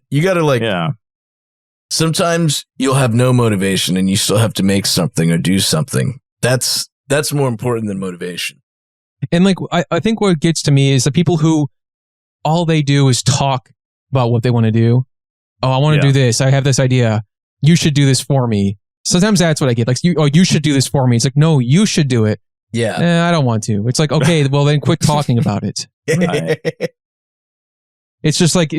Speaker 3: you got to like, sometimes you'll have no motivation and you still have to make something or do something. That's more important than motivation.
Speaker 1: And like, I think what gets to me is the people who all they do is talk about what they want to do. Oh, I want to do this. I have this idea. You should do this for me. Sometimes that's what I get. Like, you should do this for me. It's like, no, you should do it.
Speaker 3: Yeah.
Speaker 1: I don't want to. It's like, okay, well then quit talking about it. Right. It's just like,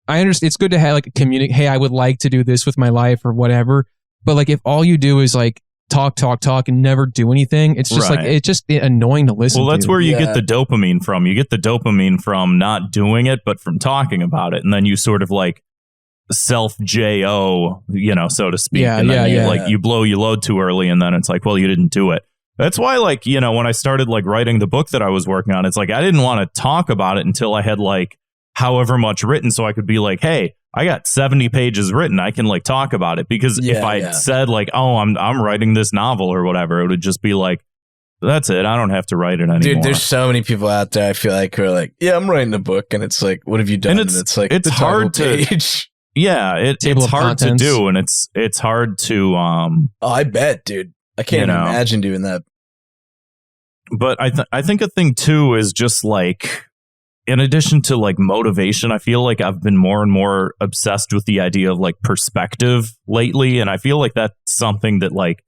Speaker 1: I understand. It's good to have like communicate. Hey, I would like to do this with my life or whatever. But like, if all you do is like talk and never do anything, it's just like, it's just annoying to listen to.
Speaker 2: Well, that's where you get the dopamine from. You get the dopamine from not doing it, but from talking about it. And then you sort of like self-JO, you know, so to speak. And then you blow your load too early. And then it's like, well, you didn't do it. That's why, like, you know, when I started like writing the book that I was working on, it's like I didn't want to talk about it until I had like however much written, so I could be like, hey, I got 70 pages written. I can like talk about it. Because if I said like, oh, I'm writing this novel or whatever, it would just be like, that's it. I don't have to write it anymore.
Speaker 3: Dude, there's so many people out there I feel like who are like, yeah, I'm writing a book, and it's like, what have you done? And it's like
Speaker 2: it's hard to it's hard to do, and it's hard to
Speaker 3: oh, I bet, dude. I can't imagine doing that.
Speaker 2: But I think a thing too is just like, in addition to like motivation, I feel like I've been more and more obsessed with the idea of like perspective lately. And I feel like that's something that like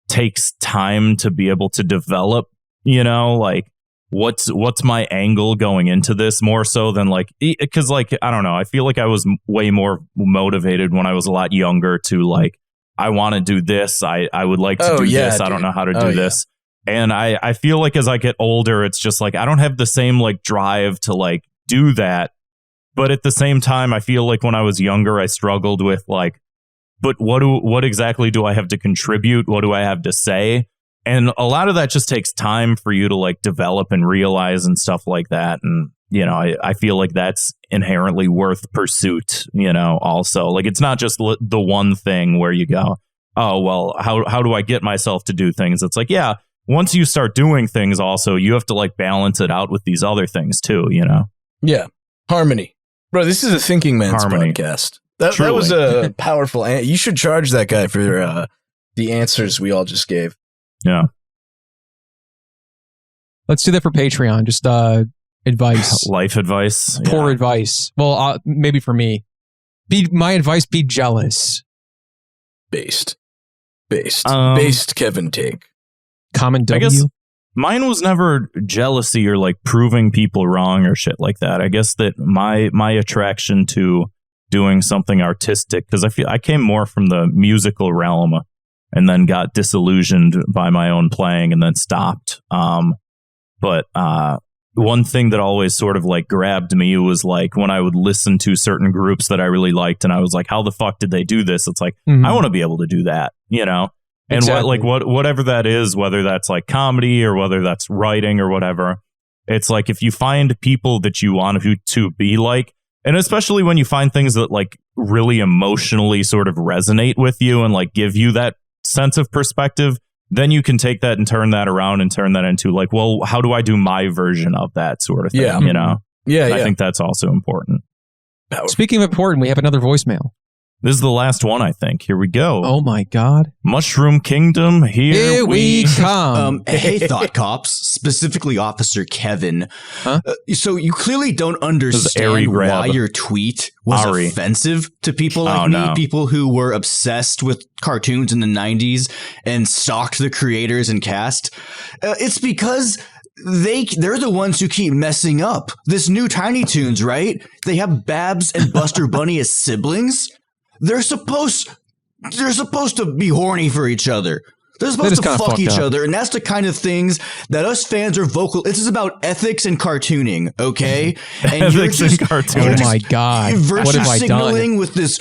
Speaker 2: takes time to be able to develop, you know, like what's my angle going into this, more so than like, because like, I don't know, I feel like I was way more motivated when I was a lot younger to like, I want to do this. I would like to do this. Dude. I don't know how to do this. And I feel like as I get older, it's just like, I don't have the same like drive to like do that. But at the same time, I feel like when I was younger, I struggled with like, but what exactly do I have to contribute? What do I have to say? And a lot of that just takes time for you to like develop and realize and stuff like that. And, you know, I feel like that's inherently worth pursuit, you know, also. Like, it's not just the one thing where you go, oh, well, how do I get myself to do things? It's like, yeah, once you start doing things also, you have to like balance it out with these other things too, you know?
Speaker 3: Yeah. Harmony. Bro, this is a thinking man's podcast. That was a powerful you should charge that guy for the answers we all just gave.
Speaker 2: Yeah.
Speaker 1: Let's do that for Patreon. Just advice.
Speaker 2: Life advice.
Speaker 1: Poor advice. Well, maybe for me. My advice, be jealous.
Speaker 3: Based. Based Kevin take.
Speaker 1: Common W.
Speaker 2: I guess mine was never jealousy or like proving people wrong or shit like that. I guess that my attraction to doing something artistic, because I came more from the musical realm and then got disillusioned by my own playing and then stopped. But one thing that always sort of like grabbed me was like when I would listen to certain groups that I really liked and I was like, how the fuck did they do this? It's like, I want to be able to do that, you know? And
Speaker 1: Exactly.
Speaker 2: whatever that is, whether that's like comedy or whether that's writing or whatever, it's like if you find people that you want to be like, and especially when you find things that like really emotionally sort of resonate with you and like give you that sense of perspective, then you can take that and turn that around and turn that into like, well, how do I do my version of that sort of thing?
Speaker 3: Yeah.
Speaker 2: You know?
Speaker 3: Yeah,
Speaker 2: I think that's also important.
Speaker 1: Speaking of important, we have another voicemail.
Speaker 2: This is the last one, I think. Here we go.
Speaker 1: Oh my God.
Speaker 2: Mushroom Kingdom, here we
Speaker 1: come.
Speaker 10: Hey, Thought Cops, specifically Officer Kevin. So you clearly don't understand why your tweet was offensive to people like me, people who were obsessed with cartoons in the 90s and stalked the creators and cast. It's because they're the ones who keep messing up. This new Tiny Toons, right? They have Babs and Buster Bunny as siblings. They're supposed to be horny for each other. They're supposed to fuck each other, and that's the kind of things that us fans are vocal. This is about ethics and cartooning, okay? And
Speaker 2: ethics and cartooning.
Speaker 1: Oh my God!
Speaker 10: What have I signaling
Speaker 1: done?
Speaker 10: with this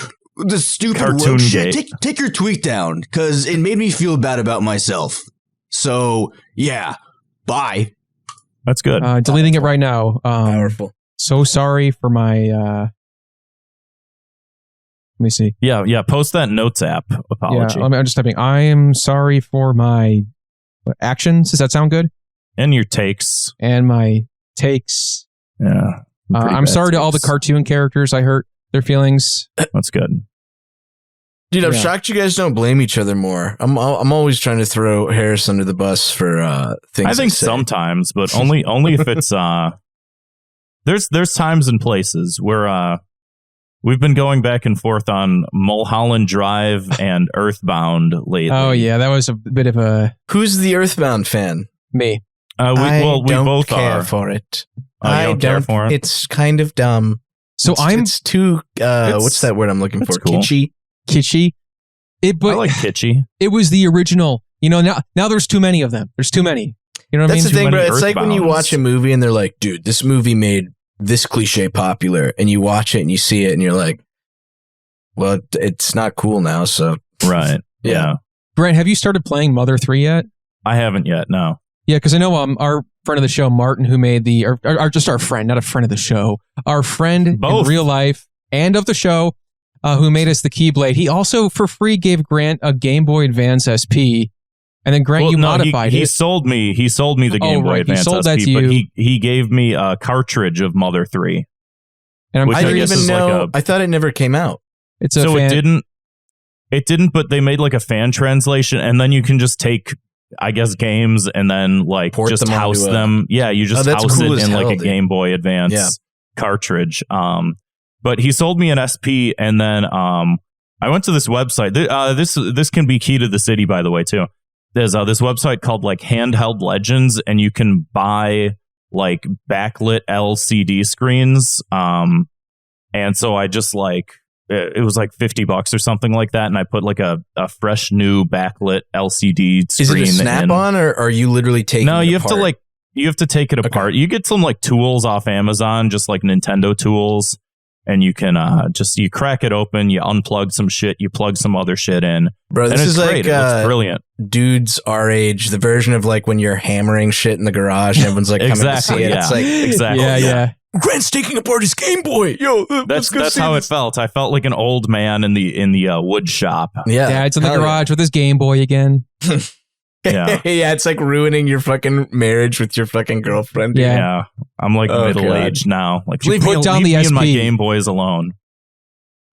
Speaker 10: stupid
Speaker 2: Cartoon
Speaker 10: woke shit.
Speaker 2: gate.
Speaker 10: Take your tweet down because it made me feel bad about myself. So yeah, bye.
Speaker 2: That's good.
Speaker 1: Deleting it right now.
Speaker 3: Powerful.
Speaker 1: So sorry for my. Let me see.
Speaker 2: Yeah. Post that notes app apology.
Speaker 1: Yeah, I'm just typing. I am sorry for my actions. Does that sound good?
Speaker 2: And your takes.
Speaker 1: And my takes.
Speaker 2: Yeah.
Speaker 1: I'm sorry to all the cartoon characters. I hurt their feelings.
Speaker 2: That's good.
Speaker 3: Dude, I'm shocked you guys don't blame each other more. I'm always trying to throw Harris under the bus for things.
Speaker 2: I think sometimes, but only if it's there's times and places where we've been going back and forth on Mulholland Drive and Earthbound lately.
Speaker 1: Oh yeah, that was a bit of a.
Speaker 3: Who's the Earthbound fan?
Speaker 1: Me.
Speaker 2: We both
Speaker 3: care
Speaker 2: are.
Speaker 3: for it.
Speaker 2: I don't care for it.
Speaker 3: It's kind of dumb.
Speaker 1: So
Speaker 3: it's too. What's that word I'm looking for?
Speaker 2: Cool.
Speaker 3: Kitschy.
Speaker 1: But
Speaker 2: I like kitschy.
Speaker 1: It was the original. You know, now there's too many of them. There's too many. You know what I mean?
Speaker 3: That's the thing,
Speaker 2: many
Speaker 3: bro. It's like when you
Speaker 2: Earthbounds.
Speaker 3: watch a movie and they're like, dude, this movie made this cliche popular, and you watch it and you see it and you're like, well, it's not cool now. So
Speaker 2: Right. Yeah.
Speaker 1: Brent, have you started playing Mother 3 yet?
Speaker 2: I haven't yet. No.
Speaker 1: Yeah, because I know our friend of the show, Martin, who made just our friend, not a friend of the show, our friend
Speaker 2: Both.
Speaker 1: in real life and of the show, who made us the Keyblade. He also, for free, gave Grant a Game Boy Advance SP, and then Grant, modified
Speaker 2: he
Speaker 1: it.
Speaker 2: sold me the Game Boy
Speaker 1: right.
Speaker 2: Advance
Speaker 1: He sold that
Speaker 2: SP,
Speaker 1: to
Speaker 2: but
Speaker 1: you.
Speaker 2: he gave me a cartridge of Mother 3.
Speaker 1: And
Speaker 2: which
Speaker 3: I didn't
Speaker 2: guess
Speaker 3: even
Speaker 2: is
Speaker 3: know.
Speaker 2: like
Speaker 3: I thought it never came out.
Speaker 1: It's a
Speaker 2: so
Speaker 1: fan,
Speaker 2: it didn't, but they made like a fan translation, and then you can just take, I guess, games and then like
Speaker 3: Port
Speaker 2: just
Speaker 3: them
Speaker 2: house
Speaker 3: onto
Speaker 2: them. Yeah, you just
Speaker 3: that's
Speaker 2: house
Speaker 3: cool
Speaker 2: it
Speaker 3: as
Speaker 2: in
Speaker 3: hell,
Speaker 2: like a
Speaker 3: dude.
Speaker 2: Game Boy Advance
Speaker 3: Yeah.
Speaker 2: cartridge. But he sold me an SP, and then I went to this website. This can be key to the city, by the way, too. There's this website called like Handheld Legends, and you can buy like backlit LCD screens. And so I just like, it was like $50 or something like that. And I put like a fresh new backlit LCD screen.
Speaker 3: Is it a snap-on, or are you literally taking?
Speaker 2: No,
Speaker 3: it
Speaker 2: you have to
Speaker 3: apart?
Speaker 2: like, you have to take it apart. You get some like tools off Amazon, just like Nintendo tools. And you can you crack it open, you unplug some shit, you plug some other shit in.
Speaker 3: Bro,
Speaker 2: and
Speaker 3: this
Speaker 2: it's
Speaker 3: is
Speaker 2: great.
Speaker 3: like
Speaker 2: It looks brilliant.
Speaker 3: Dudes our age, the version of like when you're hammering shit in the garage and everyone's like coming to see it.
Speaker 2: Yeah.
Speaker 3: It's like
Speaker 2: Exactly.
Speaker 1: Yeah.
Speaker 3: Grant's taking apart his Game Boy. Yo,
Speaker 2: That's how it felt. I felt like an old man in the wood shop.
Speaker 3: Yeah,
Speaker 1: Dad's in the
Speaker 3: hell
Speaker 1: garage with his Game Boy again.
Speaker 2: Yeah.
Speaker 3: yeah, it's like ruining your fucking marriage with your fucking girlfriend. dude.
Speaker 1: Yeah.
Speaker 2: I'm like
Speaker 3: Oh,
Speaker 2: middle
Speaker 3: God.
Speaker 2: aged now. Like
Speaker 1: Leave me down the
Speaker 2: me and my
Speaker 1: SP.
Speaker 2: Game Boys alone.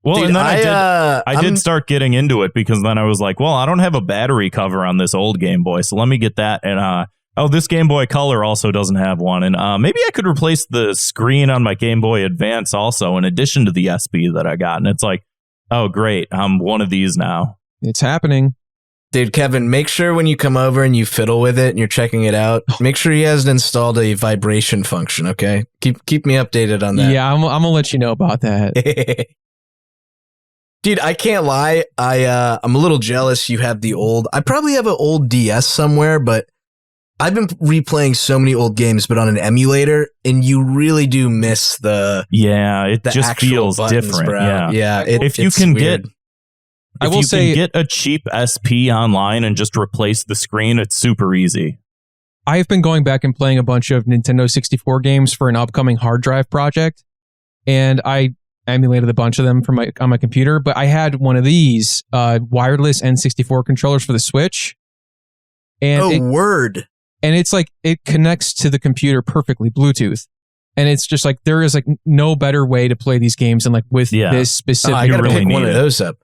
Speaker 2: Well,
Speaker 3: Dude,
Speaker 2: and then I
Speaker 3: I'm-
Speaker 2: did start getting into it because then I was like, well, I don't have a battery cover on this old Game Boy, so let me get that. And this Game Boy Color also doesn't have one, and maybe I could replace the screen on my Game Boy Advance also, in addition to the SP that I got. And it's like, oh great, I'm one of these now.
Speaker 1: It's happening.
Speaker 3: Dude, Kevin, make sure when you come over and you fiddle with it and you're checking it out, make sure he hasn't installed a vibration function, okay? Keep me updated on that.
Speaker 1: Yeah, I'm gonna let you know about that.
Speaker 3: Dude, I can't lie. I'm a little jealous you have the old... I probably have an old DS somewhere, but I've been replaying so many old games, but on an emulator, and you really do miss the...
Speaker 2: Yeah, it just feels
Speaker 3: buttons,
Speaker 2: different.
Speaker 3: Bro.
Speaker 2: Yeah.
Speaker 3: If
Speaker 2: you can
Speaker 3: weird.
Speaker 2: get a cheap SP online and just replace the screen, it's super easy.
Speaker 1: I've been going back and playing a bunch of Nintendo 64 games for an upcoming hard drive project, and I emulated a bunch of them on my computer, but I had one of these wireless N64 controllers for the Switch. And
Speaker 3: word.
Speaker 1: And it's like, it connects to the computer perfectly, Bluetooth. And it's just like, there is like no better way to play these games than like with this specific.
Speaker 3: I gotta pick one of those up.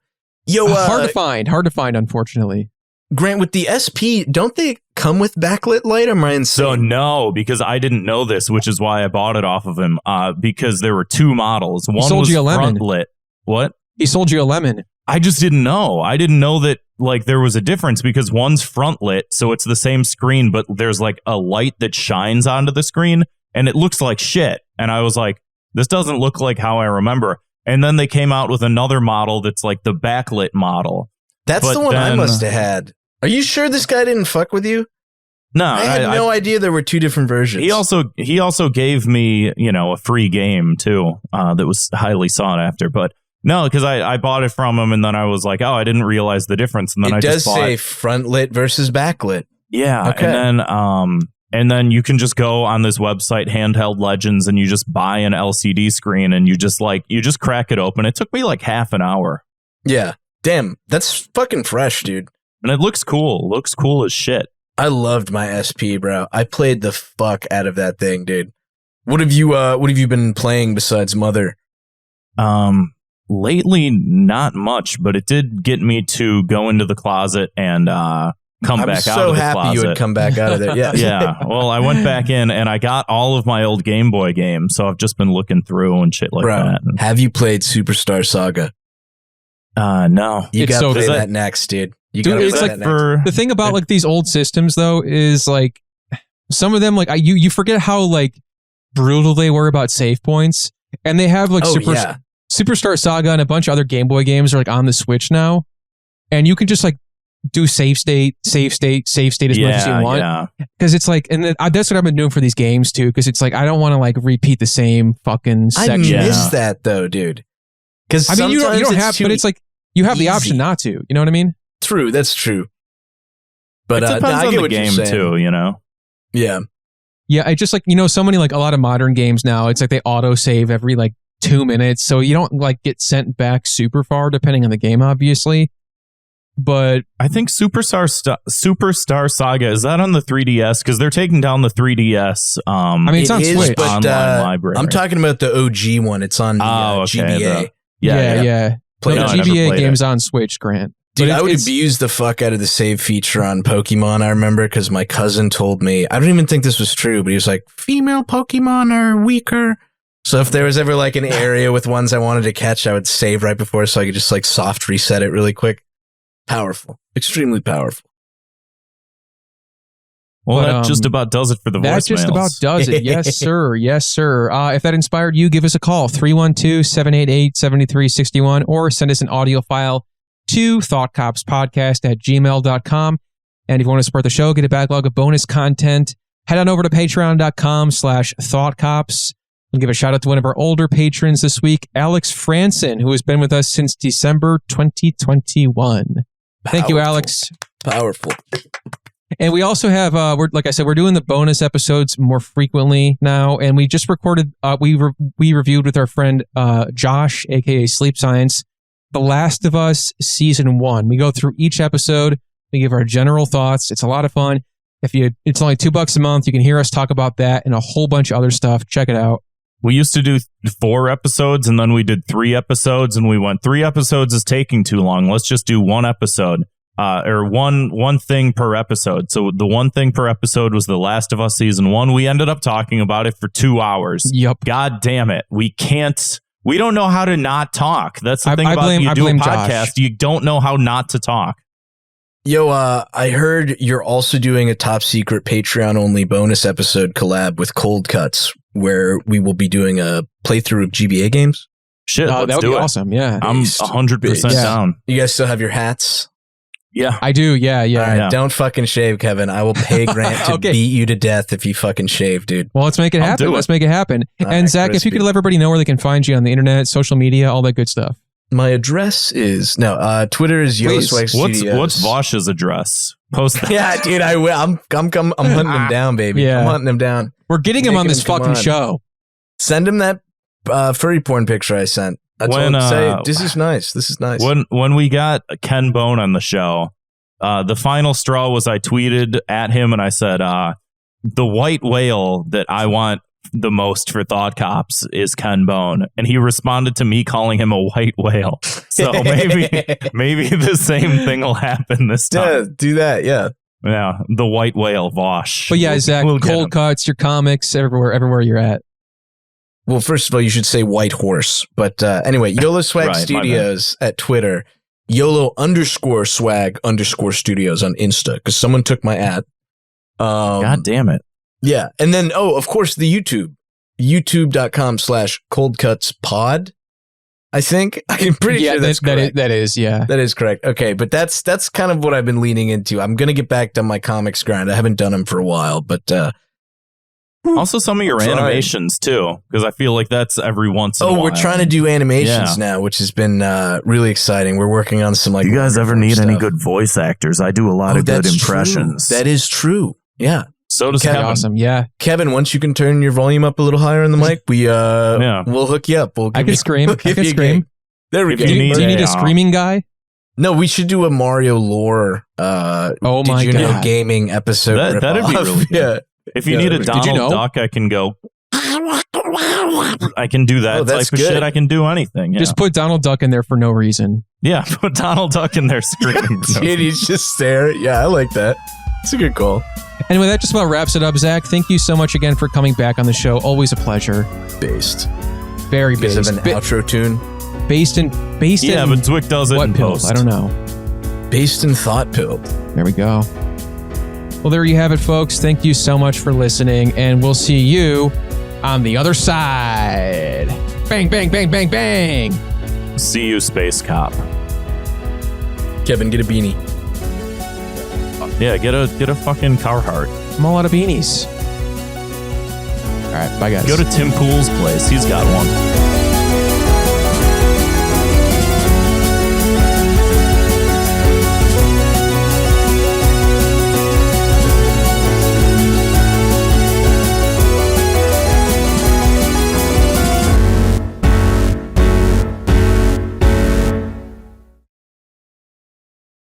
Speaker 3: Yo,
Speaker 1: hard to find, unfortunately.
Speaker 3: Grant, with the SP, don't they come with backlit light? Am I insane?
Speaker 2: So no, because I didn't know this, which is why I bought it off of him. Because there were two models. One was front lit. What?
Speaker 1: He sold you a lemon.
Speaker 2: I just didn't know. I didn't know that like there was a difference because one's front lit, so it's the same screen, but there's like a light that shines onto the screen, and it looks like shit. And I was like, this doesn't look like how I remember. And then they came out with another model that's like the backlit model.
Speaker 3: That's the one I must have had. Are you sure this guy didn't fuck with you?
Speaker 2: No,
Speaker 3: I had no idea there were two different versions.
Speaker 2: He also gave me, a free game too, that was highly sought after. But no, because I bought it from him, and then I was like, oh, I didn't realize the difference. And then
Speaker 3: it
Speaker 2: I
Speaker 3: does
Speaker 2: just bought
Speaker 3: say front lit versus backlit.
Speaker 2: Yeah,
Speaker 3: okay.
Speaker 2: And then you can just go on this website, Handheld Legends, and you just buy an LCD screen, and you just crack it open. It took me like half an hour.
Speaker 3: Yeah, damn, that's fucking fresh, dude.
Speaker 2: And it looks cool. Looks cool as shit.
Speaker 3: I loved my SP, bro. I played the fuck out of that thing, dude. What have you been playing besides Mother?
Speaker 2: Lately, not much, but it did get me to go into the closet and come back out of the closet. I'm so happy
Speaker 3: you would come back out of there. Yeah.
Speaker 2: Yeah. Well, I went back in and I got all of my old Game Boy games, so I've just been looking through and shit like that.
Speaker 3: Have you played Superstar Saga?
Speaker 2: No.
Speaker 3: You gotta play that next, dude.
Speaker 1: It's like the thing about like these old systems though is like some of them like you forget how like brutal they were about save points, and they have like Superstar Saga and a bunch of other Game Boy games are like on the Switch now, and you can just like do save state as much as you want, because it's like, and that's what I've been doing for these games too, because it's like I don't want to like repeat the same fucking section.
Speaker 3: I miss that though, dude. Because
Speaker 1: I mean, you don't have, but it's like you have the option not to. You know what I mean?
Speaker 3: True, that's true. But
Speaker 2: it depends on the game too,
Speaker 3: Yeah.
Speaker 1: Yeah, I just like, so many like a lot of modern games now, it's like they auto save every like 2 minutes, so you don't like get sent back super far depending on the game, obviously. But
Speaker 2: I think Superstar Saga, is that on the 3DS? Because they're taking down the 3DS.
Speaker 1: I mean, it's on Switch.
Speaker 2: Online library.
Speaker 3: I'm talking about the OG one. It's on the GBA.
Speaker 1: Yeah. The GBA game's on Switch, Grant.
Speaker 3: Dude, I would abuse the fuck out of the save feature on Pokemon, I remember, because my cousin told me, I don't even think this was true, but he was like, female Pokemon are weaker. So if there was ever like an area with ones I wanted to catch, I would save right before so I could just like soft reset it really quick. Powerful. Extremely powerful.
Speaker 2: Well, that just about does it for the voicemails.
Speaker 1: That just about does it. Yes, sir. Yes, sir. If that inspired you, give us a call, 312-788-7361, or send us an audio file to thoughtcopspodcast@gmail.com. And if you want to support the show, get a backlog of bonus content, head on over to patreon.com/thoughtcops and give a shout out to one of our older patrons this week, Alex Franson, who has been with us since December 2021. Thank you, Alex.
Speaker 3: Powerful.
Speaker 1: And we also have, like I said, we're doing the bonus episodes more frequently now. And we just recorded, we reviewed with our friend Josh, AKA Sleep Science, The Last of Us Season 1. We go through each episode. We give our general thoughts. It's a lot of fun. It's only $2 a month. You can hear us talk about that and a whole bunch of other stuff. Check it out.
Speaker 2: We used to do 4 episodes, and then we did 3 episodes, and we went, 3 episodes is taking too long. Let's just do 1 episode, or one thing per episode. So the one thing per episode was The Last of Us Season 1. We ended up talking about it for 2 hours.
Speaker 1: Yep.
Speaker 2: God damn it. We don't know how to not talk. That's the thing about you do a podcast. You don't know how not to talk.
Speaker 3: Yo, I heard you're also doing a top secret Patreon only bonus episode collab with Cold Cuts, where we will be doing a playthrough of GBA games.
Speaker 2: Shit,
Speaker 1: that would be awesome. Yeah,
Speaker 2: I'm 100% down.
Speaker 3: You guys still have your hats?
Speaker 2: Yeah,
Speaker 1: I do. Yeah.
Speaker 3: All right, don't fucking shave, Kevin. I will pay Grant to beat you to death if you fucking shave, dude.
Speaker 1: Well, let's make it happen. Let's make it happen. And Zach, if you could let everybody know where they can find you on the internet, social media, all that good stuff.
Speaker 3: My address is Twitter is Yolo Swag Studios.
Speaker 2: What's Vosh's address? Post that.
Speaker 3: Yeah, dude, I will. I'm hunting him down, baby.
Speaker 1: Yeah.
Speaker 3: I'm hunting him down.
Speaker 1: We're getting him on this fucking show.
Speaker 3: Send him that furry porn picture I sent. I told him, say, this is nice. This is nice.
Speaker 2: When we got Ken Bone on the show, the final straw was I tweeted at him and I said, the white whale that I want the most for Thought Cops is Ken Bone, and he responded to me calling him a white whale. So maybe the same thing will happen this time.
Speaker 3: Yeah, do that. Yeah,
Speaker 2: the white whale Vosh.
Speaker 1: But yeah, Zach, Cold Cuts, your comics, everywhere you're at.
Speaker 3: Well, first of all, you should say white horse. But anyway, Yolo Swag Studios at Twitter, YOLO_swag_studios on Insta, because someone took my ad.
Speaker 2: God damn it.
Speaker 3: Yeah. And then, of course, the youtube.com/coldcutspod. I think I'm pretty sure that's correct.
Speaker 1: That is
Speaker 3: correct. Okay. But that's kind of what I've been leaning into. I'm going to get back to my comics grind. I haven't done them for a while, but,
Speaker 2: also some of your animations too, because I feel like that's every once in a while.
Speaker 3: We're trying to do animations now, which has been really exciting. We're working on some
Speaker 2: you guys ever need any good voice actors? I do a lot of good impressions.
Speaker 3: That is true. Yeah.
Speaker 2: So does Kevin.
Speaker 1: Awesome. Yeah.
Speaker 3: Kevin, once you can turn your volume up a little higher on the mic, we'll hook you up.
Speaker 1: I can scream.
Speaker 3: There we go.
Speaker 1: Do you need a screaming guy?
Speaker 3: No, we should do a Mario lore gaming episode.
Speaker 2: That'd be really good. If you need a Donald Duck, I can go. I can do that type of shit. I can do anything. Yeah.
Speaker 1: Just put Donald Duck in there for no reason.
Speaker 2: Yeah, put Donald Duck in there screaming.
Speaker 3: Dude, he's just staring. Yeah, I like that. It's a good call.
Speaker 1: Anyway, that just about wraps it up. Zach, thank you so much again for coming back on the show. Always a pleasure.
Speaker 3: Based.
Speaker 1: Very based.
Speaker 3: Because of an outro tune.
Speaker 1: Based in.
Speaker 2: Yeah, but Zwick does it in post.
Speaker 1: I don't know.
Speaker 3: Based in thought pilled.
Speaker 1: There we go. Well, there you have it, folks. Thank you so much for listening, and we'll see you on the other side. Bang, bang, bang, bang, bang.
Speaker 2: See you, Space Cop.
Speaker 3: Kevin, get a beanie.
Speaker 2: Yeah, get a fucking Carhartt.
Speaker 1: I'm all out of beanies. All right, bye, guys.
Speaker 2: Go to Tim Pool's place. He's got one.